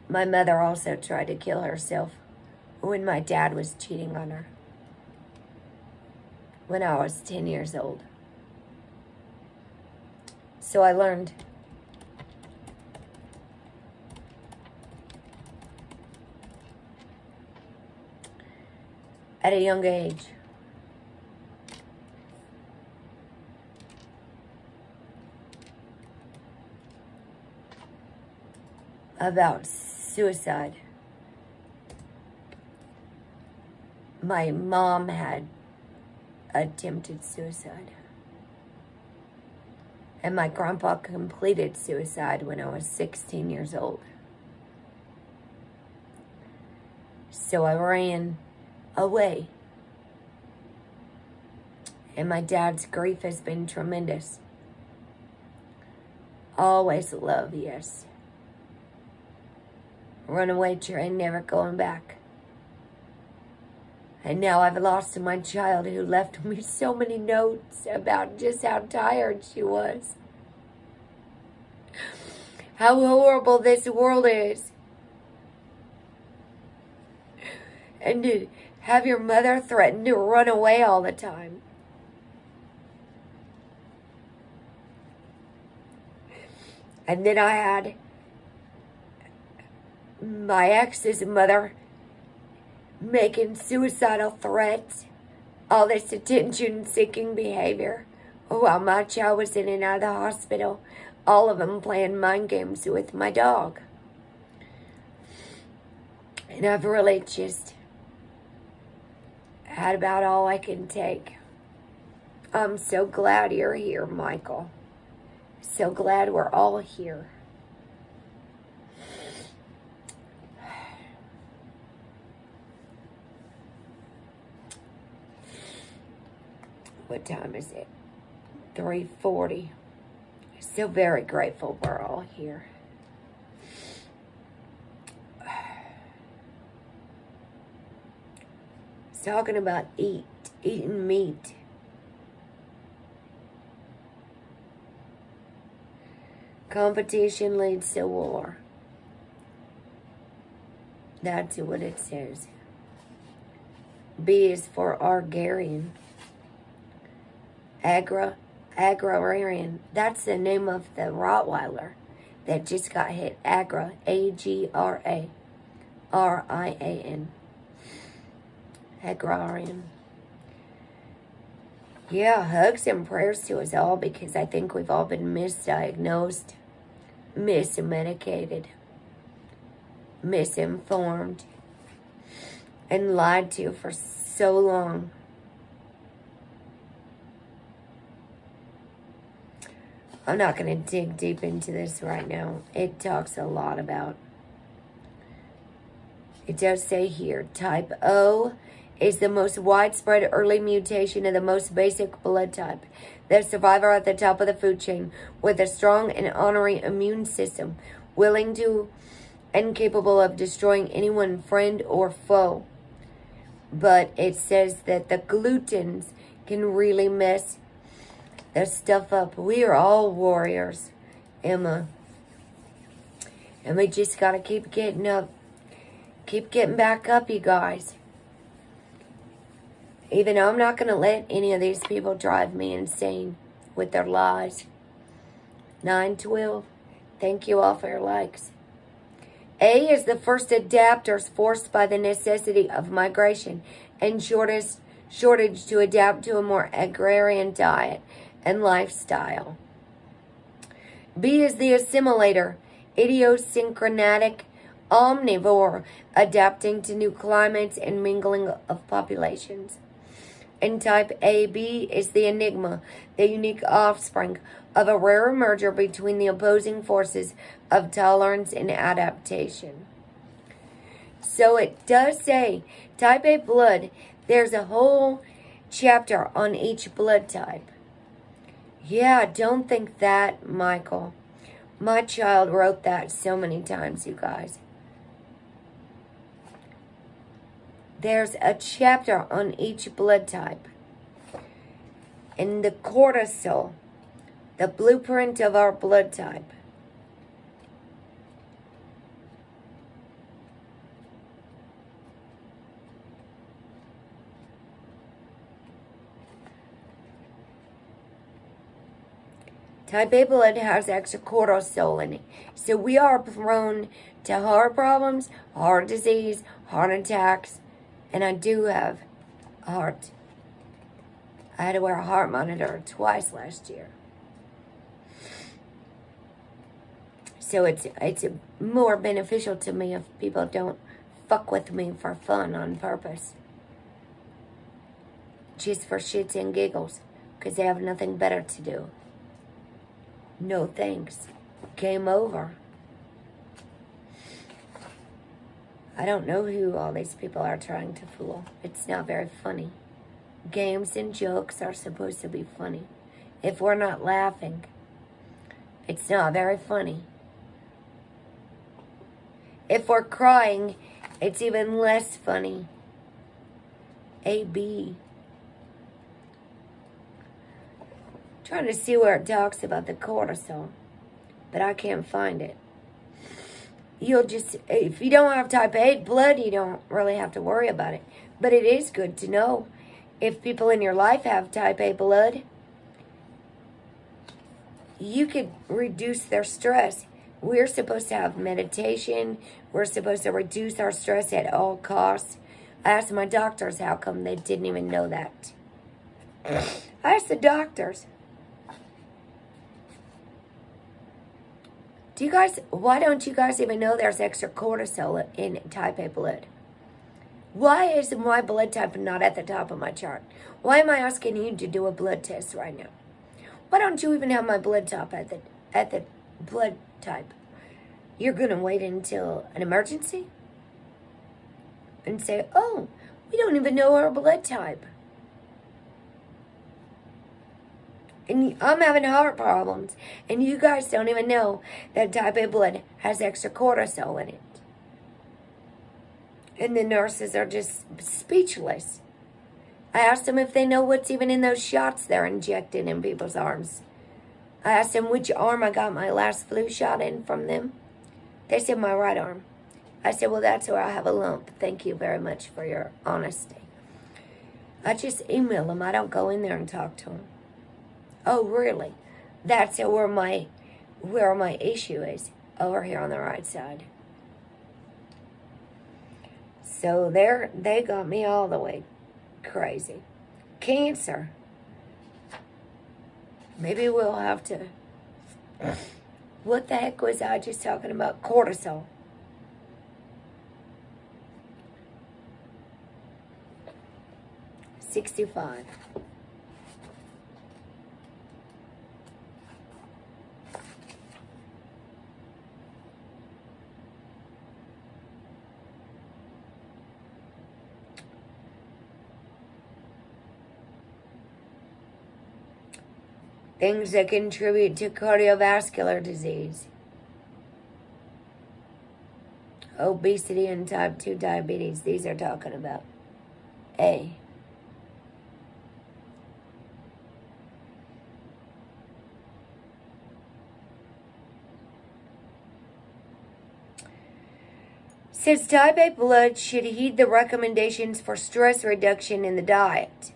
My mother also tried to kill herself when my dad was cheating on her. When I was 10 years old. So I learned. At a young age. About suicide. My mom had attempted suicide. And my grandpa completed suicide when I was 16 years old. So I ran away. And my dad's grief has been tremendous. Always love, yes. Runaway train, never going back. And now I've lost my child who left me so many notes about just how tired she was. How horrible this world is. And to have your mother threaten to run away all the time. And then I had my ex's mother making suicidal threats, all this attention-seeking behavior, while my child was in and out of the hospital, all of them playing mind games with my dog. And I've really just had about all I can take. I'm so glad you're here, Michael. So glad we're all here. What time is it? 3:40. So very grateful we're all here. Talking about eating meat. Competition leads to war. That's what it says. B is for Agrarian. Agrarian. That's the name of the Rottweiler that just got hit. Agra. A-G-R-A. R-I-A-N. Agrarian. Yeah, hugs and prayers to us all, because I think we've all been misdiagnosed, mismedicated, misinformed, and lied to for so long. I'm not going to dig deep into this right now. It talks a lot about. It does say here, type O is the most widespread early mutation of the most basic blood type. The survivor at the top of the food chain with a strong and honorary immune system, willing to and capable of destroying anyone, friend or foe. But it says that the glutens can really mess the stuff up. We are all warriors, Emma. And we just got to keep getting up. Keep getting back up, you guys. Even though I'm not going to let any of these people drive me insane with their lies. 912. Thank you all for your likes. A is the first adapters forced by the necessity of migration and shortage to adapt to a more agrarian diet and lifestyle. B is the assimilator, idiosyncratic omnivore, adapting to new climates and mingling of populations. And type AB is the enigma, the unique offspring of a rare merger between the opposing forces of tolerance and adaptation. So it does say, type A blood, there's a whole chapter on each blood type. Yeah, don't think that, Michael. My child wrote that so many times, you guys. There's a chapter on each blood type. And the cortisol, the blueprint of our blood type. Type A blood has extra cortisol in it. So we are prone to heart problems, heart disease, heart attacks. And I do have a heart. I had to wear a heart monitor twice last year. So it's more beneficial to me if people don't fuck with me for fun on purpose. Just for shits and giggles. Because they have nothing better to do. No thanks. Game over. I don't know who all these people are trying to fool. It's not very funny. games and jokes are supposed to be funny. If we're not laughing, it's not very funny. If we're crying, it's even less funny. AB. Trying to see where it talks about the cortisol, but I can't find it. If you don't have type A blood, you don't really have to worry about it. But it is good to know if people in your life have type A blood, you could reduce their stress. We're supposed to have meditation. We're supposed to reduce our stress at all costs. I asked my doctors how come they didn't even know that. I asked the doctors. Why don't you guys even know there's extra cortisol in type A blood? Why is my blood type not at the top of my chart? Why am I asking you to do a blood test right now? Why don't you even have my blood type at the blood type? You're gonna wait until an emergency and say, oh, we don't even know our blood type. And I'm having heart problems, and you guys don't even know that type A blood has extra cortisol in it. And the nurses are just speechless. I asked them if they know what's even in those shots they're injecting in people's arms. I asked them which arm I got my last flu shot in from them. They said my right arm. I said, well, that's where I have a lump. Thank you very much for your honesty. I just email them. I don't go in there and talk to them. Oh, really? That's where my issue is, over here on the right side. So they got me all the way crazy. Cancer. Maybe we'll have to... What the heck was I just talking about? Cortisol. $65. Things that contribute to cardiovascular disease. Obesity and type 2 diabetes. These are talking about A. Says type A blood should heed the recommendations for stress reduction in the diet.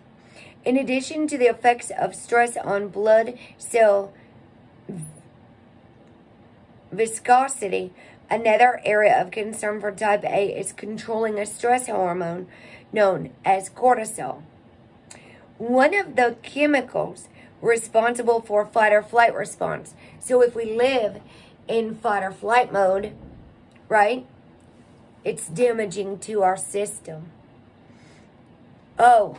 In addition to the effects of stress on blood cell viscosity, another area of concern for type A is controlling a stress hormone known as cortisol. One of the chemicals responsible for fight or flight response. So if we live in fight or flight mode, right, it's damaging to our system. Oh,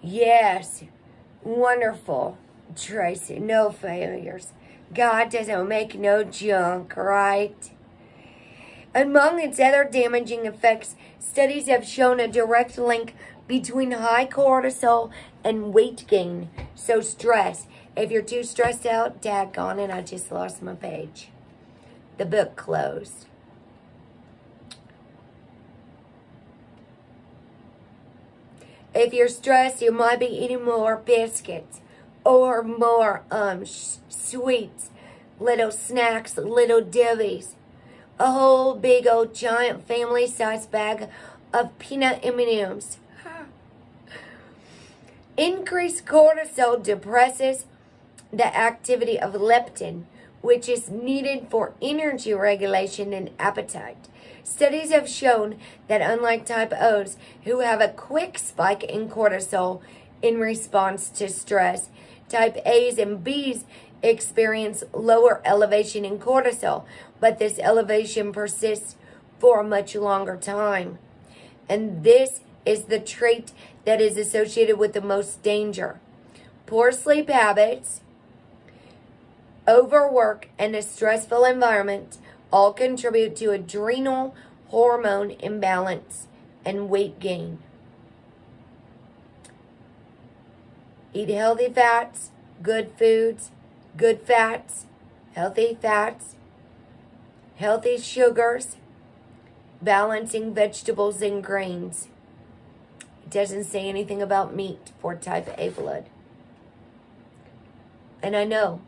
yes, wonderful, Tracy. No failures. God doesn't make no junk, right? Among its other damaging effects, studies have shown a direct link between high cortisol and weight gain. So stress. If you're too stressed out, daggone it, I just lost my page. The book closed. If you're stressed, you might be eating more biscuits or more sweets, little snacks, little divvies. A whole big old giant family-sized bag of peanut M&Ms. Increased cortisol depresses the activity of leptin, which is needed for energy regulation and appetite. Studies have shown that unlike type O's, who have a quick spike in cortisol in response to stress, type A's and B's experience lower elevation in cortisol, but this elevation persists for a much longer time. And this is the trait that is associated with the most danger. Poor sleep habits, overwork, and a stressful environment all contribute to adrenal hormone imbalance and weight gain. Eat healthy fats, good foods, good fats, healthy sugars, balancing vegetables and grains. It doesn't say anything about meat for type A blood. And I know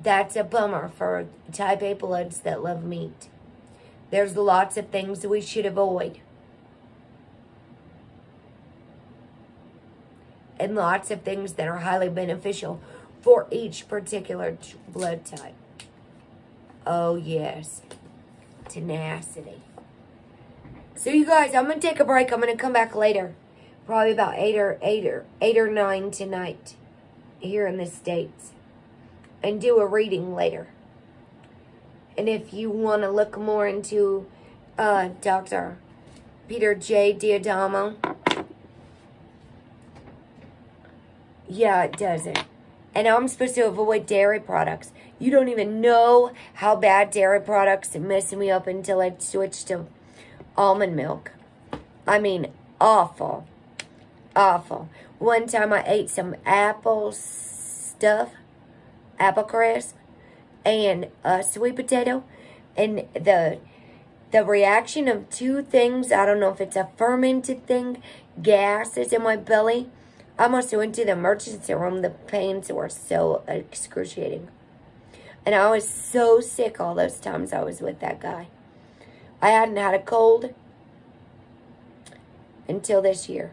that's a bummer for type A bloods that love meat. There's lots of things that we should avoid. And lots of things that are highly beneficial for each particular blood type. Oh, yes. Tenacity. So, you guys, I'm going to take a break. I'm going to come back later. Probably about 8 or 9 tonight here in the States. And do a reading later. And if you want to look more into Dr. Peter J. Diadamo, yeah, it doesn't. And I'm supposed to avoid dairy products. You don't even know how bad dairy products are messing me up until I switched to almond milk. I mean, awful. Awful. One time I ate some apple crisp, and sweet potato, and the reaction of two things, I don't know if it's a fermented thing, gas is in my belly. I must have went to the emergency room. The pains were so excruciating. And I was so sick all those times I was with that guy. I hadn't had a cold until this year.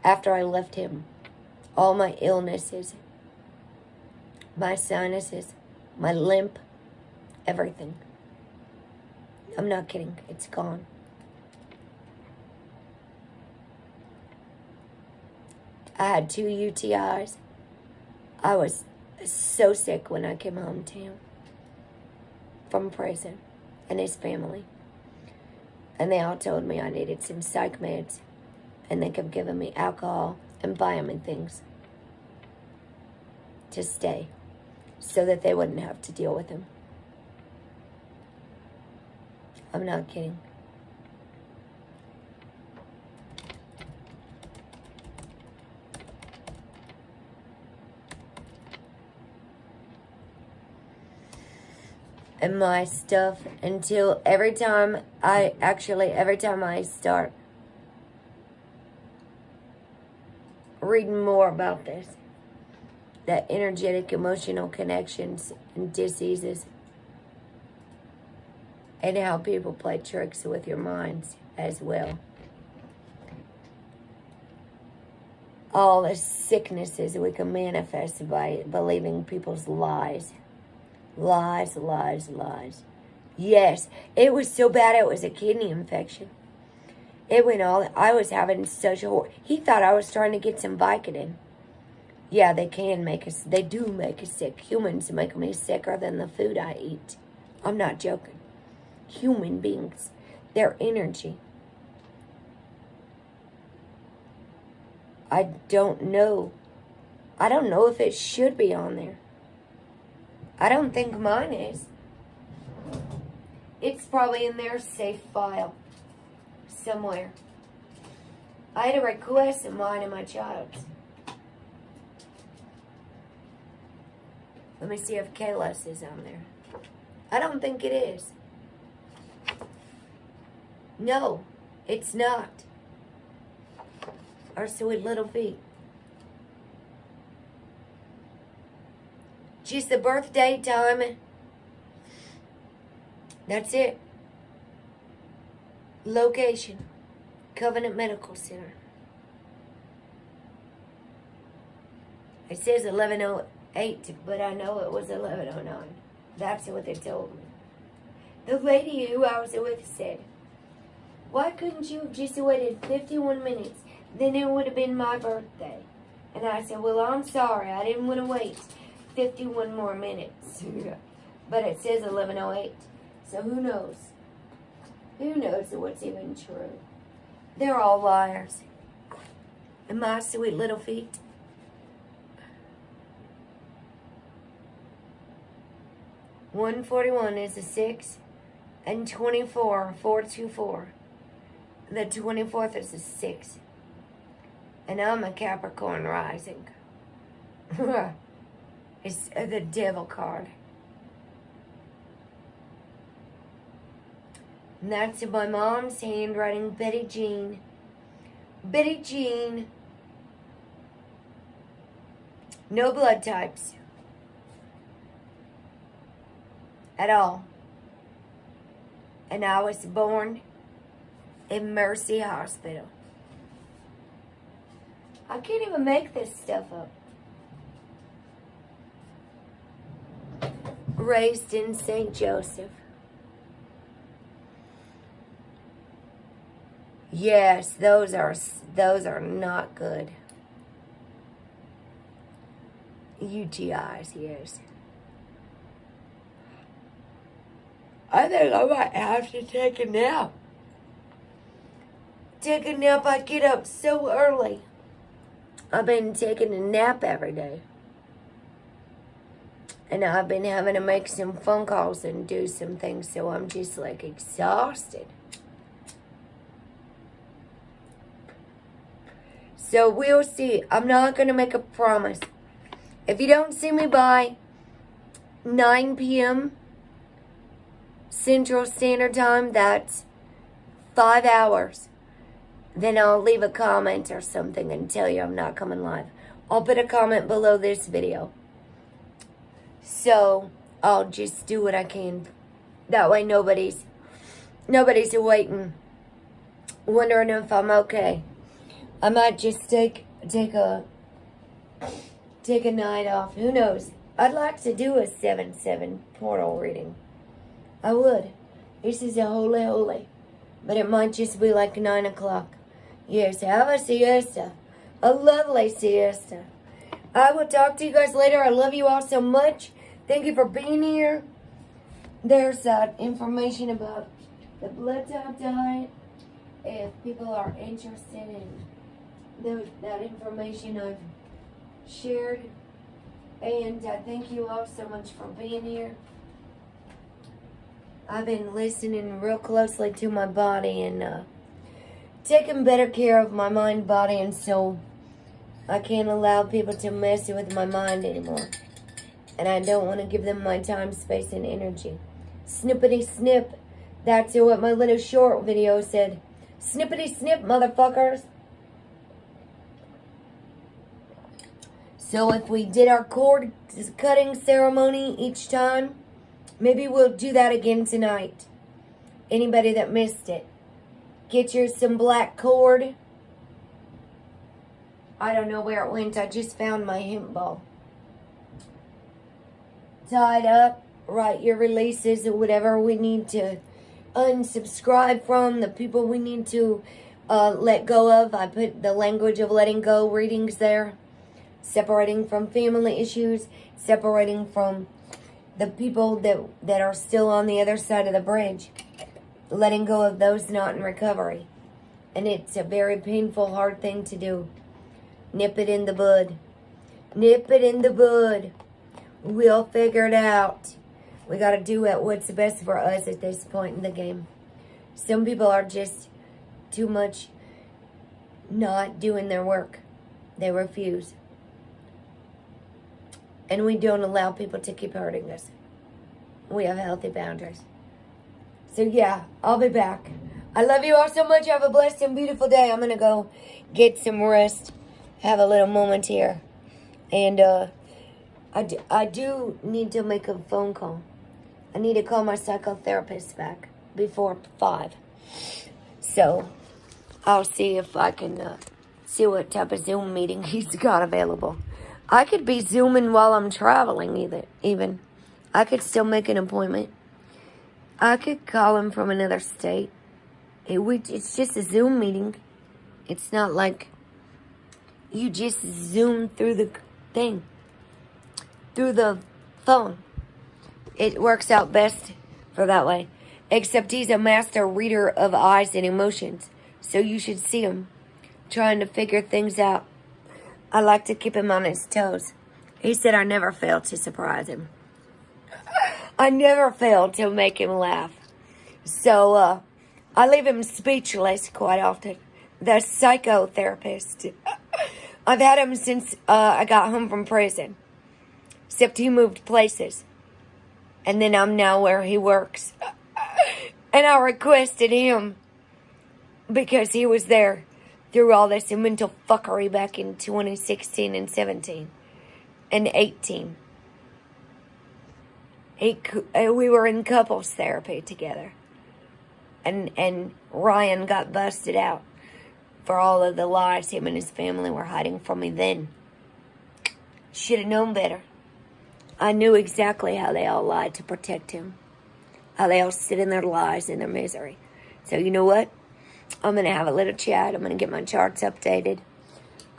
After I left him. All my illnesses, my sinuses, my limp, everything. I'm not kidding. It's gone. I had 2 UTIs. I was so sick when I came home to him from prison and his family. And they all told me I needed some psych meds. And they kept giving me alcohol and vitamin things to stay so that they wouldn't have to deal with him. I'm not kidding. And my stuff until every time I start reading more about this, that energetic emotional connections and diseases, and how people play tricks with your minds as well. All the sicknesses we can manifest by believing people's lies. Lies, lies, lies. Yes, it was so bad it was a kidney infection. It went all, I was having such a, he thought I was trying to get some Vicodin. Yeah, they do make us sick. Humans make me sicker than the food I eat. I'm not joking. Human beings, their energy. I don't know if it should be on there. I don't think mine is. It's probably in their safe file somewhere. I had a request of mine and my child's. Let me see if Kaylah's is on there. I don't think it is. No, it's not. Our sweet little feet. Just the birthday time. That's it. Location. Covenant Medical Center. It says 11:08, but I know it was 11:09. That's what they told me. The lady who I was with said, "Why couldn't you have just waited 51 minutes? Then it would have been my birthday." And I said, "Well, I'm sorry. I didn't want to wait 51 more minutes." But it says 11:08. So who knows? Who knows what's even true? They're all liars. And my sweet little feet. $141 is a 6, and 24, 424. The 24th is a 6. And I'm a Capricorn rising. It's the devil card. And that's in my mom's handwriting, Betty Jean. Betty Jean. No blood types. At all. And I was born in Mercy Hospital. I can't even make this stuff up. Raised in St. Joseph. Yes, those are not good. UTIs, yes. I think I might have to take a nap. Take a nap, I get up so early. I've been taking a nap every day. And I've been having to make some phone calls and do some things, so I'm just like exhausted. So we'll see. I'm not going to make a promise. If you don't see me by 9 p.m. Central Standard Time, that's 5 hours. Then I'll leave a comment or something and tell you I'm not coming live. I'll put a comment below this video. So I'll just do what I can. That way nobody's waiting, wondering if I'm okay. I might just take a night off. Who knows? I'd like to do a 7/7 portal reading. I would. This is a holy. But it might just be like 9 o'clock. Yes, have a siesta. A lovely siesta. I will talk to you guys later. I love you all so much. Thank you for being here. There's information about the blood type diet. If people are interested in that information I've shared. And thank you all so much for being here. I've been listening real closely to my body and taking better care of my mind, body, and soul. I can't allow people to mess with my mind anymore. And I don't want to give them my time, space, and energy. Snippity snip. That's what my little short video said. Snippity snip, motherfuckers. So if we did our cord cutting ceremony each time, maybe we'll do that again tonight. Anybody that missed it, get you some black cord. I don't know where it went. I just found my hemp ball. Tied up, write your releases or whatever we need to unsubscribe from, the people we need to let go of. I put the language of letting go readings there. Separating from family issues, separating from the people that are still on the other side of the bridge. Letting go of those not in recovery. And it's a very painful, hard thing to do. Nip it in the bud. Nip it in the bud. We'll figure it out. We got to do what's best for us at this point in the game. Some people are just too much not doing their work. They refuse. And we don't allow people to keep hurting us. We have healthy boundaries. So yeah, I'll be back. I love you all so much. Have a blessed and beautiful day. I'm going to go get some rest. Have a little moment here. And I do need to make a phone call. I need to call my psychotherapist back before 5. So I'll see if I can see what type of Zoom meeting he's got available. I could be Zooming while I'm traveling even. I could still make an appointment. I could call him from another state. It's just a Zoom meeting. It's not like you just Zoom through the thing. Through the phone. It works out best for that way. Except he's a master reader of eyes and emotions. So you should see him trying to figure things out. I like to keep him on his toes. He said I never fail to surprise him. I never fail to make him laugh. So, I leave him speechless quite often. The psychotherapist. I've had him since I got home from prison. Except he moved places. And then I'm now where he works. And I requested him because he was there through all this mental fuckery back in 2016 and 17 and 18. We were in couples therapy together. And Ryan got busted out for all of the lies him and his family were hiding from me then. Should have known better. I knew exactly how they all lied to protect him. How they all sit in their lies and their misery. So you know what? I'm going to have a little chat. I'm going to get my charts updated.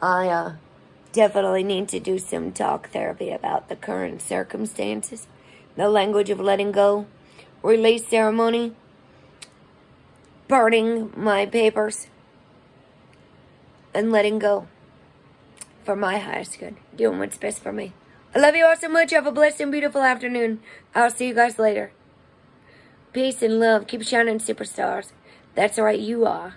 I definitely need to do some talk therapy about the current circumstances. The language of letting go. Release ceremony. Burning my papers. And letting go. For my highest good. Doing what's best for me. I love you all so much. Have a blessed and beautiful afternoon. I'll see you guys later. Peace and love. Keep shining, superstars. That's right, you are.